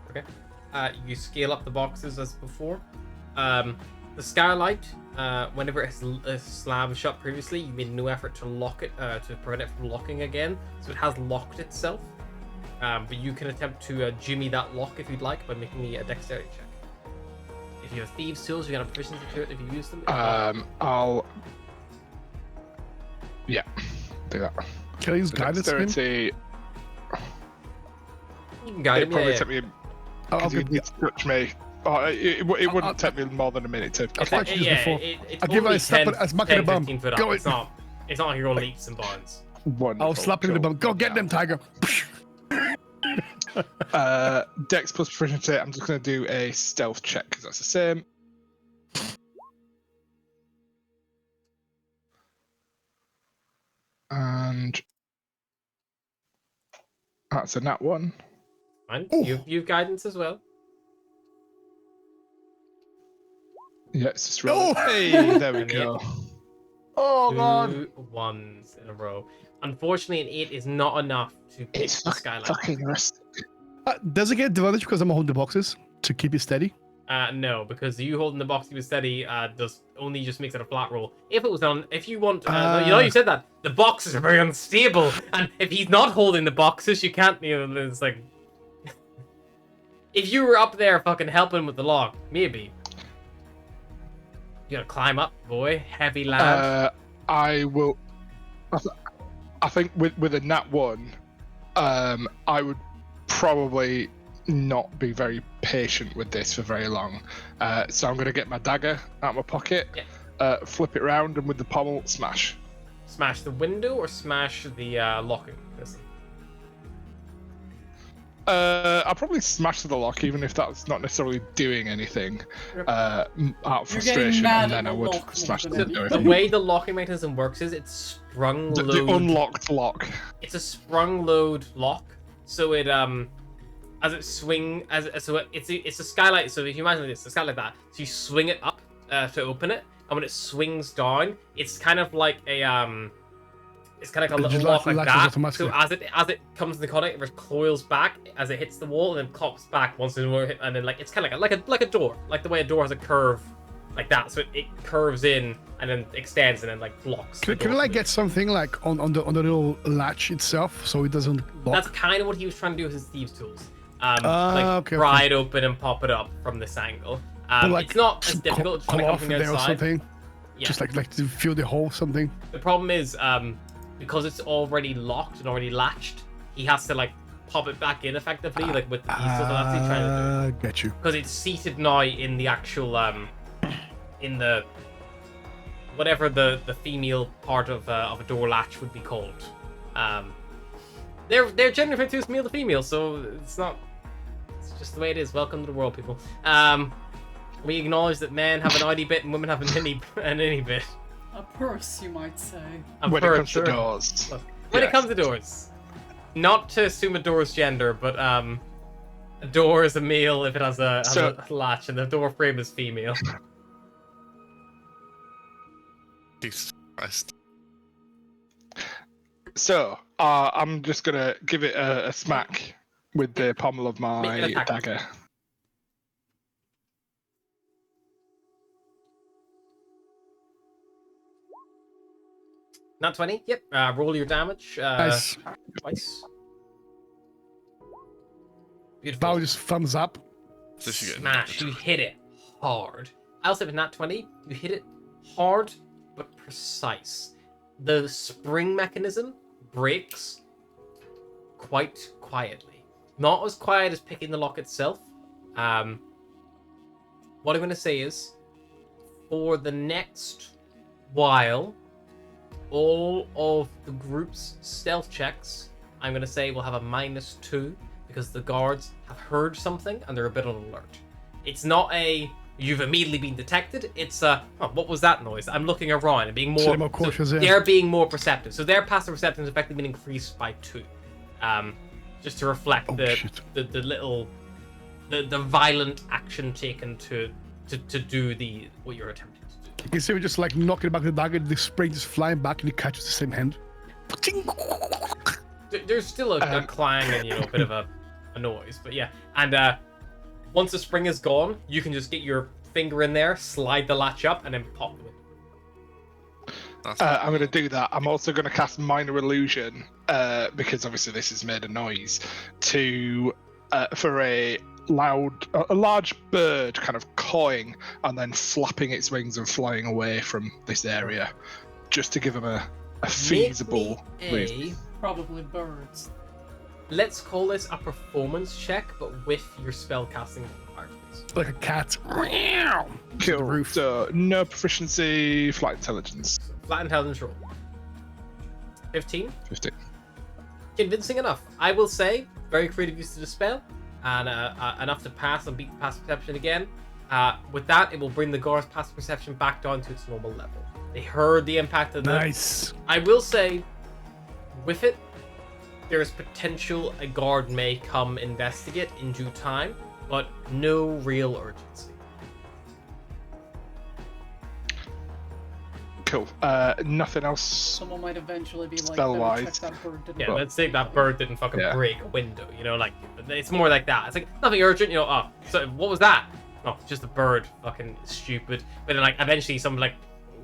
Okay. You scale up the boxes as before. The skylight, whenever it has slammed shut previously, you made no effort to lock it, to prevent it from locking again. So it has locked itself. But you can attempt to jimmy that lock if you'd like by making me a dexterity check. If you have thieves' tools, you can have proficiency to it if you use them. If not, I'll. Yeah, do that. Can I use So guidance on him? dexterity. you can guide It him. probably Yeah, took yeah. me. I'll Because you give need to touch me. Oh, it wouldn't take me more than a minute to. I've watched this before. It's I'll give it a only slap 10, on- a smack in 10, the bum. 15 foot Go up. it. It's not like you're going leaps and bounds. Wonderful. I'll slap him in the Cool. bum. Go get them, Tiger. Dex plus proficiency. I'm just going to do a stealth check because that's the same. And that's a nat one. Fine. Ooh. You've guidance as well. Yeah, it's just rolling. Oh! Hey, there we And go. Oh, 2 ones in a row. Unfortunately, an 8 is not enough to pick It's the skylight. fucking rustic. Does it get advantage because I'm holding the boxes to keep it steady? No, because you holding the box with steady does only just makes it a flat roll. If it was on, if you want, you said that the boxes are very unstable, and if he's not holding the boxes, you can't. It's like if you were up there fucking helping with the lock, maybe. You gotta climb up, boy. Heavy lad. I will. I think with a nat 1, I would probably not be very patient with this for very long. So I'm going to get my dagger out of my pocket, flip it around, and with the pommel, smash. Smash the window or smash the locking mechanism? I'll probably smash the lock, even if that's not necessarily doing anything, out of frustration, mad and at then I the would lock smash the more than window. The way the locking mechanism works is it's sprung The load. unlocked lock. It's a sprung load lock, so it as it swing so it's a skylight. So if you imagine this, a skylight like that, so you swing it up to open it, and when it swings down, it's kind of like a it's kind of like a little lock like that. So as it comes in the contact, it recoils back as it hits the wall, and then pops back once more, and then like it's kind of like a door, like the way a door has a curve, like that. So it curves in and then extends and then like blocks. Can I like get something like on the little latch itself so it doesn't lock? That's kind of what he was trying to do with his thieves' tools. Okay, pry it open and pop it up from this angle. Like it's not as difficult. It's trying to come from the there or outside. something. Yeah. Just like to fill the hole, something. The problem is, because it's already locked and already latched, he has to like pop it back in effectively, like with the keys. So that's what he's trying to do. Get you. Because it's seated now in the actual in the whatever the female part of a door latch would be called. They're gender too male to female, so it's not. It's just the way it is. Welcome to the world, people. We acknowledge that men have an outie bit and women have an innie bit. A purse, you might say. When it comes to doors. When it comes to doors. Not to assume a door's gender, but a door is a male if it has a latch, and the door frame is female. Jesus Christ. So, I'm just gonna give it a smack with the pommel of Make my an attack. dagger. Not 20? Yep. Roll your damage. Nice. Twice. Now Beautiful. just thumbs up. So she got Smash. You hit it hard. I'll say with nat 20, you hit it hard but precise. The spring mechanism breaks quite quietly. Not as quiet as picking the lock itself. What I'm going to say is, for the next while, all of the group's stealth checks, I'm going to say, will have a -2 because the guards have heard something and they're a bit on alert. It's not a you've immediately been detected. It's a what was that noise? I'm looking around and being more cautious. they're being more perceptive. So their passive perception has effectively been increased by 2, just to reflect the violent action taken to do what you're attempting. You can see him just like knocking back the dagger, the spring just flying back, and he catches the same hand. There's still a clang and a bit of a noise, but yeah. And once the spring is gone, you can just get your finger in there, slide the latch up, and then pop it. I'm going to do that. I'm also going to cast Minor Illusion because obviously this has made a noise for a large bird kind of cawing and then flapping its wings and flying away from this area, just to give them a feasible reason. Probably birds. Let's call this a performance check, but with your spell casting modifiers. Like a cat. Cool. Roof. So no proficiency, flight intelligence. Flat intelligence roll. 15. 15. Convincing enough. I will say, very creative use of the spell, and enough to pass and beat the passive perception again. With that, it will bring the guard's passive perception back down to its normal level. They heard the impact of the... Nice. I will say, with it, there is potential a guard may come investigate in due time, but no real urgency. Cool. Nothing else. Someone might eventually be like, Spell-wise. "Better check that bird didn't Yeah, let's say that bird didn't fucking break a window, like, it's more like that. It's like, nothing urgent, so what was that? Oh, just a bird, fucking stupid. But then, like, eventually someone like,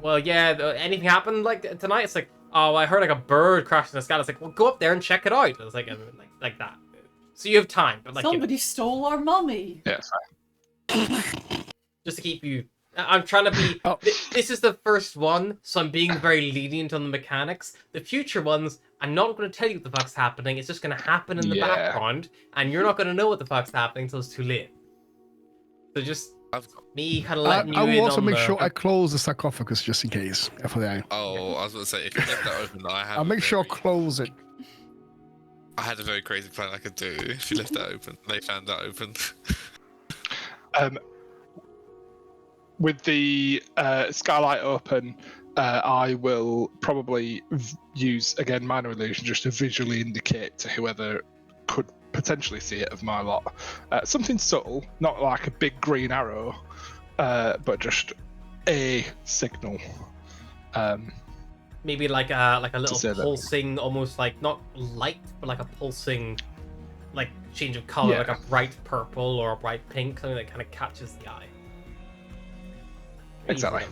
well, yeah, anything happened, like, tonight? It's like, oh, I heard, like, a bird crash in the sky. It's like, well, go up there and check it out. It's like like that. So you have time, but, like, Somebody stole our mummy. Yeah, fine. just to keep you I'm trying to be. Oh. This is the first one, so I'm being very lenient on the mechanics. The future ones, I'm not going to tell you what the fuck's happening. It's just going to happen in the Yeah. background, and you're not going to know what the fuck's happening until it's too late. So just me kind of letting you I in will also on make the... sure I close the sarcophagus just in case. FYI. Oh, I was going to say, if you left that open, I'll make sure I close it. I had a very crazy plan I could do if you left that open. They found that open. With the skylight open, I will probably use, again, minor illusion just to visually indicate to whoever could potentially see it of my lot. Something subtle, not like a big green arrow, but just a signal. Maybe like a say little that. pulsing, almost like, not light, but like a pulsing, like, change of color, Yeah. like a bright purple or a bright pink, something that kind of catches the eye. Exactly.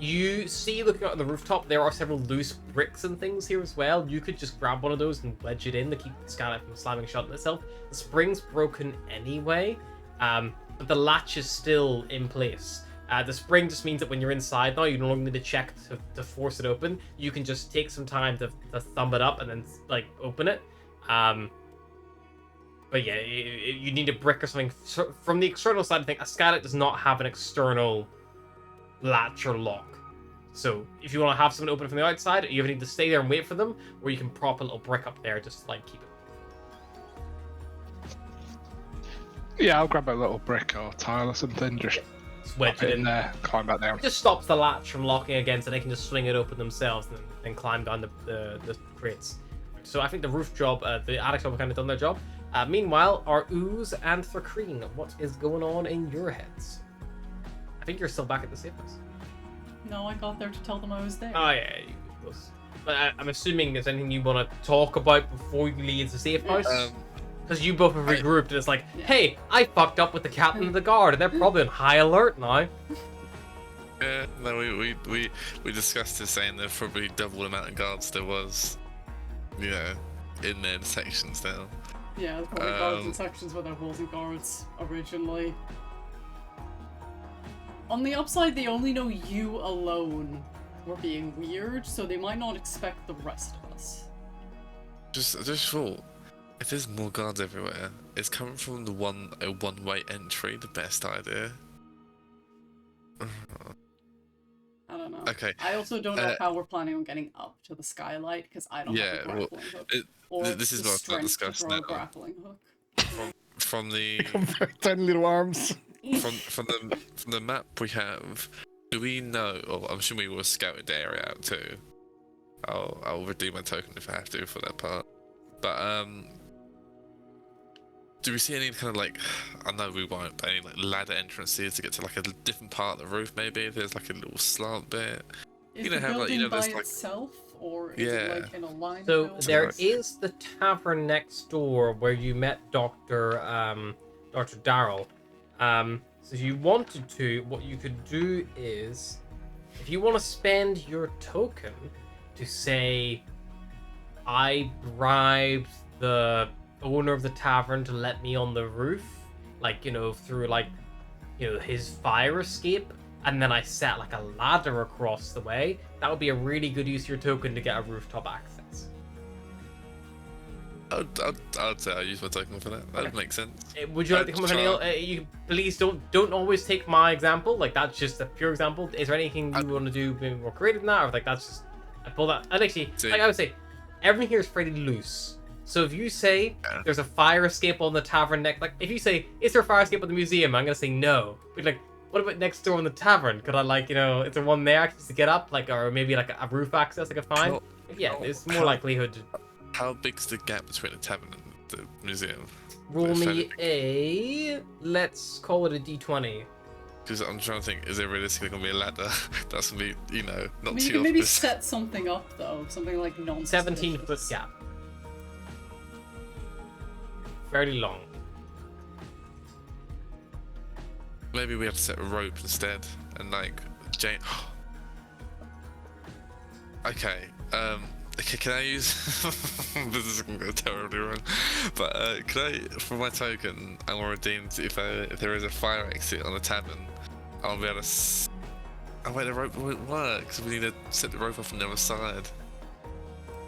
You see, looking out at the rooftop, there are several loose bricks and things here as well. You could just grab one of those and wedge it in to keep the skylight from slamming shut on itself. The spring's broken anyway, but the latch is still in place. The spring just means that when you're inside now, you no longer need to check to force it open. You can just take some time to thumb it up and then, like, open it. But yeah, you need a brick or something. So from the external side, I think a skylight does not have an external latch or lock. So if you want to have someone open it from the outside, you either need to stay there and wait for them, or you can prop a little brick up there just to, like, keep it. Yeah, I'll grab a little brick or tile or something, just Wedge pop it it in in. there, climb back down. It just stops the latch from locking again, so they can just swing it open themselves and then climb down the crates. So I think the roof job, the attic job have kind of done their job. Meanwhile, our Ooze and Thrakreen, what is going on in your heads? I think you're still back at the safe house. No, I got there to tell them I was there. Oh yeah, you close. But I'm assuming there's anything you want to talk about before you leave the safe house? Because you both have regrouped and it's like, hey, I fucked up with the captain of the guard and they're probably on high alert now. Yeah, no, we discussed this, saying there's probably double the amount of guards there was, you know, in their sections now. Yeah, there's probably guards in sections where there wasn't guards originally. On the upside, they only know you alone were being weird, so they might not expect the rest of us. Just thought, if there's more guards everywhere, is coming from the one-way entry the best idea? I don't know. Okay. I also don't know how we're planning on getting up to the skylight, because I don't have a grappling hook. Or this is the what I've strength discussed to throw now. a grappling hook. From the Very tiny little arms. from the map we have, do we know? Or I'm assuming we will scout the area out too. I'll redeem my token if I have to for that part. But do we see any kind of, like, I know we won't, but any, like, ladder entrances to get to, like, a different part of the roof? Maybe if there's, like, a little slant bit. Is You know the how, like, building you know, by there's, like- itself, or is it like in a line? So of there buildings? is the tavern next door where you met Dr. Darrell. So if you wanted to, what you could do is, if you want to spend your token to say, I bribed the owner of the tavern to let me on the roof, like, you know, through, like, you know, his fire escape, and then I set, like, a ladder across the way, that would be a really good use of your token to get a rooftop access. I'd say I'll use my token for that. That would make sense. Would you like to come with any? You please don't always take my example. Like, that's just a pure example. Is there anything you want to do maybe more creative than that, or like that's just I pull that? And actually, like I would say, everything here is fairly loose. So if you say there's a fire escape on the tavern next, like if you say is there a fire escape on the museum, I'm gonna say no. But like, what about next door on the tavern? Could I, like, you know, is there one there actually to get up, like, or maybe like a roof access I could find? Yeah, there's more likelihood. How big's the gap between the tavern and the museum? Roll Fairly me big. a, let's call it a d20. Because I'm trying to think, is there realistically going to be a ladder? That's going to be, you know, I not mean, you too can maybe obvious. set something up though, something like 17-foot gap. Fairly long. Maybe we have to set a rope instead, and like, Jane. Okay, can I use? This is gonna go terribly wrong. But can I, for my token, I want to redeem if there is a fire exit on the tavern, I'll be able to. Oh wait, the rope won't work, so we need to set the rope off on the other side.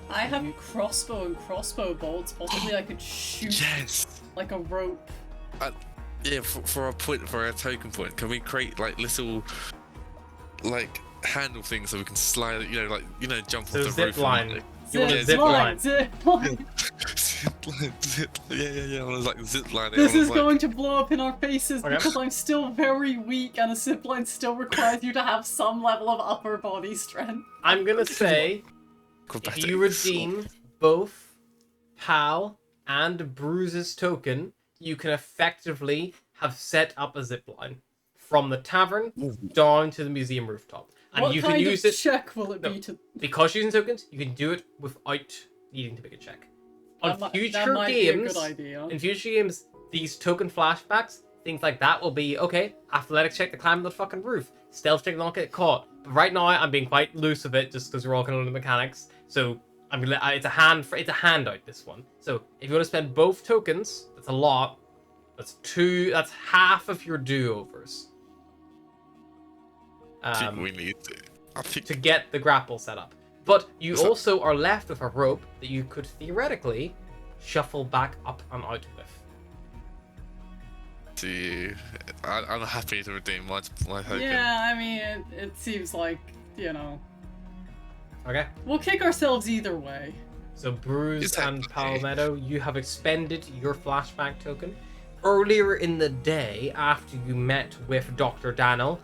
I have crossbow and crossbow bolts. Possibly I could shoot Yes. like a rope. Yeah, for a token point, can we create like little, like handle things so we can slide? Jump off So the zip roof. line. You want a Yeah, zip line? Zip line. Yeah. I was like zip line. This is going to blow up in our faces Okay. because I'm still very weak and a zip line still requires you to have some level of upper body strength. I'm gonna say, if you redeem both Pal and Bruise's token, you can effectively have set up a zip line from the tavern down to the museum rooftop. And What you kind can use of it check will it No. be to... because you're using tokens, you can do it without needing to make a check. On that future might be a games, good idea. in future games, these token flashbacks, things like that will be okay. Athletics check to climb the fucking roof, stealth check to not get caught. But right now, I'm being quite loose with it just because we're all kind of on the mechanics. So I'm gonna it's a handout this one. So if you want to spend both tokens, that's a lot. That's half of your do-overs. I think we need to. I think To get the grapple set up. But you So- also are left with a rope that you could theoretically shuffle back up and out with. I'm happy to redeem my token. Yeah, I mean, it seems like, Okay? we'll kick ourselves either way. So Bruce and Exactly. Palmetto, you have expended your flashback token. Earlier in the day, after you met with Dr. Daniel,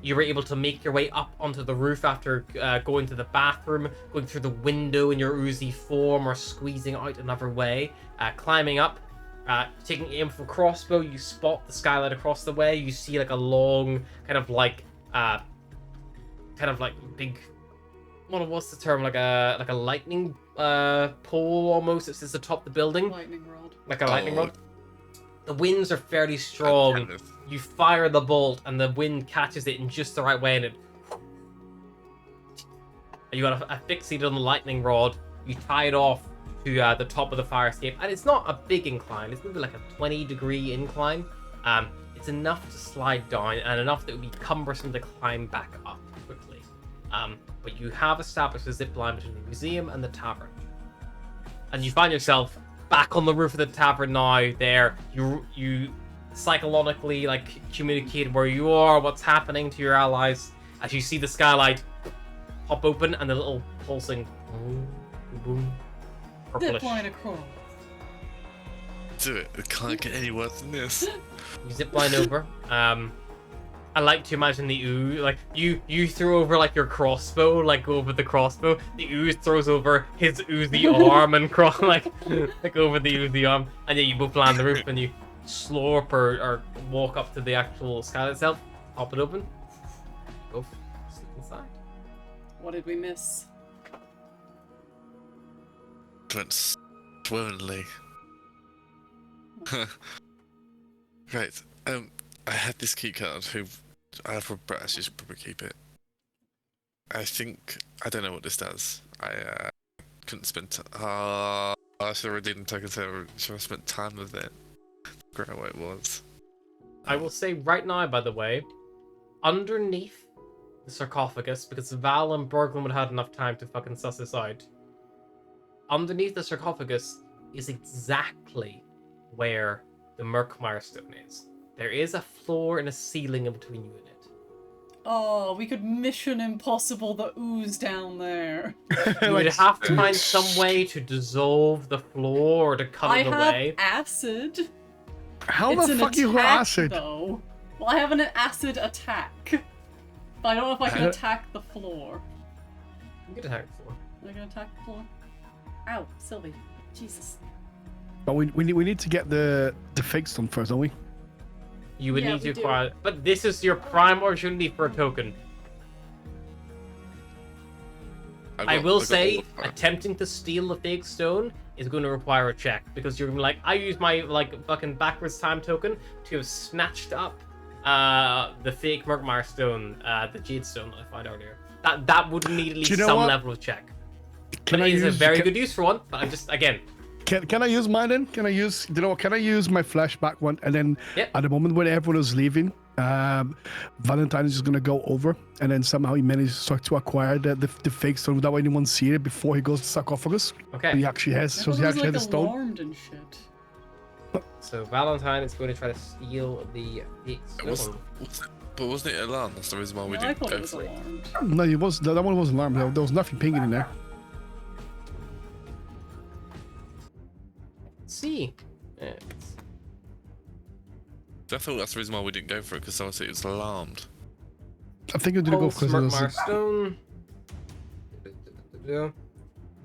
you were able to make your way up onto the roof after going to the bathroom, going through the window in your Uzi form, or squeezing out another way, climbing up, taking aim from crossbow. You spot the skylight across the way. You see like a long, kind of like big. What's the term? Like a lightning pole almost. It sits atop the building, Lightning rod. like a lightning Oh. rod. The winds are fairly strong. Kind of. You fire the bolt, and the wind catches it in just the right way, and you got a fixated on the lightning rod. You tie it off to the top of the fire escape, and it's not a big incline. It's maybe like a 20-degree incline. It's enough to slide down, and enough that it would be cumbersome to climb back up quickly. But you have established a zip line between the museum and the tavern, and you find yourself back on the roof of the tavern now. There, you psychologically communicate where you are, what's happening to your allies, as you see the skylight pop open and the little pulsing boom, boom, purplish. Zip line across. Do it. It can't get any worse than this. You zip line over. I like to imagine the ooze, you throw over your crossbow, over the crossbow. The ooze throws over his oozy arm and over the oozy arm, and you both land on the roof and you slurp or walk up to the actual skylight itself, pop it open, both sleep inside. What did we miss? It went swimmingly. Right. I had this key card. I should probably keep it. I don't know what this does. I couldn't spend. I should have redeemed the token. So should have spent time with it. Figure out what it was. I will say right now, by the way, underneath the sarcophagus, because Val and Berglund would have had enough time to fucking suss this out. Underneath the sarcophagus is exactly where the Murkmire stone is. There is a floor and a ceiling in between you and it. Oh, we could Mission Impossible the ooze down there. You would have to find some way to dissolve the floor or to cut it away. I have acid. How It's the an fuck you got attack, acid? though. Well, I have an acid attack. But I don't know if I can attack the floor. You can attack the floor. Am I gonna attack the floor? Ow, Sylvie. Jesus. But we need to get the fake stone first, don't we? You would Yeah, need to we do. acquire, but this is your prime opportunity for a token. I will say, attempting to steal the fake stone is going to require a check, because you're gonna be I use my fucking backwards time token to have snatched up the fake Murkmire stone, the jade stone that I found earlier. That would need at least you know some what? level of check. Can But I it is a use very good use for one. But I'm just again. Can I use mine then? Can I use my flashback one, and then Yeah. at the moment when everyone is leaving, Valentine is just gonna go over, and then somehow he manages to acquire the fake stone without anyone seeing it before he goes to sarcophagus. Okay. So he actually has. So he actually has the stone. Alarmed and shit. So Valentine is going to try to steal the stone. But wasn't it alarmed? That's the reason why we I didn't thought go it was for it. alarmed. No, it was that one was alarmed. There was nothing pinging in there. Let's see. I thought that's the reason why we didn't go for it, because someone said it was alarmed. I think you did go Pulse because it was. Murkmire stone. The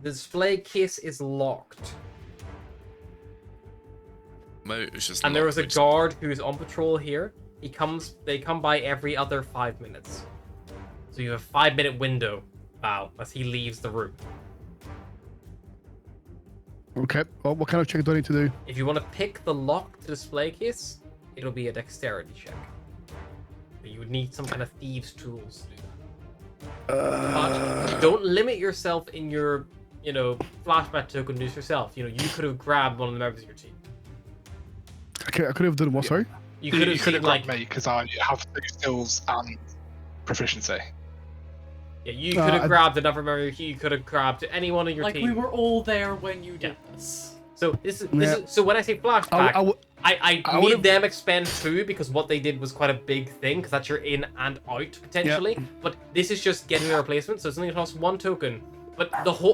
display case is locked. Maybe it was just And there was a locked. guard who's on patrol here. They come by every other 5 minutes. So you have a 5-minute window, Val, as he leaves the room. Okay. Well, what kind of check do I need to do? If you want to pick the locked display case, it'll be a dexterity check. But you would need some kind of thieves' tools to do that. But don't limit yourself in your, flashback token to yourself. You could have grabbed one of the members of your team. Okay, I could have done what? Sorry. You You could have could have seen, like, grabbed me because I have 6 skills and proficiency. yeah, you could have I- grabbed another member. You could have grabbed any one of your Like team. we were all there when you did Yeah. this. So this is Yeah. so when I say flashback, I I I made would've- them expend 2 because what they did was quite a big thing, because that's your in and out potentially. But this is just getting a replacement, so it's only costs 1 token. But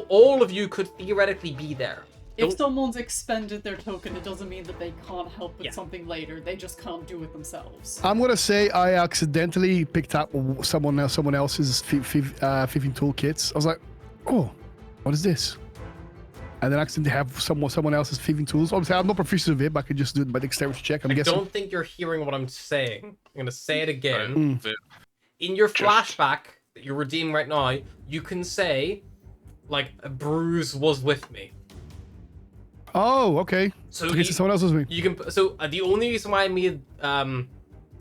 all of you could theoretically be there. If Don't- someone's expended their token, it doesn't mean that they can't help with Yeah. something later. They just can't do it themselves. I'm gonna say I accidentally picked up someone else's thieving toolkits. I was like, oh, what is this? And then accidentally have someone else's thieving tools. Obviously, I'm not proficient with it, but I could just do it by dexterity check. I'm I guessing. don't think you're hearing what I'm saying. I'm gonna say it again. Mm. In your flashback that you're redeeming right now, you can say, like, a bruise was with me. Oh, okay. So Okay, so someone else was me. you can. So the only reason why I made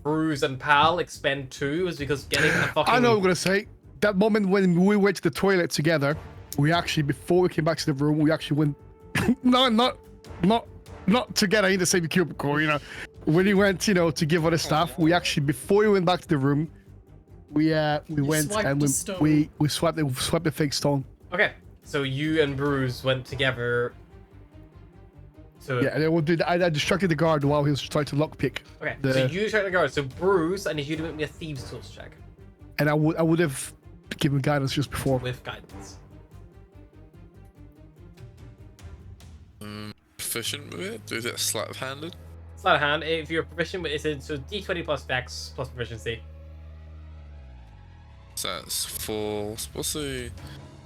Bruce and Pal expend 2 is because getting a fucking. I know what I'm gonna say. That moment when we went to the toilet together, we actually, before we came back to the room, we actually went not together in the same cubicle, When he went, to give all the stuff, we actually, before we went back to the room, we went swiped and the stone. we swiped the fake stone. Okay, so you and Bruce went together. So Yeah, and then we'll do that. I distracted the guard while he was trying to lockpick. Okay, the- so you try to guard. So Bruce, I need you to make me a thieves tools check And I would have given guidance just before. with guidance. Proficient with it? Is it sleight of handed? Sleight of hand. If you're proficient with it, so D20 plus Dex plus proficiency. So that's 4. What's the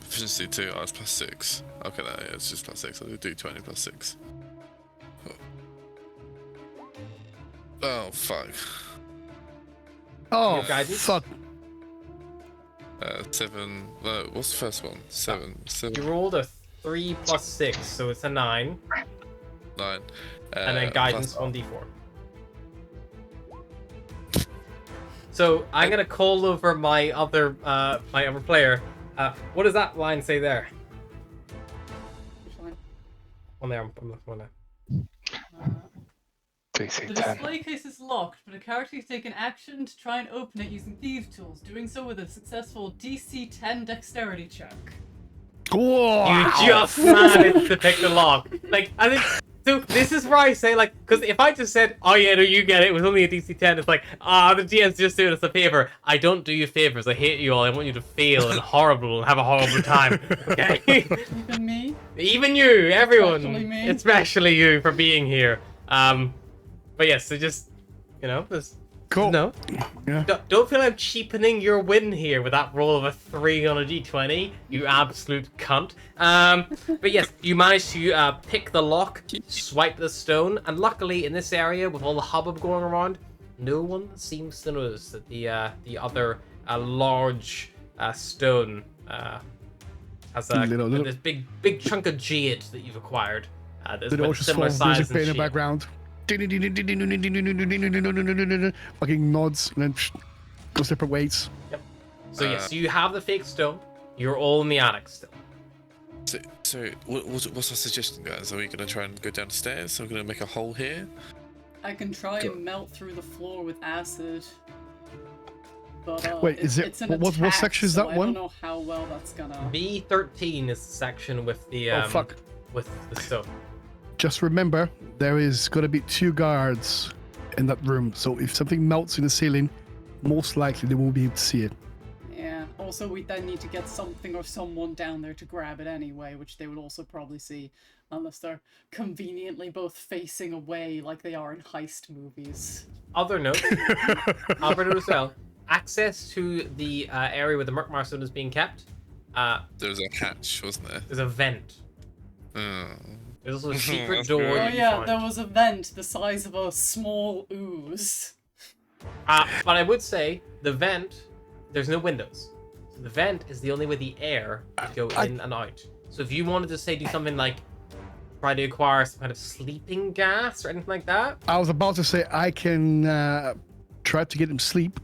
proficiency 2? Oh, it's plus 6. Okay, no, yeah, it's just plus 6. I'll do 20 plus 6. Oh, fuck. Oh, Your guidance? fuck. 7. What's the first one? 7. You 7. rolled a 3 plus 6, so it's a 9, 9. and then guidance plus- 1d4. So I'm gonna call over my other player. What does that line say there? One there. I'm looking one there. DC The 10. display case is locked, but a character can take an action to try and open it using thieves tools, doing so with a successful DC 10 dexterity check. Wow. You just managed to pick the lock. Like, I think. So this is where I say, like, because if I just said, "Oh yeah, no, you get it," it was only a DC 10. It's like, the DM's just doing us a favor. I don't do you favors. I hate you all. I want you to fail and horrible and have a horrible time. Okay. Even me? Even you, everyone, Especially me. especially you for being here. But yes, so just, just Cool. no. Yeah. Don't feel I'm cheapening your win here with that roll of a 3 on a d20, you absolute cunt. But yes, you managed to pick the lock, swipe the stone, and luckily in this area with all the hubbub going around, no one seems to notice that the other large stone has Little- this big chunk of jade that you've acquired. That's The with ocean's similar full of music size playing in and the shape. background. Fucking nods and then go separate ways. So yes, you have the fake stone. You're all in the attic still. So what's our suggestion, guys? Are we going to try and go downstairs? Are we going to make a hole here? I can try and melt through the floor with acid. But Wait, is it it's an what attack, section is so that I one? don't know how well that's gonna. B13 is the section with the Oh fuck! with the stone. Just remember, there is gonna be 2 guards in that room. So if something melts in the ceiling, most likely they won't be able to see it. Yeah. Also, we then need to get something or someone down there to grab it anyway, which they would also probably see, unless they're conveniently both facing away like they are in heist movies. Other note, Alberto as well. Access to the area where the Murkmire stone is being kept. There was a hatch, wasn't there? There's a vent. Oh. There's also a secret That's door. great. Oh that you yeah, find. there was a vent the size of a small ooze. But I would say the vent, there's no windows. So the vent is the only way the air could go in and out. So if you wanted to say do something like try to acquire some kind of sleeping gas or anything like that, I was about to say I can try to get him sleep.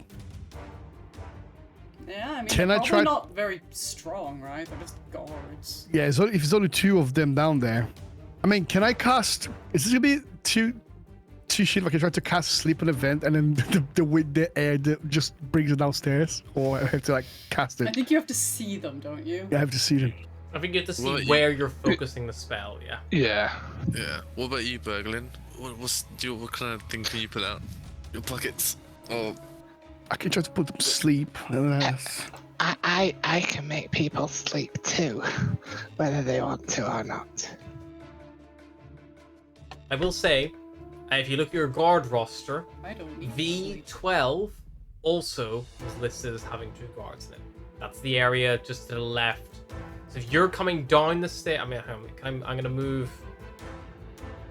Yeah, I mean, Can they're I probably try- not very strong, right? They're just guards. Yeah, if there's only 2 of them down there. I mean, can I cast? Is this gonna be too shit? If I can try to cast sleep on the vent and then the air that just brings it downstairs, or I have to like cast I it. think you have to see them, don't you? I have to see them. I think you have to see Well, you- where you're focusing the spell, yeah. Yeah. Yeah. What about you, Berglin? What kind of thing can you put out? Your pockets? Oh, I can try to put them to sleep. I can make people sleep too, whether they want to or not. I will say, if you look at your guard roster, I don't need to sleep. V12 also is listed as having 2 guards in it. That's the area just to the left. So if you're coming down the stairs, I mean, I'm gonna move.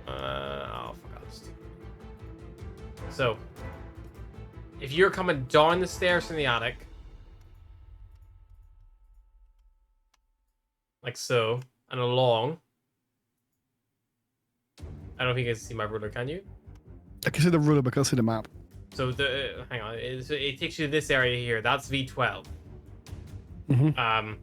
Oh fuck, I'll just do. So, if you're coming down the stairs from the attic, like so, and along. I don't think you can see my ruler, can you? I can see the ruler, but I can't see the map. So hang on, it takes you to this area here. That's V12. Mhm.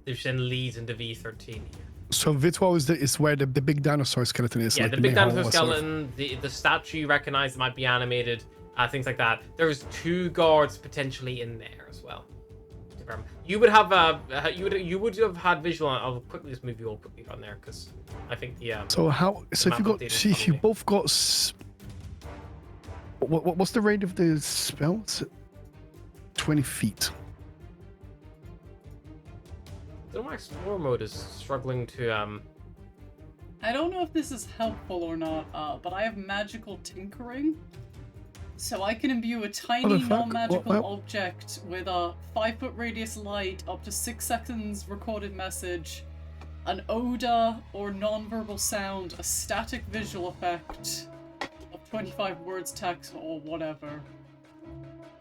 Which then leads into V13 here. So V12 is where the big dinosaur skeleton is. Yeah, like the main big dinosaur hall, sort of. skeleton, the statue you recognize that might be animated, things like that. There's 2 guards potentially in there as well. You would have you would have had visual. I'll quickly just move you all quickly on there because I think the So how? So if map you got, update is see, if you coming. both got, what's the range of the spell? 20 feet. my explore mode is struggling to I don't know if this is helpful or not, but I have magical tinkering. So I can imbue a tiny fuck? non-magical What? object with a 5-foot radius light, up to 6 seconds recorded message, an odor or non-verbal sound, a static visual effect of 25 words text or whatever.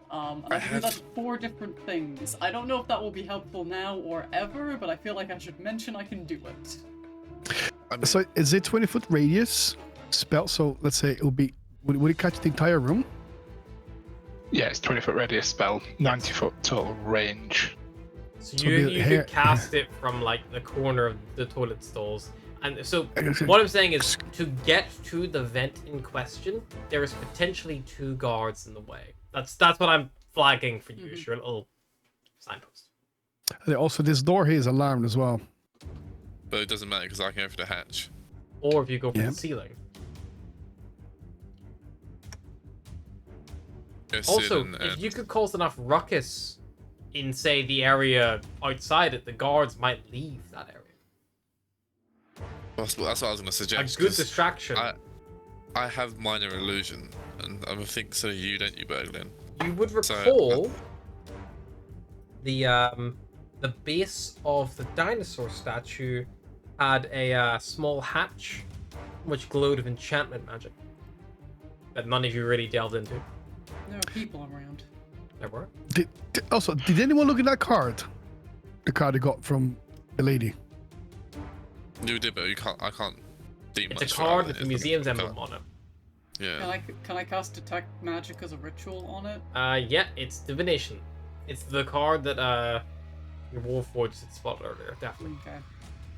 And I can do that 4 different things. I don't know if that will be helpful now or ever, but I feel like I should mention I can do it. I mean, So is it 20-foot radius spell? So let's say it would be, would it catch the entire room? Yeah, it's 20-foot radius spell, 90-foot total range. So So you the you hair- could cast it from like the corner of the toilet stalls. And so Okay. what I'm saying is to get to the vent in question, there is potentially 2 guards in the way. That's what I'm flagging for you as your little signpost. And also, this door here is alarmed as well. but it doesn't matter because I can go for the hatch. Or if you go for Yeah. the ceiling. Go sit Also, and- if you could cause enough ruckus in, say, the area outside it, the guards might leave that area. that's what I was going to A suggest. good 'cause distraction. I have minor illusion, and I think so. You don't, you Berglin. You would So- recall the base of the dinosaur statue had a small hatch which glowed with enchantment magic that none of you really delved into. There are people around. There were. Did anyone look at that card? The card they got from the lady. You did, but you can't. I can't. Deem It's a much card from with it. the It's museum's not- emblem on it. Yeah. Can I cast detect magic as a ritual on it? Yeah, it's divination. It's the card that your Warforged had spotted earlier. Definitely. Okay.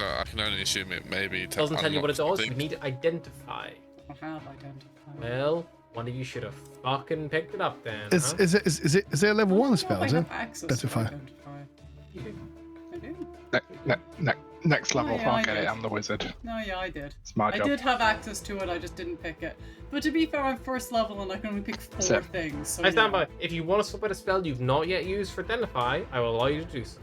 I can only assume it maybe Doesn't tell you what it does. You unlock need to identify I have identified. Well, one of you should have fucking picked it up then. Is huh? is it a level I one don't know spell? if Is I it? have access Identify. to identify. You do. I do. Next level, yeah, I'll I get it. did. I'm the wizard. No, yeah, I did. It's my I job. did have access to it, I just didn't pick it. But to be fair, I'm first level and I can only pick 4 So- things. So I stand yeah. by. If you want to swap out a spell you've not yet used for Identify, I will allow you to do so.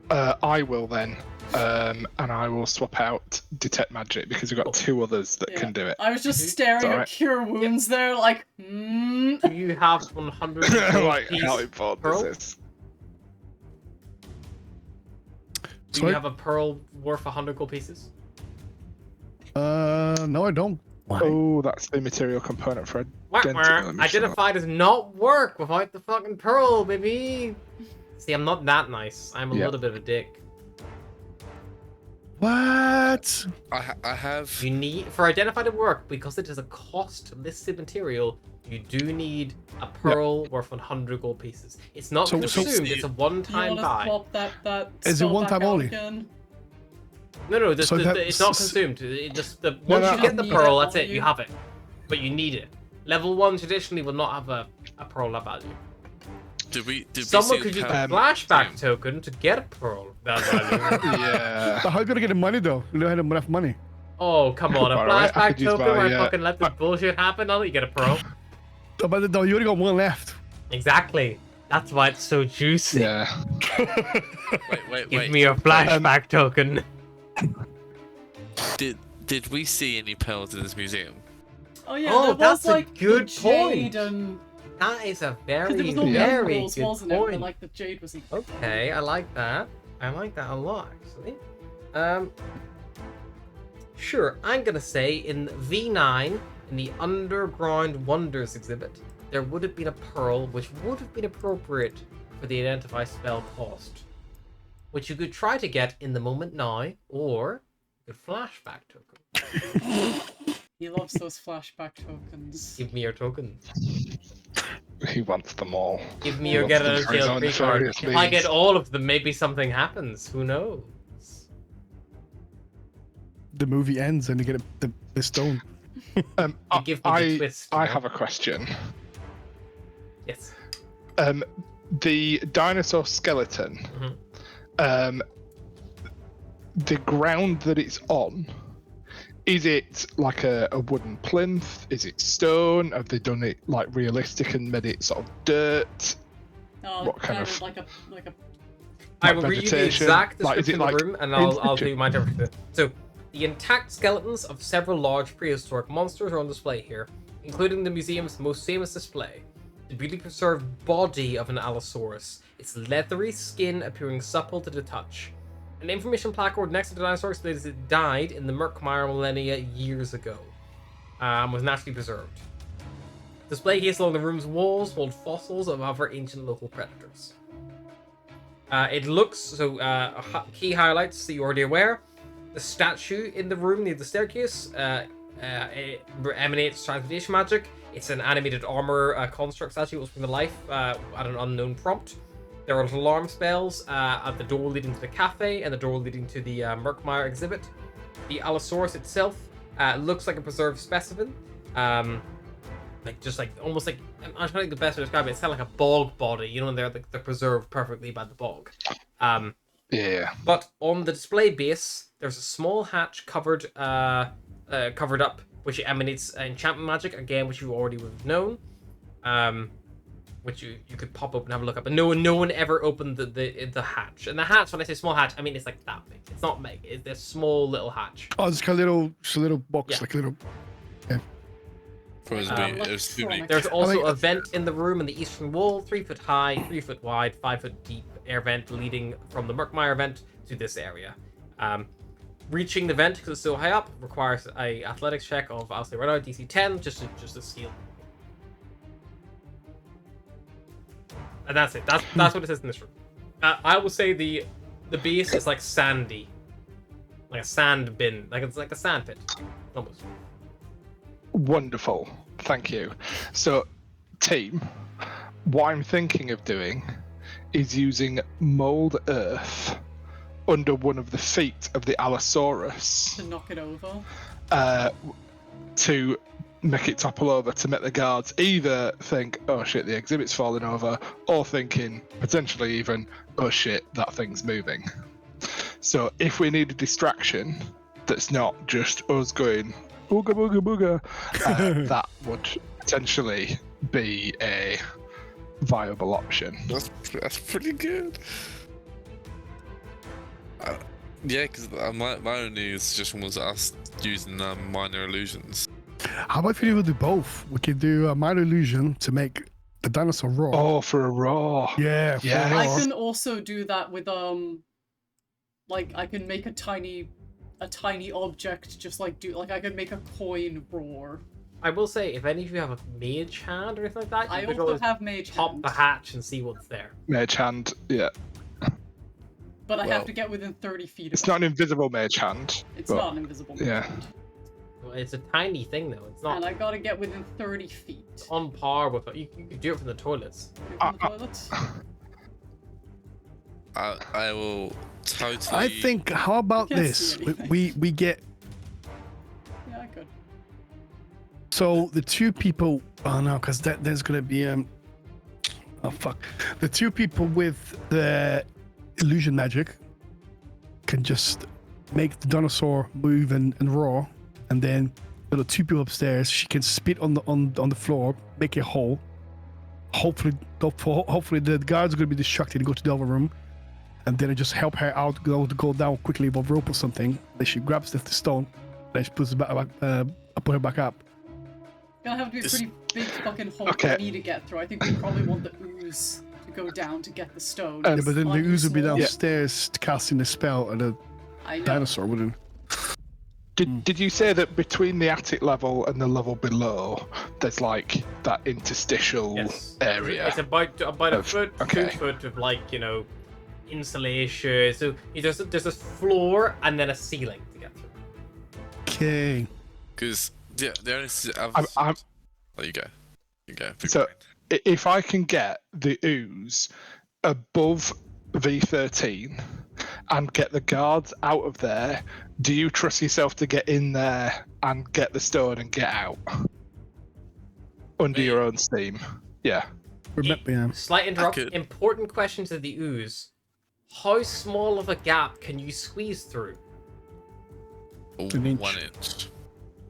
I will then, and I will swap out Detect Magic because we've got 2 others that Yeah. can do it. I was just staring at alright. Cure Wounds there, like, Do you have 100 gold Like, piece how important pearl? is this? Do Sorry? you have a pearl worth 100 gold pieces? No, I don't. Why? Oh, that's the material component for Wah, Identify. wah. Let me just have a- Identify does not work without the fucking pearl, baby. See, I'm not that nice. I'm a Yeah. little bit of a dick. What? I have. You need for Identify to work because it is a cost-listed material. You do need a pearl worth 100 gold pieces. It's not So- consumed. It's a you one-time want to buy. swap that Is it spell one back time out only? Again? No, So that- it's not consumed. It just once no, you get the need pearl, it, that's it. will You you? have it, but you need it. Level 1 traditionally will not have a pearl that value. Did we Someone see could use the a power- flashback token to get a pearl that value. Yeah. But how are you gonna get the money though? You don't have enough money. Oh, come on. A Alright, I flashback could use token my, where I fucking let this bullshit happen, I'll let you get a pearl. Oh, but no, you only got 1 left. Exactly. That's why it's so juicy. Yeah. Wait. Give me a flashback token. Did we see any pearls in this museum? Oh yeah, Oh, there was that's a like good the jade point. and That is a because very, there was no very minerals, good wasn't it? point. But like the jade was. Okay, I like that. I like that a lot, actually. Sure, I'm gonna say in V9, in the Underground Wonders exhibit, there would have been a pearl which would have been appropriate for the Identify spell cost, which you could try to get in the moment now, or you could flashback token. He loves those flashback tokens. Give me your tokens. He wants them all. Give me He your wants get them out of for his jail own free card. nefarious If I means. get all of them, maybe something happens. Who knows? The movie ends and you get the stone. You give me the twist. I you know? have a question. Yes. The dinosaur skeleton. The ground that it's on. Is it like a wooden plinth? Is it stone? Have they done it like realistic and made it sort of dirt? Oh, What kind of- like a I like will read you the vegetation? exact Like, is it description of the like room, and I'll do inscription? my interpretation. So, the intact skeletons of several large prehistoric monsters are on display here, including the museum's most famous display: the beautifully preserved body of an Allosaurus, its leathery skin appearing supple to the touch. An information placard next to the dinosaur explains it died in the Murkmire millennia years ago, and was naturally preserved. Display case along the room's walls hold fossils of other ancient local predators. It looks so. Key highlights so you're already aware. The statue in the room near the staircase it emanates transmutation magic. It's an animated armor construct statue. It was from the life at an unknown prompt. There are alarm spells at the door leading to the cafe and the door leading to the Murkmire exhibit. The Allosaurus itself looks like a preserved specimen. Almost like I'm trying to think the best way to describe it. It's kind of like a bog body, you know, and they're preserved perfectly by the bog. Yeah. But on the display base, there's a small hatch covered up, which emanates enchantment magic again, which you already would have known. Which you could pop open and have a look at, but no one ever opened the hatch. And the hatch, when I say small hatch, I mean it's like that big. It's not big. It's a small little hatch. Oh, it's like a little box, Yeah. like a little. It was too big. There's also like- a vent in the room in the eastern wall, 3 foot high, 3 foot wide, 5 foot deep air vent leading from the Murkmire vent to this area. Reaching the vent because it's so high up requires a athletics check of, I'll say right now, DC 10, just a skill. And that's it. That's what it says in this room. I will say the base is like sandy, like a sand bin, like it's like a sand pit, almost. Wonderful. Thank you. So, team, what I'm thinking of doing is using mold earth under one of the feet of the Allosaurus To knock it over. to make it topple over, to make the guards either think, oh shit, the exhibit's falling over, or thinking potentially even, oh shit, that thing's moving. So if we need a distraction that's not just us going booga booga booga, that would potentially be a viable option. That's pretty good. Yeah, because my only suggestion was us using minor illusions. How about if we do both? We could do a minor illusion to make the dinosaur roar. Oh, for a roar. Yeah, for Yeah. a I roar. can also do that with like I can make a tiny object just like I can make a coin roar. I will say, if any of you have a mage hand or anything like that, I you could also always have mage pop hand, the hatch and see what's there. Mage hand, yeah. but I Well, have to get within 30 feet of It's it. not an invisible mage hand. It's but- not an invisible mage yeah. hand. Well, it's a tiny thing though. It's not And I gotta get within 30 feet. on par with. You could do it from the toilets. From the toilet. I will totally. I think, how about Can't this? see anything. We get, Yeah, I could. so the two people, oh no, because there's going to be, oh fuck. The two people with the illusion magic can just make the dinosaur move and roar, and then the two people upstairs, she can spit on the floor, make a hole. Hopefully the guards are going to be distracted and go to the other room, and then I just help her out, go down quickly with a rope or something. Then she grabs the stone, then she puts it back, I put her back up. Gonna have to be a This- pretty big fucking hole Okay. for me to get through. I think we probably want the ooze to go down to get the stone. Yeah, Yeah, but then the I'm ooze would be small. downstairs casting the spell, and the I know. dinosaur wouldn't. Did you say that between the attic level and the level below, there's like that interstitial Yes. area? It's about a foot, okay. 2 foot of insulation. So there's a floor and then a ceiling to get through. Okay. Because yeah, the only I'm- Oh, you go. Big So- brain. If I can get the ooze above V13 and get the guards out of there, do you trust yourself to get in there and get the stone and get out under your own steam? Yeah. Remember, yeah. Slight interrupt. could- Important question to the ooze. How small of a gap can you squeeze through? Oh, an inch. 1 inch.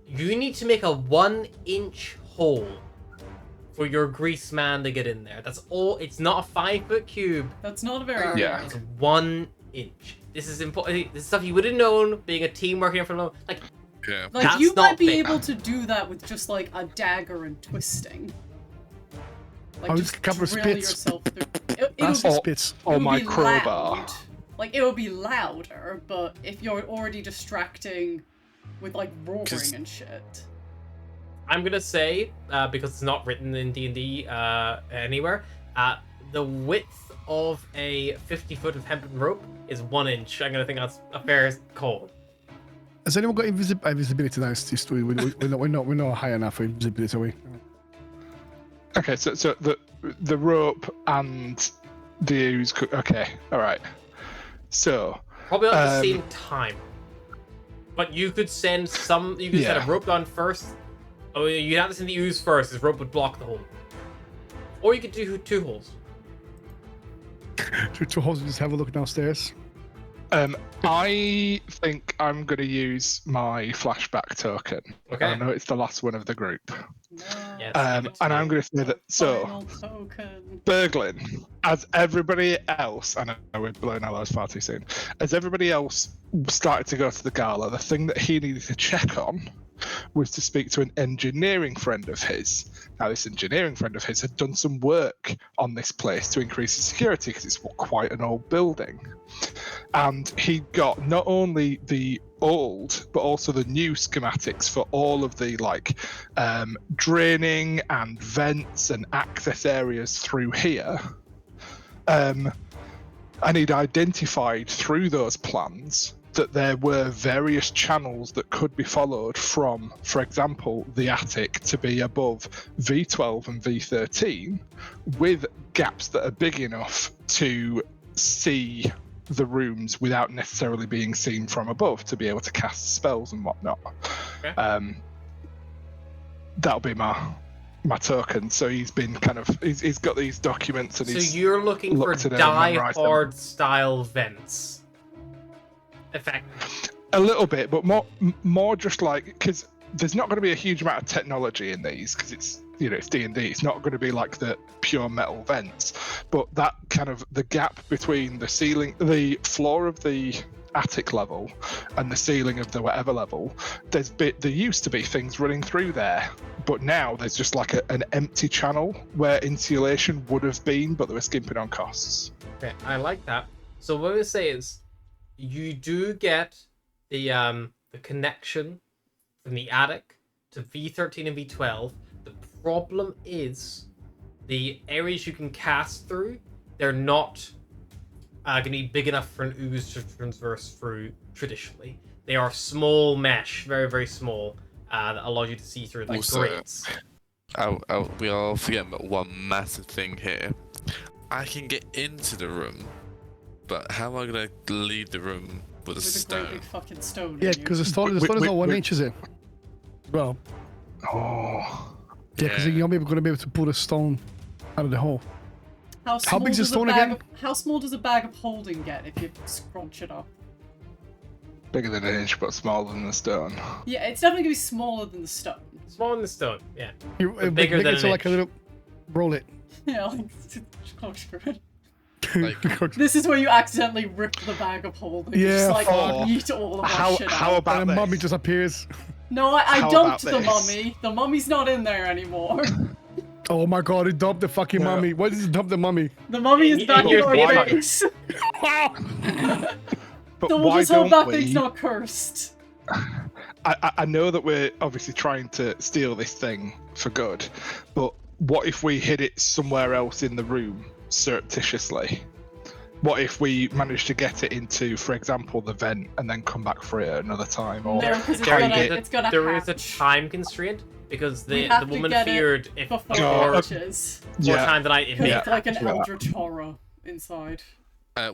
You need to make a 1-inch hole for your grease man to get in there. That's all. It's not a 5-foot cube. That's not a very Yeah. It's 1 inch. This is important. This is stuff you would have known being a team working for alone. Like, Yeah. Like That's you not might be big. able to do that with just like a dagger and twisting. Like Oh, just just a couple of drill spits. yourself through. It That's would the be, spits. Or it would my be crowbar. loud. Like it would be louder, but if you're already distracting with like roaring 'Cause- and shit. I'm gonna say, because it's not written in D&D anywhere, the width of a 50-foot of hempen rope is 1 inch. I'm gonna think that's a fair call. Has anyone got invisibility now? It's just, we're not high enough for invisibility, are we? Okay, so the rope and the ooze. Okay, all right. So Probably not at the Um, same time. But you could send some. You could send Yeah. a rope down first. Oh, you'd have to send the ooze first. This rope would block the hole. Or you could do 2 holes. Two holes and just have a look downstairs. I think I'm going to use my flashback token. Okay. I know it's the last one of the group. Yes, No. give And it to I'm me. going to say that. So, Final token. Berglin, as everybody else, I know we're blowing our loads far too soon, as everybody else started to go to the gala, the thing that he needed to check on was to speak to an engineering friend of his. Now, this engineering friend of his had done some work on this place to increase the security because it's quite an old building. And he got not only the old but also the new schematics for all of the draining and vents and access areas through here. And he'd identified through those plans that there were various channels that could be followed from, for example, the attic to be above V12 and V13 with gaps that are big enough to see the rooms without necessarily being seen from above to be able to cast spells and whatnot. Okay. That'll be my token. So he's been kind of he's got these documents and So he's you're looking for looked at it and memorised them. die-hard style vents. Effect. A little bit, but more just like, because there's not going to be a huge amount of technology in these, because it's it's D&D. It's not going to be like the pure metal vents, but that kind of the gap between the ceiling, the floor of the attic level and the ceiling of the whatever level, there used to be things running through there, but now there's just like an empty channel where insulation would have been, but they were skimping on costs. Okay, I like that. So what I would say is, you do get the connection from the attic to V13 and V12. The problem is the areas you can cast through, they're not going to be big enough for an ooze to transverse through traditionally. They are small mesh, very, very small, that allows you to see through like Also, grates. we are forgetting about one massive thing here. I can get into the room, but how am I going to leave the room with a With a stone? great big fucking stone. Yeah, in you. because the stone is not 1 inch, is it? Well, Oh, yeah, because Yeah. you're not going to be able to pull a stone out of the hole. How small big's the does a stone bag again? how small does a bag of holding get if you scrunch it up? bigger than an inch, but smaller than the stone. Yeah, it's definitely gonna be smaller than the stone. Smaller than the stone, yeah. You bigger than it so an like a inch. little roll it. Yeah, like corkscrew it. Like- This is where you accidentally rip the bag of holding. Yeah, Just like fuck. eat all of that How shit how out. about and the this? mummy just appears. No, I How dumped about the this? mummy. The mummy's not in there anymore. Oh my god, he dumped the fucking Yeah. mummy. Why did he dump the mummy? The mummy is And back in you're our why- base. Wow! But So we'll why just hope don't that thing's we? not cursed. I know that we're obviously trying to steal this thing for good, but what if we hid it somewhere else in the room surreptitiously? What if we managed to get it into, for example, the vent and then come back for it another time? Or No, because There it's gonna there is a hatch. time constraint because We the have to woman get it feared if Before Oh, it hatches. more yeah, time than I it Because may it's like an Yeah. eldritch horror inside.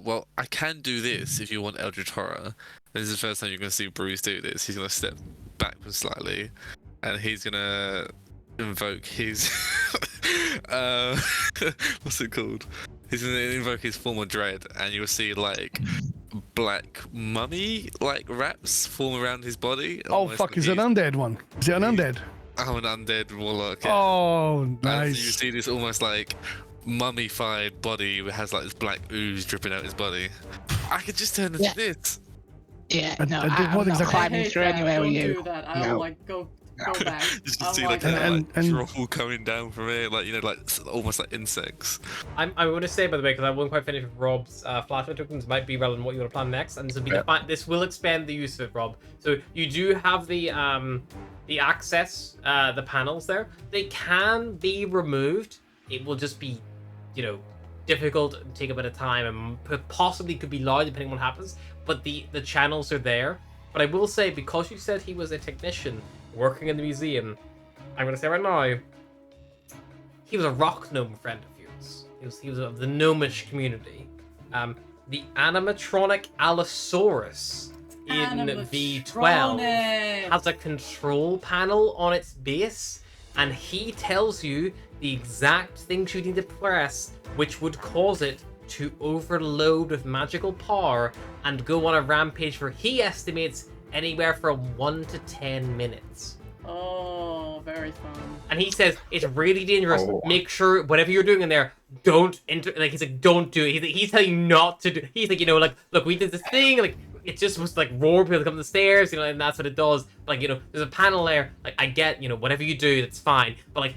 Well, I can do this if you want Eldritch Horror. This is the first time you're going to see Bruce do this. He's going to step backwards slightly, and he's going to invoke his... what's it called? He's going to invoke his form of dread, and you'll see, like, black mummy, like, wraps form around his body. Oh almost fuck, like is it an undead one? Is it an undead? I'm an undead warlock. Yeah. Oh, And so you nice. see this almost, like, mummified body that has, like, this black ooze dripping out his body. I could just turn into Yeah. this. Yeah, I- no, I did I'm what not exactly- I climbing hate through that. anywhere Don't with you. do that. I No. don't like go back. You just I'm see like like, a And- like, and- drool coming down from it, like like almost like insects. I'm going to say, by the way, because I won't quite finish with Rob's flashback tokens, might be relevant what you want to plan next, and this will be this will expand the use of it, Rob. So you do have the access, the panels there. They can be removed. It will just be, difficult and take a bit of time, and possibly could be loud depending on what happens. But the channels are there. But I will say, because you said he was a technician working in the museum, I'm going to say right now, he was a rock gnome friend of yours. He was of the gnomish community. The animatronic Allosaurus in V12 Animatronic. has a control panel on its base, and he tells you the exact things you need to press, which would cause it to overload with magical power and go on a rampage for, he estimates, anywhere from 1 to 10 minutes. Oh, very fun. And he says it's really dangerous. Oh. Make sure whatever you're doing in there, don't he's like, don't do it. He's telling you not to do. He's like, look, we did this thing, like it's just supposed to like roar people to come up the stairs, and that's what it does. Like, there's a panel there. Like, I get, whatever you do, that's fine. But like,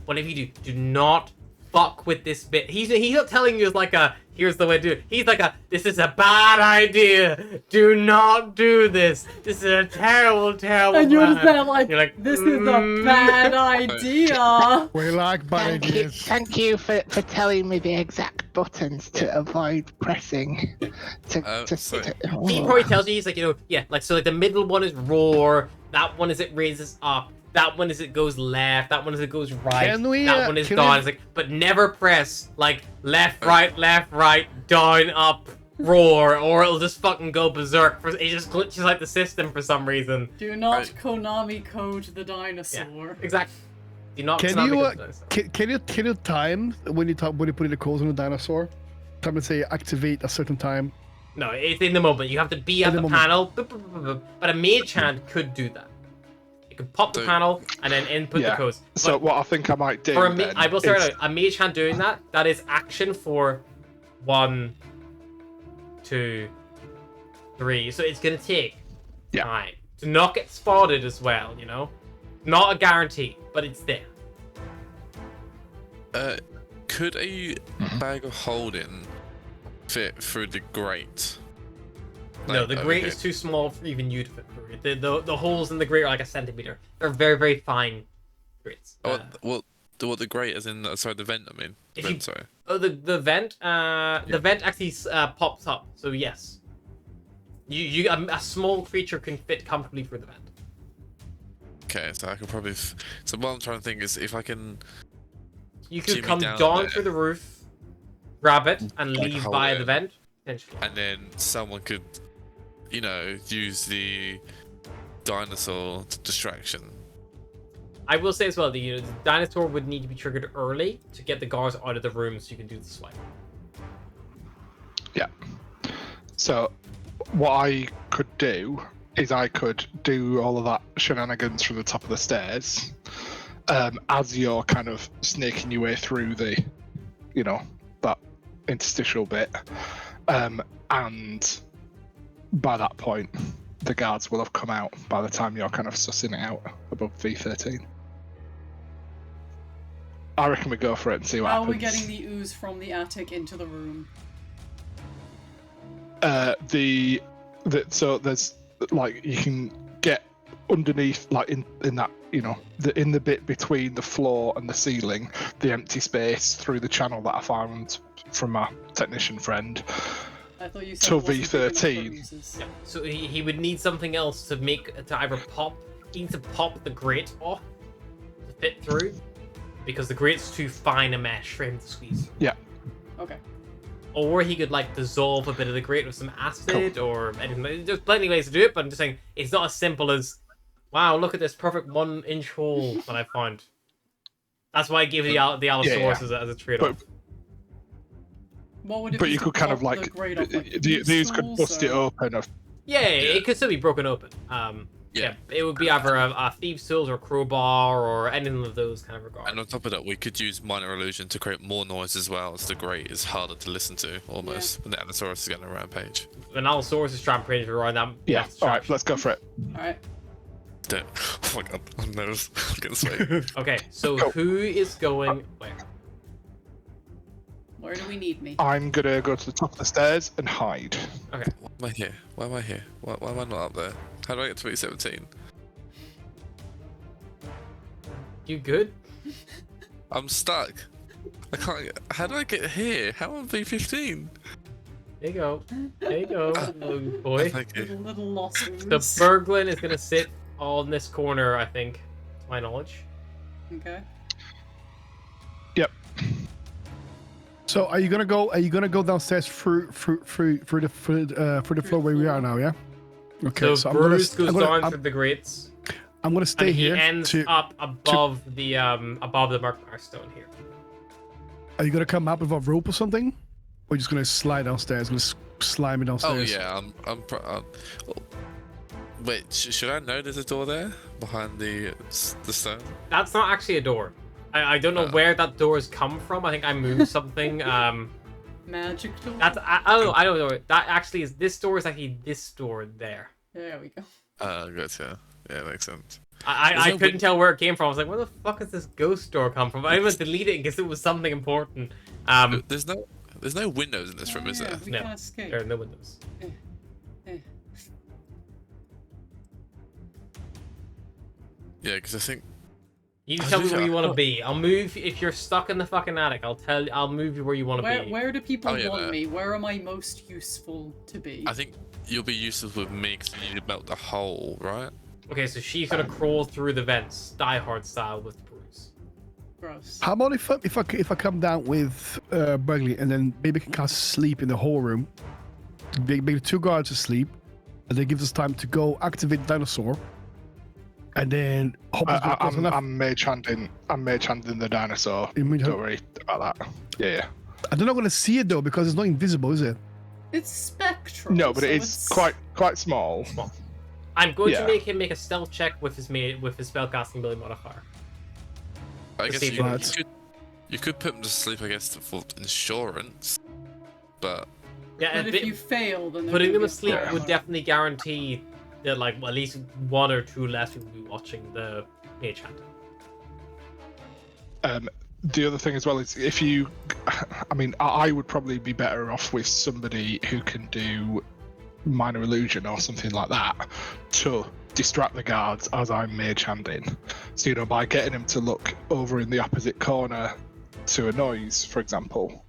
whatever you do not fuck with this bit. He's not telling you it's like here's the way to do it. He's like this is a bad idea. Do not do this. This is a terrible, terrible And you're plan. just there like, You're like, this is a bad idea. We like bad Thank you, ideas. thank you for telling me the exact buttons to avoid pressing. Sorry. He probably tells you, he's like, so the middle one is roar, that one is it raises up, that one is it goes left, that one is it goes right, Can we, that one is can gone. we- It's like, but never press like left, right, down, up, roar, or it'll just fucking go berserk. It just glitches like the system for some reason. Do not Konami code the dinosaur. Exactly. Do not. Can Konami you code the dinosaur. can you time when you put in the codes on the dinosaur? Time to say activate a certain time. No, it's in the moment. You have to be at the panel. But a mage hand could do that. You could pop the panel and then input the codes. So But what I think I might do for then I will say is- right now, a mage hand doing that is action for 1, 2, 3. So it's gonna take time to not get spotted as well. You know, not a guarantee, but it's there. Could a bag of holding fit through the grate? No, Like, the over grate here? is too small for even you to fit through. The holes in the grate are like a centimeter. They're very, very fine grates. What the grate is in? Sorry, the vent. I mean, If vent, you- sorry. Oh, the vent. The vent actually pops up. So yes, you a small creature can fit comfortably through the vent. Okay, so I could probably. So what I'm trying to think is if I can. You could Jimmy come down down there. through the roof, grab it, and Like leave hold via it. the vent. Potentially. And then someone could, use the dinosaur distraction. I will say as well, the dinosaur would need to be triggered early to get the guards out of the room so you can do the swipe. Yeah. So what I could do is I could do all of that shenanigans from the top of the stairs, as you're kind of snaking your way through the, that interstitial bit, and by that point, the guards will have come out by the time you're kind of sussing it out above V13. I reckon we go for it and see what How are happens. we getting the ooze from the attic into the room? So there's like you can get underneath, like in that in the bit between the floor and the ceiling, the empty space through the channel that I found from my technician friend. I thought you said Till it wasn't big enough for V13. oozes. Yeah. So he would need something else to either pop. He needs to pop the grate off to fit through, because the grate's too fine a mesh for him to squeeze. Yeah. Okay. Or he could dissolve a bit of the grate with some acid or anything. There's plenty of ways to do it, but I'm just saying it's not as simple as, wow, look at this perfect 1-inch hole that I found. That's why I gave the Allosaurus as a trade-off. What would it But be you to could kind pop of like the grate off, like these could stools, bust it or- open. Yeah, it could still be broken open. Yeah, it would be either a thieves' tools or crowbar or anything of those kind of regards. And on top of that, we could use minor illusion to create more noise as well, as the grate is harder to listen to almost when the Allosaurus is getting a rampage. An Allosaurus is trying around that. Yeah. that's All right, trash. let's go for it. Alright. Don't. Oh my god, I'm nervous. I'm getting sweaty. Okay, so Go. who is going where? Where do we need me? I'm gonna go to the top of the stairs and hide. Okay. Why am I here? Why am I here? Why am I not up there? How do I get to V17? You good? I'm stuck. I can't get... How do I get here? How am I V15? There you go. There you go, little boy. Thank you. Little lost The ooze. Berglin is gonna sit on this corner, I think, to my knowledge. Okay. Yep. So are you gonna go downstairs through the floor where we are now? Yeah. Okay. So I'm gonna, Bruce goes down I'm, through the grates, I'm gonna stay and he here. ends up above the Murkmire stone here. Are you gonna come up with a rope or something? Or are you just gonna slide downstairs? Gonna slide me Oh downstairs? yeah, wait, should I know there's a door there behind the stone? That's not actually a door. I don't know where that door has come from. I think I moved something. Magic door. I don't know. That actually is this door is actually this door there. There we go. Good, yeah, makes sense. I There's no couldn't win- tell where it came from. I was like, where the fuck is this ghost door come from? I even deleted it because it was something important. There's no windows in this room, is yeah, there? we No. can't escape. There are no windows. Eh. Yeah, because I think You I tell me think where I- you want to be. I'll move if you're stuck in the fucking attic. I'll move you where you want to be. Where do people Oh, yeah, want there. me? Where am I most useful to be? I think you'll be useful with me because you need to melt the hole, right? Okay, so she's gonna crawl through the vents, Die Hard style, with Bruce. Gross. How about if I come down with Burgley and then maybe can cast sleep in the whole room, They make the 2 guards asleep, and they give us time to go activate the dinosaur, and then hope it's gonna close enough. I'm mage handing the dinosaur. You mean- Don't worry about that. Yeah. And they're not gonna see it though because it's not invisible, is it? It's spectral. No, but so it is it's... quite small. I'm going Yeah. to make him make a stealth check with his spellcasting ability modifier. I guess see you could put him to sleep, I guess, for insurance. But Yeah, But if you fail, then putting them to asleep would definitely guarantee that like at least 1 or 2 less people will be watching the mage hand. The other thing as well is if you, I mean, I would probably be better off with somebody who can do minor illusion or something like that to distract the guards as I'm mage handing. So, you know, by getting them to look over in the opposite corner to a noise, for example.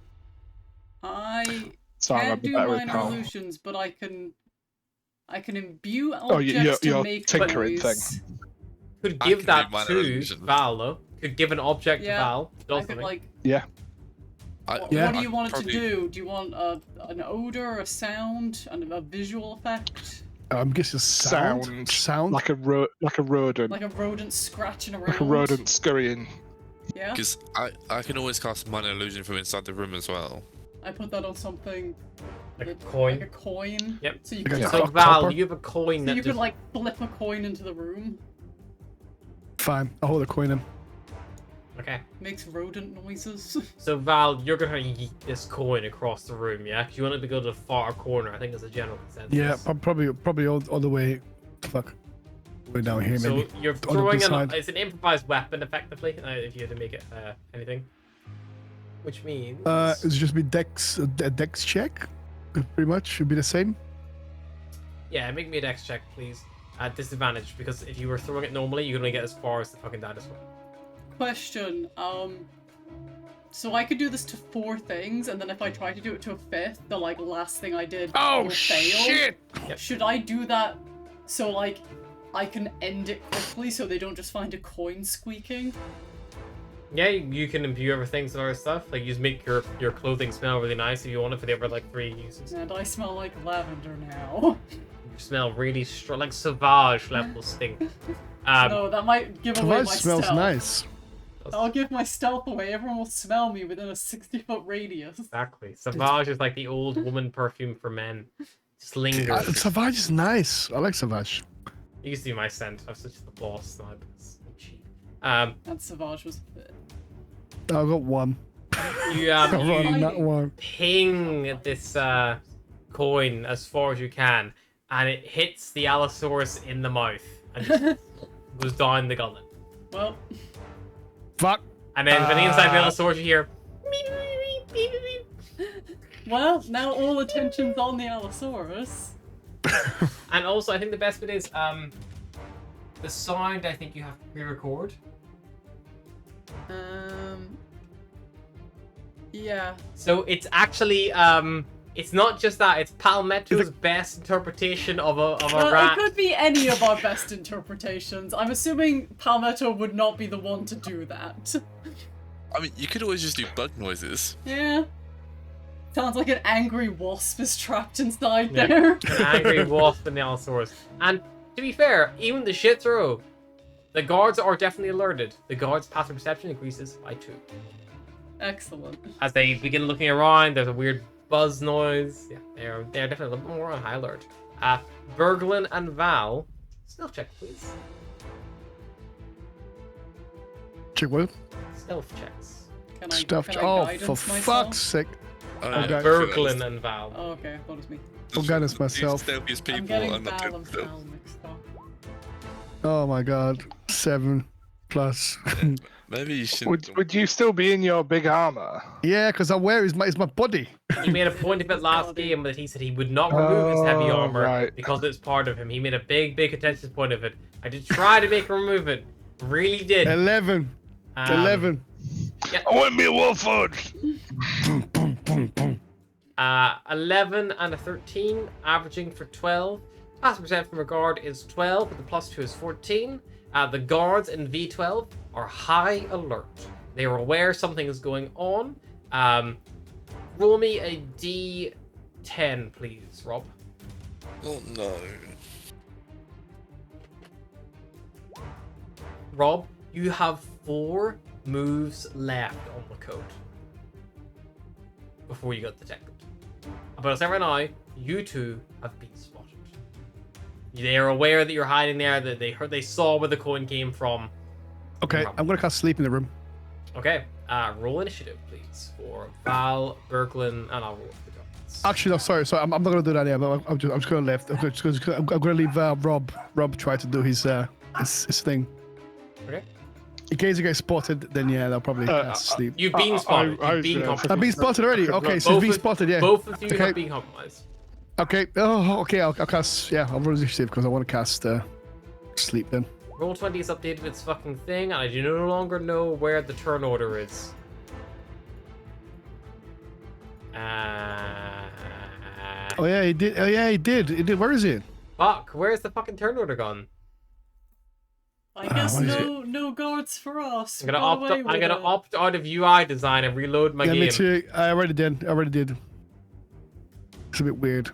I So I'm a can't bit do better with minor power. illusions, but I can imbue Oh, objects your to make tinkering noise. thing. Could I give can that do minor to illusion. Val though. Could give an object Yeah, to Val. I Does could something. like. Yeah. What Yeah. do you want it probably- to do? Do you want an odor, a sound, and a visual effect? I'm guessing sound. Like a rodent. Like a rodent scratching around? Like a rodent scurrying. Yeah. because I can always cast minor illusion from inside the room as well. I put that on something. Like a that- coin. Like a coin. Yep. So you Like could, a So copper. Val, you have a coin so that you could just like flip a coin into the room. Fine. I'll hold a coin in. okay. Makes rodent noises. So Val, you're gonna yeet this coin across the room, yeah? 'Cause you want it to go to the far corner. I think that's a general consensus. Yeah, probably all the way. Fuck. Way down here, So maybe. you're On the throwing side. it's an improvised weapon, effectively, if you had to make it anything. Which means It's just be a dex check. Pretty much should be the same. yeah, make me a dex check, please. At disadvantage, because if you were throwing it normally, you're gonna get as far as the fucking dinosaur. Question. So I could do this to 4 things, and then if I try to do it to a 5th, the like last thing I did will fail. Yep. Should I do that so like I can end it quickly so they don't just find a coin squeaking? Yeah, you can imbue everything and other stuff. Like you just make your clothing smell really nice if you want it for the other like 3 uses. And I smell like lavender now. You smell really strong, like Sauvage level stink. No, that might give away Savage my smells stealth. nice. I'll give my stealth away. Everyone will smell me within a 60-foot radius. Exactly. Sauvage is like the old woman perfume for men. Just lingers. Savage is nice. I like Savage. It used to be my scent. I was such the boss now, but it's cheap. That Savage was a bit. I got one. You On that one. ping this coin as far as you can, and it hits the Allosaurus in the mouth and just goes down the gullet. Well, Fuck. And then from the inside the Allosaurus, you hear. well, now all attention's on the Allosaurus. And also, I think the best bit is the sound. I think you have to pre-record. Yeah. So it's actually it's not just that. It's Palmetto's best interpretation of a Well, rat. it could be any of our best interpretations. I'm assuming Palmetto would not be the one to do that. I mean, you could always just do bug noises. Yeah. Sounds like an angry wasp is trapped inside Yeah. there. An angry wasp in the Allosaurus. And to be fair, even the shit throw, the guards are definitely alerted. The guards' passive perception increases by 2. Excellent. As they begin looking around, there's a weird buzz noise. Yeah, they're definitely a little more on high alert. Berglin and Val, stealth check, please. Check what? Stealth checks. Can I, Stuff. can I Oh, guidance for myself? fuck's sake. And Okay. Berglin and Val. Oh, okay. I thought it was me. I'll guidance myself. Stealthiest people I'm getting and not Val good and stealth. Val mixed up. Oh my god. 7 plus. Maybe you should. Would you still be in your big armor? Yeah, because I wear is my body. He made a point of it last game that he said he would not remove his heavy Oh, armor right. because it's part of him. He made a big contentious point of it. I did try to make him remove it. Really did. 11. 11. I want me a Wolford! Boom, boom, boom, boom. 11 and a 13, averaging for 12. Passive perception from a guard is 12, but the +2 is 14. The guards in V12 are high alert. They are aware something is going on. Roll me a D10 D10, please, Rob. Oh no. Rob, you have 4 moves left on the code before you got detected. But as ever now, you two have been spotted. They are aware that you're hiding there. That they saw where the coin came from. Okay, I'm gonna cast sleep in the room. Okay, roll initiative, please, for Val, Berglin, and I'll roll for the gods. Actually, no, sorry. I'm not gonna do that yet. But I'm just gonna left. I'm gonna leave Rob try to do his thing. Okay. In case you get spotted, then yeah, they'll probably sleep. You've been spotted. You've been compromised. I've been spotted already. Okay, so it's been spotted. Yeah. Both of you Okay. have been compromised. Okay. Oh, okay. I'll cast. Yeah, I'll roll initiative because I want to cast sleep then. Roll20 has updated its fucking thing, and I do no longer know where the turn order is. Oh yeah, he did. Oh yeah, he did. He did. Where is it? Fuck, where's the fucking turn order gone? I guess what is no guards for us. I'm gonna opt out of UI design and reload my Yeah, game. me too. I already did. It's a bit weird.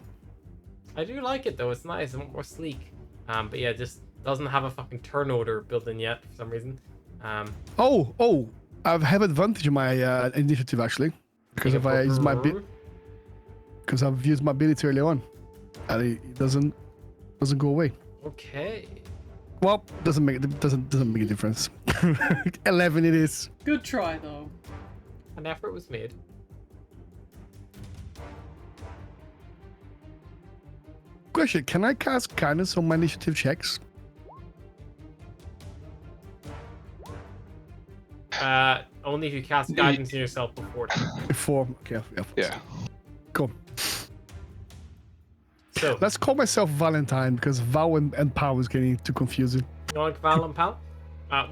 I do like it though, it's nice and more sleek. But yeah, it just doesn't have a fucking turn order built in yet for some reason. Oh, I have advantage in my initiative actually because if I use my because I've used my ability early on, and it doesn't go away. Okay. Well, doesn't make a difference. 11 it is. Good try though. An effort was made. Question: can I cast kindness on my initiative checks? Only if you cast guidance on yourself before. Before, okay, Yeah. Cool. So Let's call myself Valentine because Val and Pow is getting too confusing. you want Val and Pal?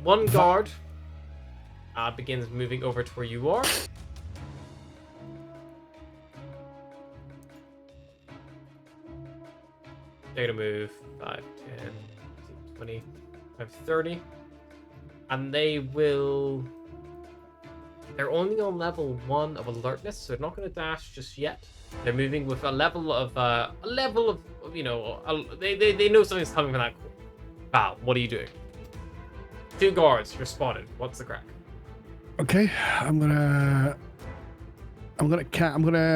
One guard begins moving over to where you are. They're gonna move 5, 10, 20, 30. And they will... They're only on level 1 of alertness, so they're not gonna dash just yet. They're moving with a level of, you know, they know something's coming from that corner. Val, what are you doing? 2 guards, you're spotted. What's the crack? Okay, I'm gonna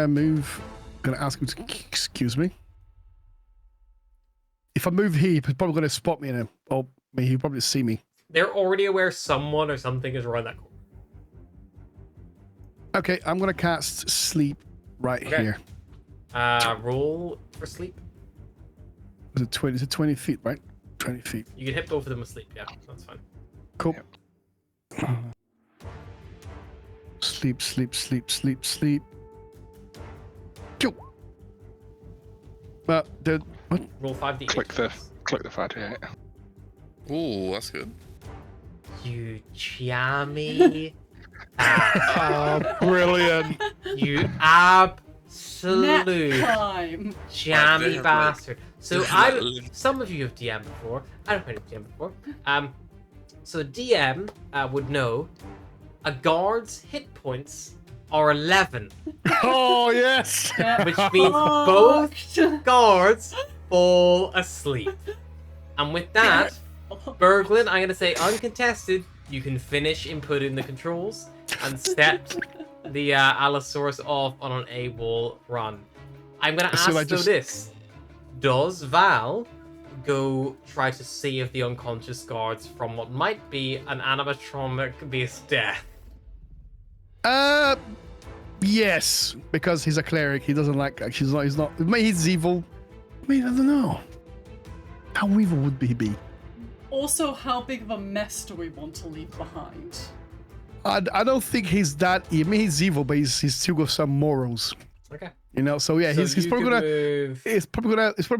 move. I'm gonna ask him to excuse me. If I move here, he's probably gonna spot me he'll probably see me. They're already aware someone or something is around that corner. Okay, I'm gonna cast sleep right here. Roll for sleep. Is it 20? Is it 20 feet? Right, 20 feet. You can hit both of them with sleep. Yeah, that's fine. Cool. Sleep. Go. What? Roll 5d8. Click the 5d8. Ooh, that's good. You jammy. Brilliant. You absolute Nap time. jammy Right, bastard. So Right. some of you have DM before. I don't have DM before. So DM would know a guard's hit points are 11, Oh yes. which means both guards fall asleep. And with that, Berglin, I'm gonna say uncontested. You can finish inputting the controls and set the Allosaurus off on an AWOL run. I'm gonna ask this: does Val go try to save the unconscious guards from what might be an animatronic-based death? Yes, because he's a cleric. He doesn't like. He's not. Maybe he's evil. I mean, I don't know. How evil would he be? Also, how big of a mess do we want to leave behind? I don't think he's that. I mean, he's evil, but he's still got some morals. Okay. You know. So yeah, So he's you probably can gonna. move It's probably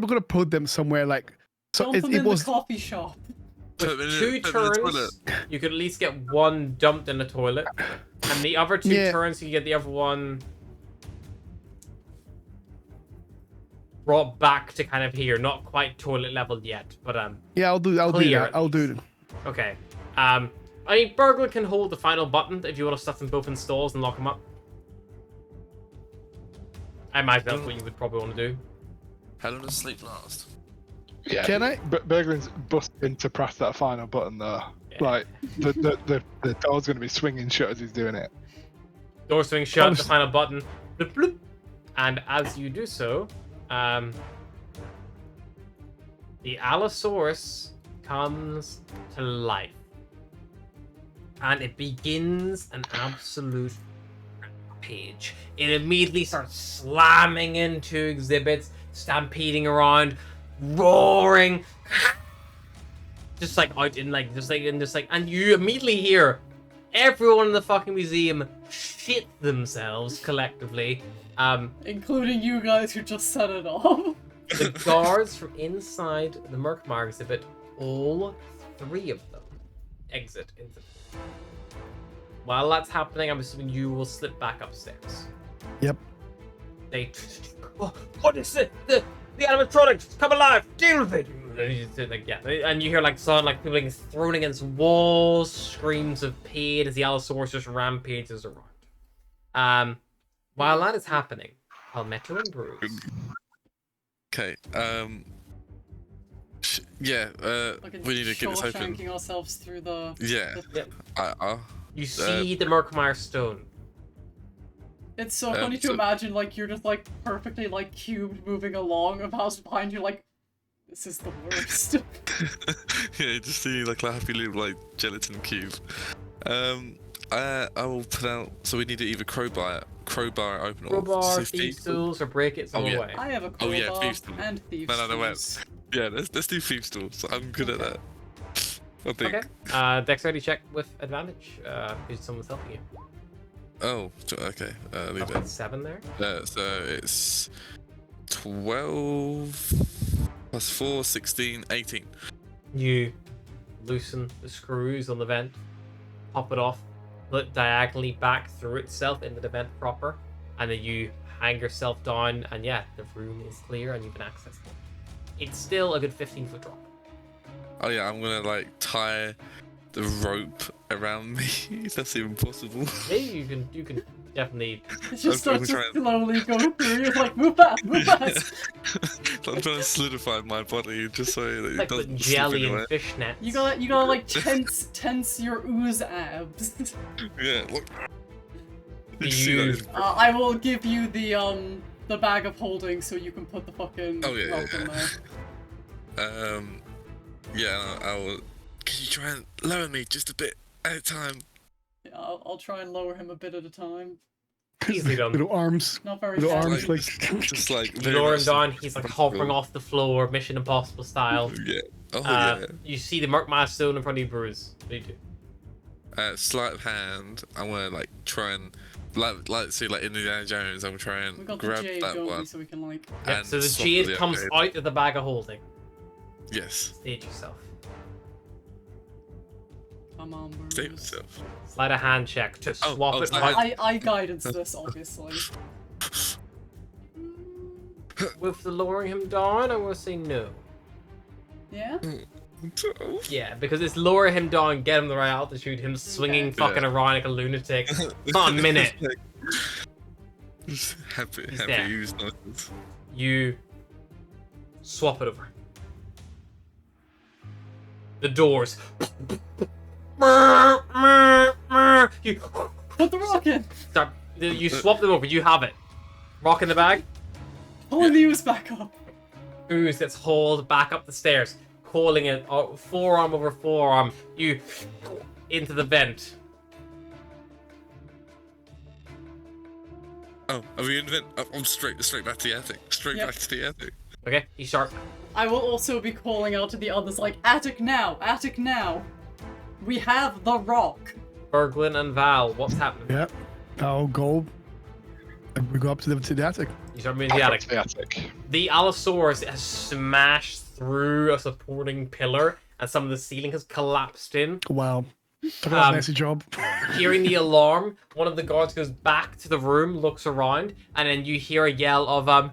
gonna put them somewhere like. So Dump them it in was. the coffee shop. with Put them in 2 the turns. toilet. You could at least get one dumped in the toilet, and the other 2 Yeah. turns you get the other one brought back to kind of here, not quite toilet level yet, but Yeah, I'll do clear that. at I'll do least. it. Okay. I mean, Burglar can hold the final button if you want to stuff them both in stalls and lock them up. I imagine that's what you would probably want to do. How long does sleep last? Yeah. Can I? Berglin's busting to press that final button though. Yeah. Like the door's gonna be swinging shut as he's doing it. Door swing shut, the Honest- final button. Bloop, bloop. And as you do so, the Allosaurus comes to life. And it begins an absolute rampage. It immediately starts slamming into exhibits, stampeding around, roaring. Just like out in and you immediately hear everyone in the fucking museum shit themselves collectively. Including you guys who just set it off. The guards from inside the Murkmire exhibit, all 3 of them, exit into the... While that's happening, I'm assuming you will slip back upstairs. Yep. They... Oh, what is it? The animatronics come alive! Deal with it! And you hear sound like people being thrown against walls, screams of pain as the Allosaurus just rampages around. While that is happening, Palmetto and Bruce. Okay. Yeah. Fucking We need to get this open. Shawshanking ourselves through the... Yeah. Yep. You see the Murkmire stone. It's so funny to imagine, you're just, perfectly, cubed moving along, and Val's behind you, this is the worst. Yeah, you just see a happy little gelatin cube. I will put out. So we need to either crowbar open or Crowbar, thieves' tools, or break it some yeah. way. I have a crowbar yeah, thieves' tools. and thieves' No, tools. Yeah, let's do thieves' tools. I'm good at that. I think. Okay. Dexterity check with advantage. Because someone's helping you. Oh, okay. Leave I've it. got 7 there. So it's 12 plus 4, 16, 18. You loosen the screws on the vent, pop it off, look diagonally back through itself into the vent proper, and then you hang yourself down, and yeah, the room is clear and you can access it. It's still a good 15-foot drop. Oh yeah, I'm gonna tie the rope around me. If that's even possible. Yeah, you can definitely. It just I'm starts to trying- slowly go through. You're like, move fast, move fast. I'm trying to solidify my body just so that it Like doesn't putting slip jelly anywhere. and fishnets. You gotta tense your ooze abs. Yeah, look. You see that? use- I will give you the bag of holding so you can put the fucking Oh, yeah, rope yeah. in there. Yeah, I will. Can you try and lower me just a bit at a time? Yeah, I'll try and lower him a bit at a time. Easily done. Little arms. Not very Little steady. arms, Just like You very lower him much down, he's hovering comfortable. off the floor, Mission Impossible style. Yeah. Oh yeah. You see the Murkmire stone in front of you, Bruce. What do you do? Sleight of hand. I want to try and see Indiana Jones. I'm trying We to got the grab jade, that don't we, one. so we can Yep, And so the swap jade with the comes upgrade. out of the bag of holding. Yes. Stage yourself. Come on, Save Bruce. yourself. Slide a hand check to swap it slide out. I guidance this, obviously. With the lowering him down, I'm gonna say no. Yeah? Yeah, because it's lower him down, get him the right altitude, him swinging fucking around like a lunatic. It's not a minute. Just happy He's there. use noises. You swap it over. The doors. You Put the rock in! start. You swap them over. You have it. Rock in the bag. Pulling the ooze back up. Ooze gets hauled back up the stairs, calling it forearm over forearm. You into the vent. Oh, are we in the vent? I'm straight back to the attic. Straight Yep. back to the attic. Okay, you start. I will also be calling out to the others, attic now! Attic now! We have the rock! Berglin and Val, what's happening? Yep. I'll go. And we go up to the attic. You start moving to the Back up attic. to the attic. The Allosaurus has smashed through a supporting pillar, and some of the ceiling has collapsed in. Wow. Talk about a Um, messy job. Hearing the alarm, one of the guards goes back to the room, looks around, and then you hear a yell of,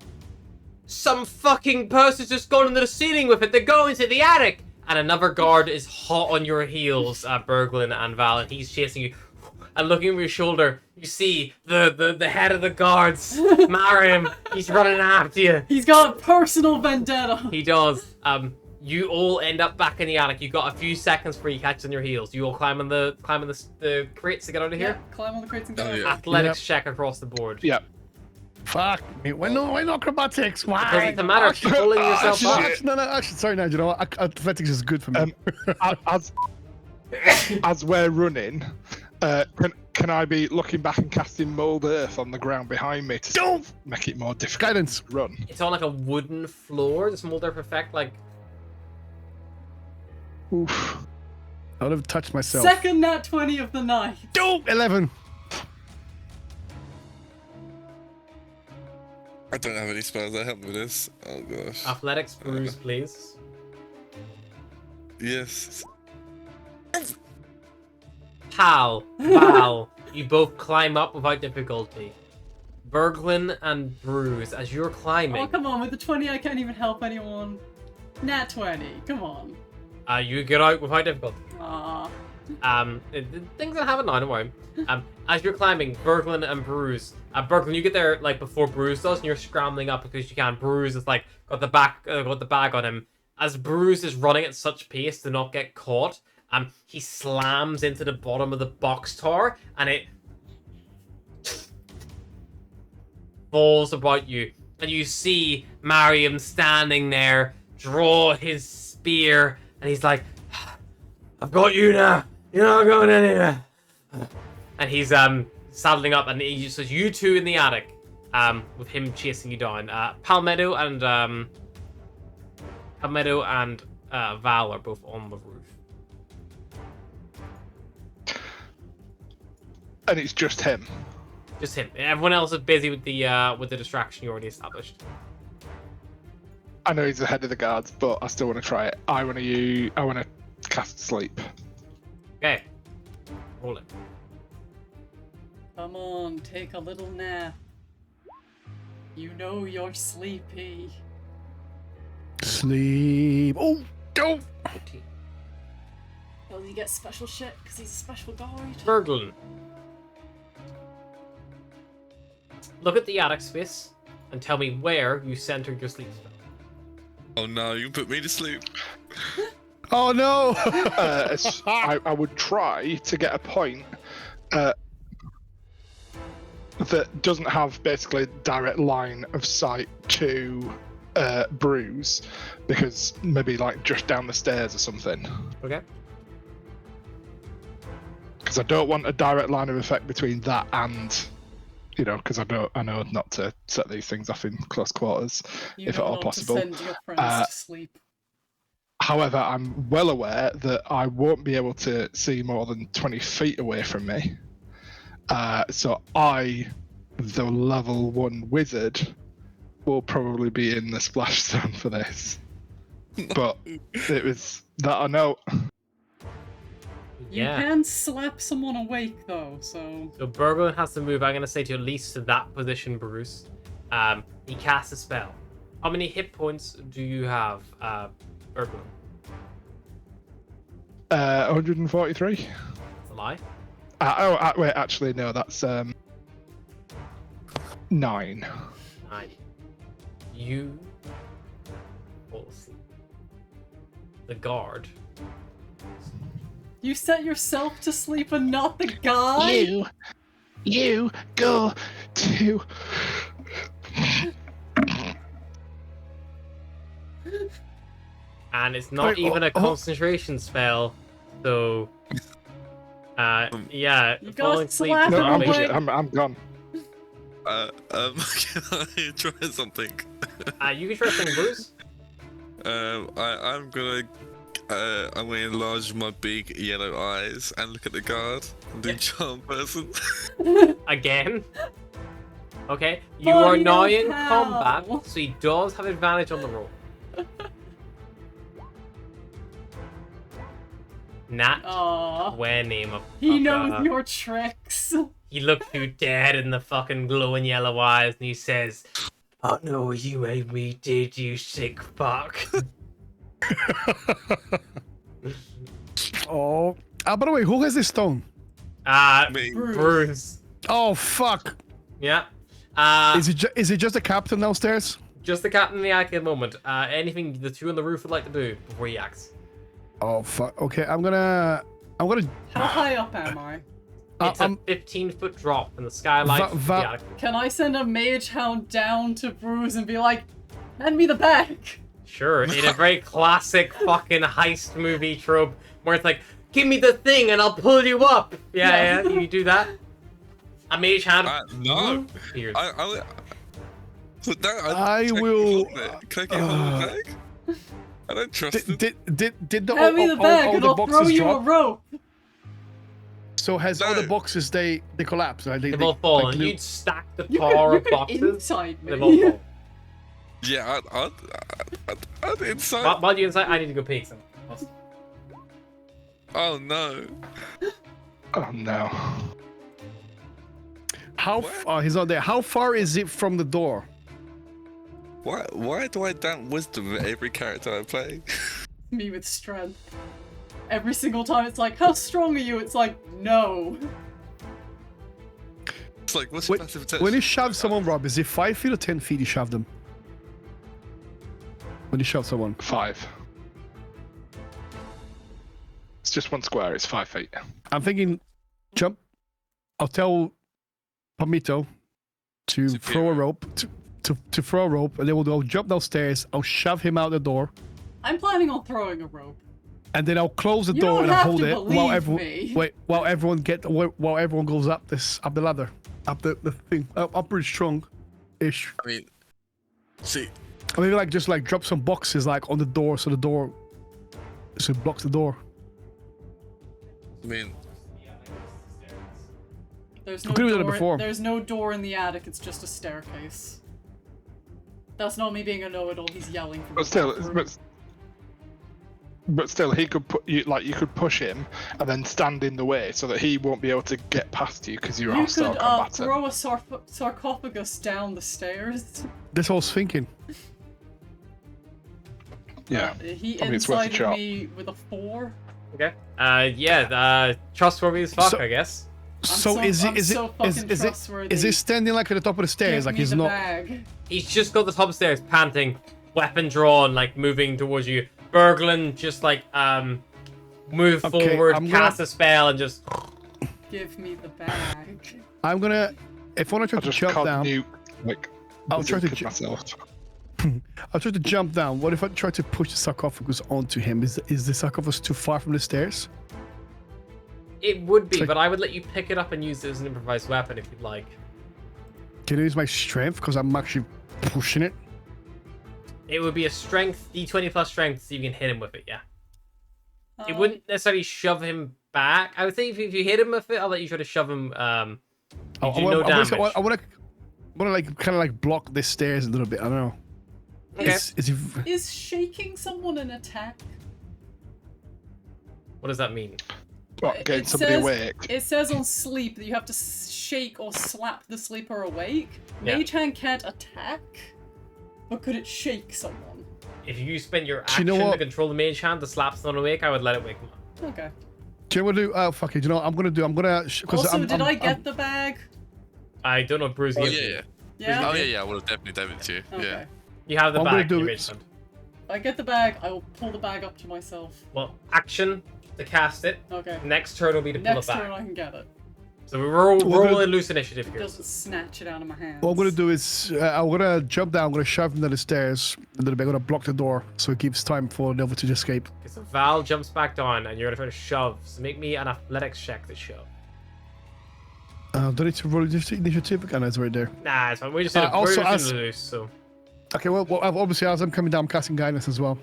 some fucking person's just gone into the ceiling with it, they're going to the attic! And another guard is hot on your heels, Berglin and Val, and he's chasing you. and looking over your shoulder, you see the head of the guards, Mariam. He's running after you. He's got a personal vendetta. He does. You all end up back in the attic. You got a few seconds before you catch on your heels. You all climb on the crates to get out of Yeah, here. climb on the crates and go. Oh, yeah. Athletics check across the board. Yeah. Fuck me. Why no acrobatics? Why? Because it's a matter of pulling yourself up. Actually, sorry, no, you know what? Athletics is good for me. As we're running, can I be looking back and casting mold earth on the ground behind me to sort of make it more difficult Guidance. to run? It's on like a wooden floor. The smolder perfect like. Oof. I would have touched myself. Second nat 20 of the night. Dope. 11. I don't have any spells that help with this. Oh gosh. Athletics, Bruce, please. Yes. Val, you both climb up without difficulty. Berglin and Bruce, as you're climbing, Oh, come on. With the 20, I can't even help anyone. Nat 20. Come on. You get out without difficulty. Aw. Things that happen now, don't worry. As you're climbing, Berglin and Bruce. Berglin, you get there like before Bruce does, and you're scrambling up because you can. Bruce is like got the bag on him. As Bruce is running at such pace to not get caught, he slams into the bottom of the box tower, and it falls about you. And you see Mariam standing there, draw his spear, and he's like, "I've got you now. You're not going anywhere." And he's saddling up, and he says, "You two in the attic," with him chasing you down. Palmetto and Val are both on the roof. And it's just him. Just him. Everyone else is busy with the distraction you already established. I know he's the head of the guards, but I still want to try it. I want to cast sleep. Okay. Roll it. Come on, take a little nap. You know you're sleepy. Sleep. Oh, go. 14. Oh, he gets special shit because he's a special guard. Berglin. Look at the attic space and tell me where you centered your sleep spell. Oh no, you put me to sleep. Oh no. I would try to get a point that doesn't have basically direct line of sight to Bruce, because maybe like just down the stairs or something. Okay. Because I don't want a direct line of effect between that and, because I know not to set these things off in close quarters, You if at know all not possible. to send your friends to sleep. However, I'm well aware that I won't be able to see more than 20 feet away from me. So I, the level 1 wizard, will probably be in the splash zone for this. But it was that I know. Yeah. You can slap someone awake though, so. So Berglin has to move, I'm going to say, to at least to that position, Bruce. He casts a spell. How many hit points do you have, Berglin? 143. That's a lie. Wait, actually, no, that's 9. 9. You fall asleep. The guard. You set yourself to sleep and not the guy? You go to. And it's not Wait, even a oh. concentration spell, so yeah, You falling got asleep slapped is No, not I'm, a awake. big- I'm gone. Can I try something? You can try something, Bruce. I'm gonna enlarge my big yellow eyes and look at the guard and do charm person. Again. Okay, you Oh, are you now don't in have. combat, so he does have advantage on the roll. Nat Aw. 20, He knows motherfucker. your tricks. He looks you dead in the fucking glowing yellow eyes and he says, "Oh no, you made me did, you sick fuck." Oh. By the way, who has this stone? Me. Bruce. Oh fuck! Yeah. Is it just the captain downstairs? Just the captain in the attic at the moment. Anything the two on the roof would like to do before he acts? Oh fuck. Okay, I'm gonna. How high up am I? It's a 15-foot drop in the skylight. of the attic. Can I send a mage hound down to Bruce and be like, hand me the bag? Sure, in a very classic fucking heist movie trope where it's like, give me the thing and I'll pull you up. Yeah, you do that. A mage hand. No. Appears. I will. Can I get hold of the bag? I don't trust him. Did the Hand me the bag all and the I'll throw boxes you a drop? rope. So has all the boxes they collapsed? Like, They've all fallen. like, You'd stack the You tar of could boxes. inside They've all me. fallen. Yeah, I'd inside. While you inside, I need to go pee some. Oh no. Oh no. How far? He's not there. How far is it from the door? Why do I doubt wisdom with every character I play? Me with strength. Every single time it's like, how strong are you? It's like, no. It's like, what's your passive attention? When you shove someone, Rob, is it 5 feet or 10 feet you shove them? When you shove someone? 5. It's just one square. It's 5 feet. I'm thinking, jump. I'll tell Palmito to throw a rope. To throw a rope, and then I'll jump downstairs. I'll shove him out the door, I'm planning on throwing a rope. and then I'll close the You door don't and I'll have hold to it believe while everyone me. while everyone goes up the ladder, up the thing. I'm pretty strong-ish. I mean, see, Or maybe just drop some boxes on the door, so it blocks the door. I mean, There's no could've done it door. before. There's no door in the attic. It's just a staircase. That's not me being a know-it-all. He's yelling. From But the still, bathroom. but still, he could put you you could push him and then stand in the way so that he won't be able to get past you because you're You hostile could combatant. throw a sarcophagus down the stairs. That's what I was thinking. Yeah. He I mean, it's worth a insided shot. me with a 4. Okay. Trustworthy as fuck, So- I guess. So is I'm it so fucking trustworthy. is it standing at the top of the stairs? Give me He's the not. bag. He's just got the top stairs, panting, weapon drawn, moving towards you. Berglund just move Okay, forward, I'm cast gonna- a spell, and just Give me the bag. I'm gonna. If I want to I try to just jump can't down, nuke, I'll try to bazookas myself. I'll try to jump down. What if I try to push the sarcophagus onto him? Is the sarcophagus too far from the stairs? it would be, Like- but I would let you pick it up and use it as an improvised weapon if you'd like. Can I use my strength because I'm actually pushing it? It would be a strength D20 plus strength, so you can hit him with it. Yeah. It Um, wouldn't necessarily shove him back. I would say if you hit him with it, I'll let you try to shove him. You do no damage. I want to kind of block the stairs a little bit. I don't know. Okay. Is it, Is shaking someone an attack? What does that mean? What, getting It somebody says- awake? It says on sleep that you have to shake or slap the sleeper awake. Yeah. Mage Hand can't attack, but could it shake someone? If you spend your Do you action know to what? control the mage hand to slap someone awake, I would let it wake them up. Okay. do you want to do? Oh fuck it. You know what I'm gonna do? I'm gonna because Also, did I get the bag? I don't know if Bruce oh gave yeah, it. yeah. Yeah. Oh yeah, I would have definitely done it to you. Okay. Yeah. You have the What I'm bag. gonna in do your is- mage hand. If I get the bag, I will pull the bag up to myself. Well, action to cast it. Okay. Next turn will be to pull Next it back. turn I can get it. So we roll We're gonna- a loose initiative It here. doesn't snatch it out of my hands. What I'm gonna do is I'm gonna jump down. I'm gonna shove him down the stairs a little bit. I'm gonna block the door so it gives time for the other to escape. Okay, so Val jumps back down, and you're gonna try to shove. So make me an athletics check to shove. Do I need to roll initiative? I know it's right there. Nah, it's fine. We're just in Also, we're just as- in loose, so Okay, well, obviously as I'm coming down, I'm casting guidance as well.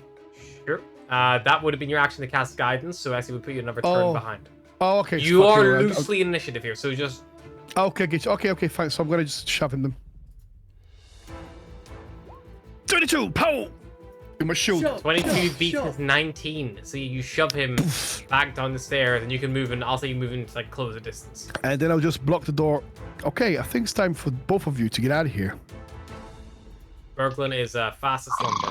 sure. That would have been your action to cast guidance, so actually would put you another turn Oh, behind. Oh, okay. You fuck are I'll- loosely in initiative here, so just Okay, get you. Okay, fine. So I'm gonna just shove in them. 32, pow! In my shield. Shove, 22 shove, beats shove. his 19. So you shove him back down the stairs, and you can move in. I'll say you move in to close the distance. And then I'll just block the door. Okay, I think it's time for both of you to get out of here. Berglund is fast as slumber.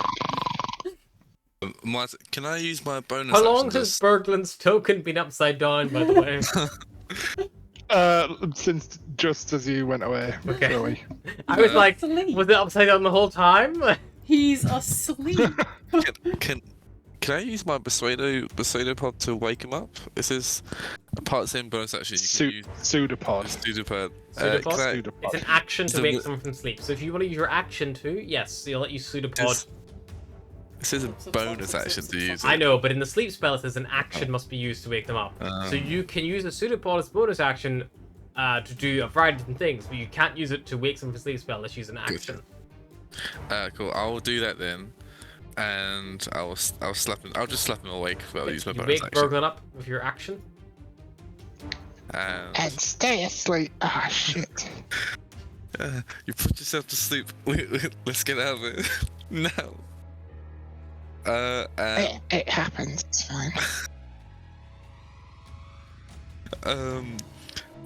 Can I use my bonus? How long action has just- Berglund's token been upside down, by the way? Since just as you went away. Okay. Joey. I was like, Asleep. was it upside down the whole time? He's asleep. Can I use my Persuado pod to wake him up? This is a part of the same bonus action. You can use Pseudopod. Pseudopod. Pseudopod? Can I- Pseudopod. It's an action to So wake the- someone from sleep. So if you want to use your action to, yes, you'll let you pseudopod. This is a bonus action to use. I know, but in the sleep spell, it says an action must be used to wake them up. So you can use a pseudopod as bonus action to do a variety of different things, but you can't use it to wake someone from sleep spell unless you use an action. Cool. I will do that then, and I'll slap him. I'll just slap him awake. I'll use my You bonus wake action. Berglund up with your action. And stay asleep. Ah, shit. You put yourself to sleep. Let's get out of it now. It happens. It's fine.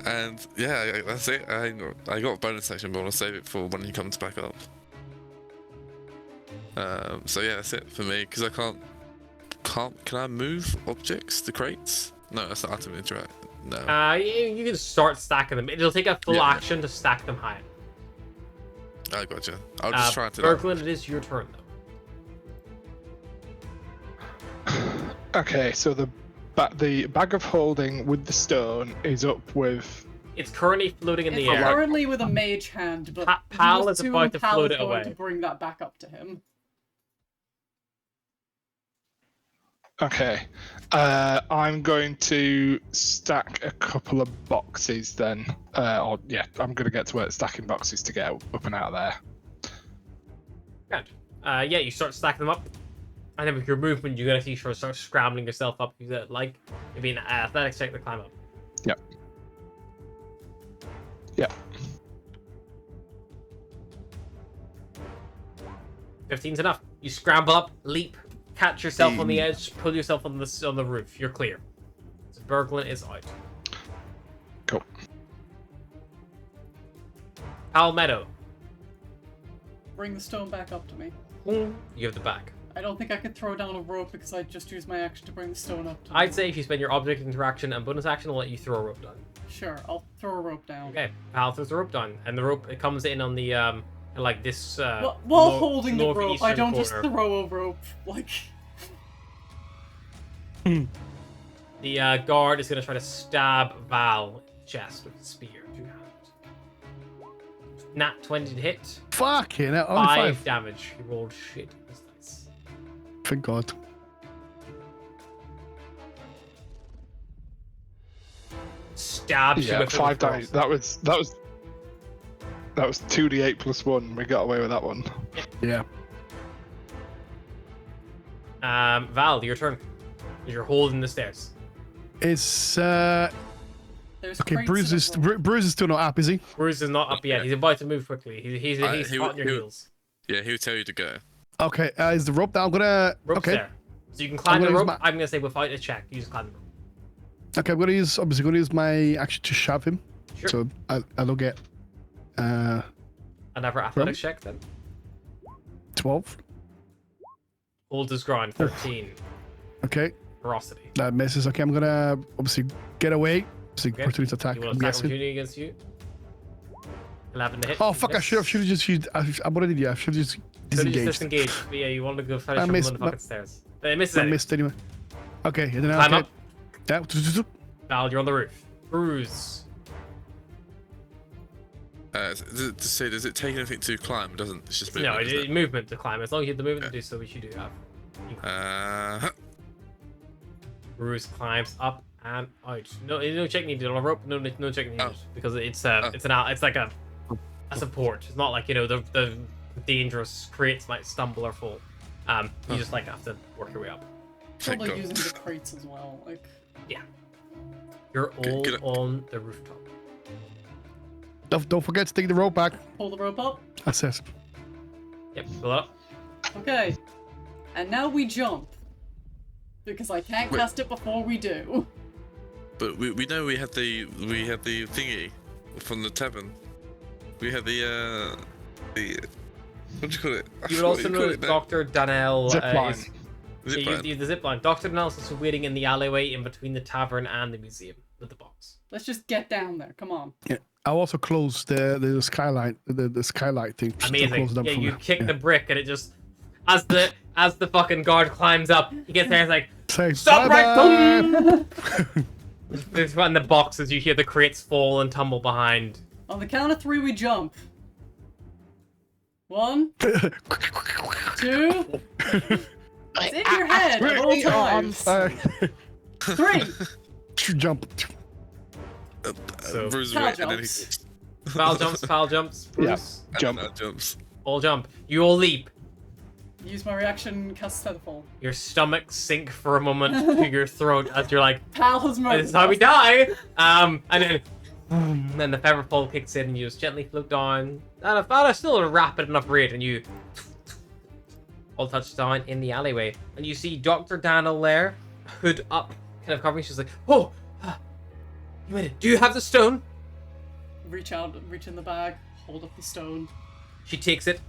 And yeah, that's it. I got a bonus action, but I'll save it for when he comes back up. So yeah, that's it for me. Because I can't. Can I move objects to crates? No, that's not item interact. No. You can start stacking them. It'll take a full action to stack them high. I gotcha. I'll just try to. Berglund, it is your turn though. Okay, so the bag of holding with the stone is up with. It's currently floating in the It's air. currently with a mage hand, but Pal those is two about to Pal float is it going away. to bring that back up to him. Okay, I'm going to stack a couple of boxes then. I'm going to get to work stacking boxes to get up and out of there. Good. Yeah, you start stacking them up. And then with your movement, you're gonna see you start scrambling yourself up. You it'd be an athletics check to climb up. Yep. Yep. 15's enough. You scramble up, leap, catch yourself on the edge, pull yourself on the roof. You're clear. So Berglund is out. Cool. Palmetto. Bring the stone back up to me. You have the back. I don't think I could throw down a rope because I just used my action to bring the stone up to me. I'd say if you spend your object interaction and bonus action, I'll let you throw a rope down. Sure, I'll throw a rope down. Okay, Pal throws the rope down, and the rope it comes in on the like this. While nor- holding the rope, I northeastern don't just corner. throw a rope. Like, The guard is gonna try to stab Val in the chest with a spear. 2 hands. Nat 20 to hit. Fucking hell, only 5 5. damage. He rolled shit. That's nice. Thank God. Stabs you Yeah, with it 5 with damage. cross. That was 2d8 plus 1. We got away with that one. Yeah. Val, your turn. You're holding the stairs. It's there's okay. crates Bruce in is the rope. Bruce is still not up, is he? Bruce is not up yet. He's about to move quickly. He's he hot on your would- heels. Yeah, he'll tell you to go. Okay. Is the rope down? I'm gonna. Rope's okay. there. So you can climb the gonna use rope. my- I'm gonna say without a check, you just climb the rope. Okay. I'm gonna use my action to shove him. Sure. So I'll get Another athletics check then. 12. Holds his ground. 13. Okay. Ferocity. That misses. Okay. I'm gonna obviously get away. Obviously, Okay. opportunity to attack. You I'm want to attack guessing. opportunity against you? 11 to hit. Oh fuck! I Miss. should have just used. I'm already. Yeah. I should have just Could've just disengaged. disengaged. But yeah, you want to go finish I him missed- on the fucking stairs. But it misses I anyway. missed anyway. Okay. And then Climb okay. up. Yeah. Val, you're on the roof. Bruise. Does it take anything to climb? It doesn't. It's just movement. No, isn't it? movement to climb. As long as you have the movement to do so, which you do have. Bruce climbs up and out. No check needed on a rope. No check needed because it's like a support. It's not like the dangerous crates might stumble or fall. You just have to work your way up. Thank Probably God. using the crates as well. Like, You're all good. on the rooftop. Don't forget to take the rope back. pull the rope up. That's it. Yep, pull it up. Okay. And now we jump. Because I can't Wait. cast it before we do. But we know we had the thingy from the tavern. We had the what do you call it? I You would forgot what also you know call that it now. Dr. Danielle Zip line. is Zip you line. do the zip line. Dr. Danel's also waiting in the alleyway in between the tavern and the museum with the box. Let's just get down there. Come on. Yeah. I'll also close the skylight, the skylight thing. Just to Amazing. close it up Yeah, from you there. kick Yeah. the brick and it just as the fucking guard climbs up, he gets there and it's like, Say, stop right bye-bye. there's one in the box as you hear the crates fall and tumble behind. On the count of 3, we jump. 1, 2. It's in your head at all times. 3. Jump. So, Bruce Val right, and then he jumps. Val jumps, Bruce. Jump. jumps. All jump. You all leap. Use my reaction, cast Featherfall. Your stomach sink for a moment to your throat as you're like, Pal has murdered this is how we us. die. And then the featherfall kicks in and you just gently float down at a still a rapid enough rate, and you all touch down in the alleyway, and you see Dr. Daniel there, hood up, kind of covering. She's like, oh, you made it. Do you have the stone? Reach out, reach in the bag, hold up the stone. She takes it,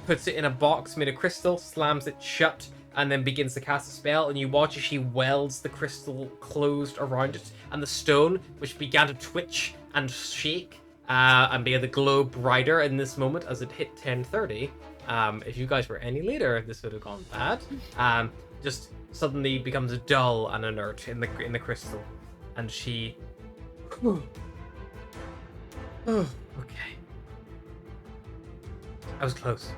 puts it in a box made of crystal, slams it shut, and then begins to cast a spell, and you watch as she welds the crystal closed around it, and the stone, which began to twitch and shake, and began to glow brighter in this moment as it hit 10:30. If you guys were any later, this would have gone bad. Just suddenly becomes dull and inert in the crystal, and she. Oh, okay. I was close.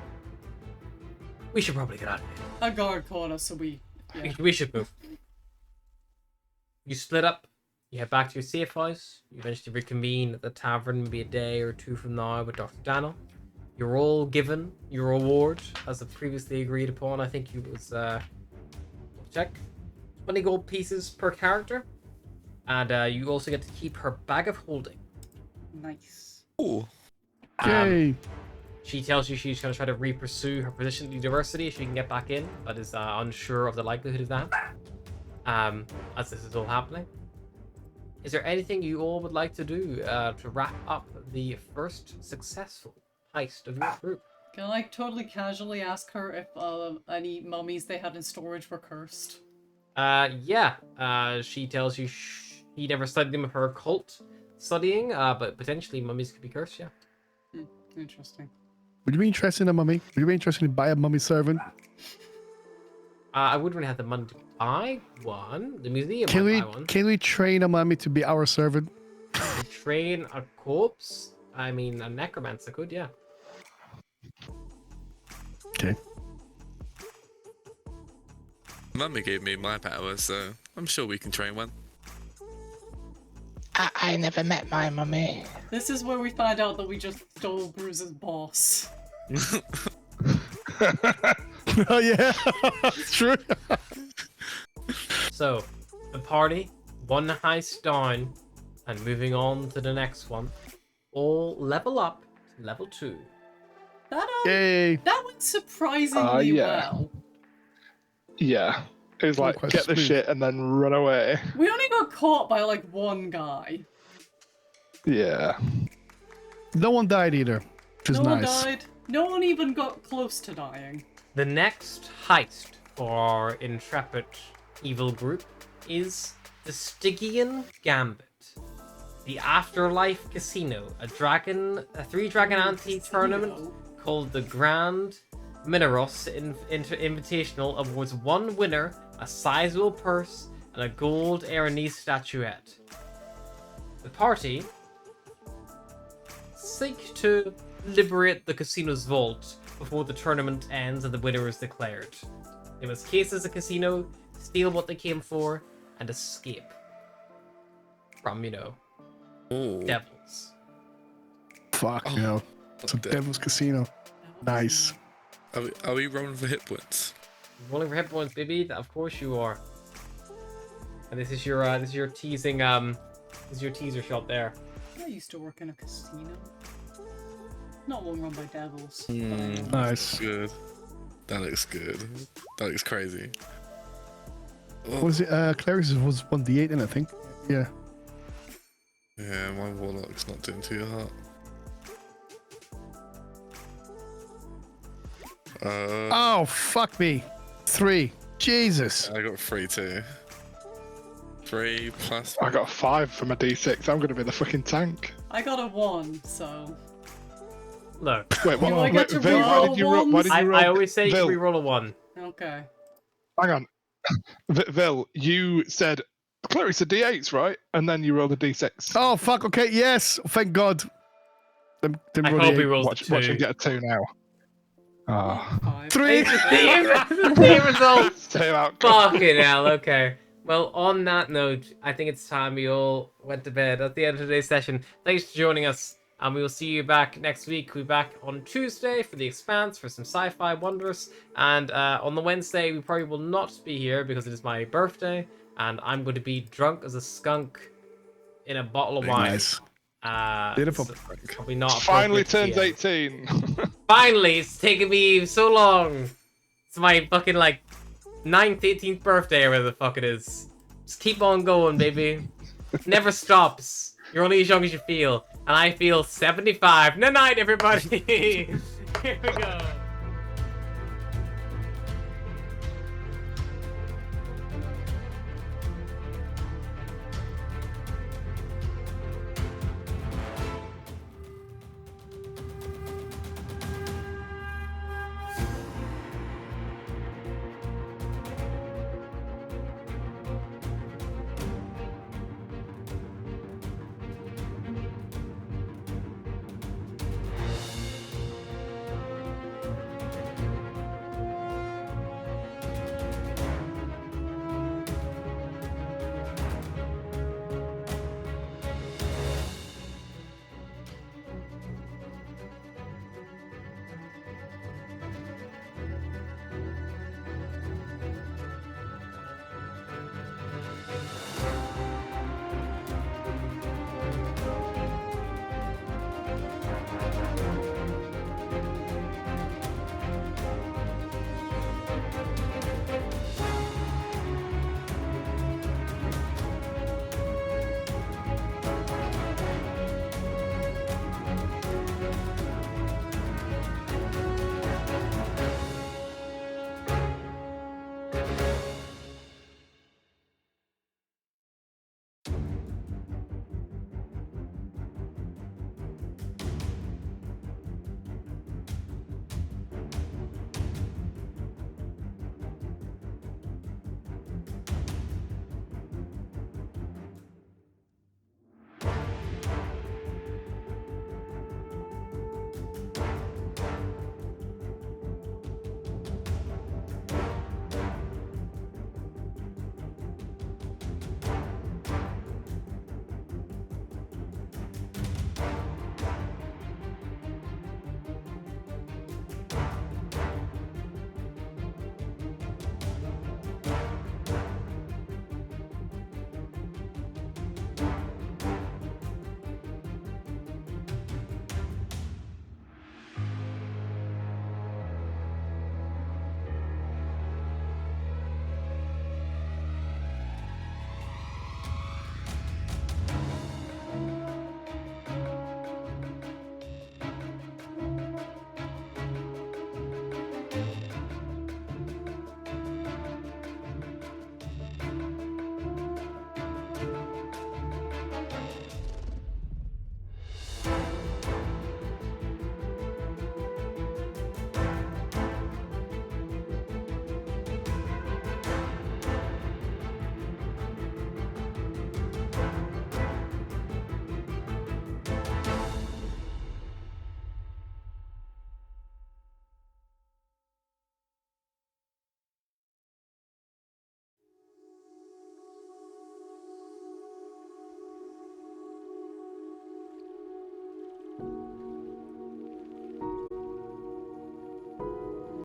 We should probably get out of here. A guard caught us, so we. Yeah. We should move. You split up. You head back to your safe house. You eventually reconvene at the tavern maybe a day or two from now with Dr. Daniel. You're all given your reward as previously agreed upon. I think it was check 20 gold pieces per character, and you also get to keep her bag of holding. Nice. Ooh. Yay. She tells you she's going to try to re-pursue her position in university if she can get back in, but is unsure of the likelihood of that. As this is all happening. Is there anything you all would like to do to wrap up the first successful heist of your group? Can I totally casually ask her if any mummies they had in storage were cursed? Yeah. She tells you she never studied them with her occult studying, but potentially mummies could be cursed, yeah. Interesting. Would you be interested in a mummy? Would you be interested in buy a mummy servant? I wouldn't really have the money to buy one. The museum might buy one. Can we train a mummy to be our servant? To train a corpse? I mean, a necromancer could, yeah. Okay. Mummy gave me my power, so I'm sure we can train one. I never met my mummy. This is where we find out that we just stole Bruce's boss. Oh yeah, it's true. So, the party, one heist down, and moving on to the next one, all level up to level 2. That Yay. that went surprisingly Yeah. well. Yeah. It was like, quite get the smooth. shit and then run away. We only got caught by like one guy. Yeah. No one died either, which is No one nice. died. No one even got close to dying. The next heist for Intrepid Evil Group is the Stygian Gambit. The Afterlife Casino, a 3-dragon ante-tournament called the Grand Mineros Invitational awards one winner a sizable purse and a gold Aranese statuette. The party seek to liberate the casino's vault before the tournament ends and the winner is declared. They must case the casino, steal what they came for, and escape from, Ooh. devils. Fuck, Oh, you know. It's a dead. devil's casino. Nice. Are we rolling for hit points? Rolling for hit points, baby. Of course you are. And this is your teasing this is your teaser shot there. I used to work in a casino. Not one run by devils. Nice. Good. That looks good. That looks crazy. What was it? Clerics was 1d8 in, I think. Yeah. Yeah, my warlock's not doing too hot. Oh, fuck me. 3. Jesus. I got 3 too. 3 plus. I got a 5 for my D6. I'm gonna be the fucking tank. I got a 1, so. Look, Wait, what? Do I get to Vil, why reroll did you roll? Why did you roll? I always say you Vil, can reroll a 1. Okay. hang on. Vil, you said cleric's a D8s, right? And then you rolled a D6. Oh, fuck. Okay, yes. Thank God. Them I roll hope the he rolls watch, a watch 2. him get a 2 now. Ah. 5. 3. It's the same result. Same outcome. Fucking hell, okay. Well, on that note, I think it's time we all went to bed. At the end of today's session, thanks for joining us, and we will see you back next week. We'll be back on Tuesday for The Expanse, for some sci-fi wonders, and on the Wednesday, we probably will not be here because it is my birthday, and I'm going to be drunk as a skunk in a bottle of wine. Nice. Beautiful. Beautiful. Probably not Finally appropriate turns to see it. 18. Finally, it's taken me so long. It's my fucking, like, 9th, 18th birthday or whatever the fuck it is. Just keep on going, baby. It never stops. You're only as young as you feel. And I feel 75. Good night, everybody. Here we go.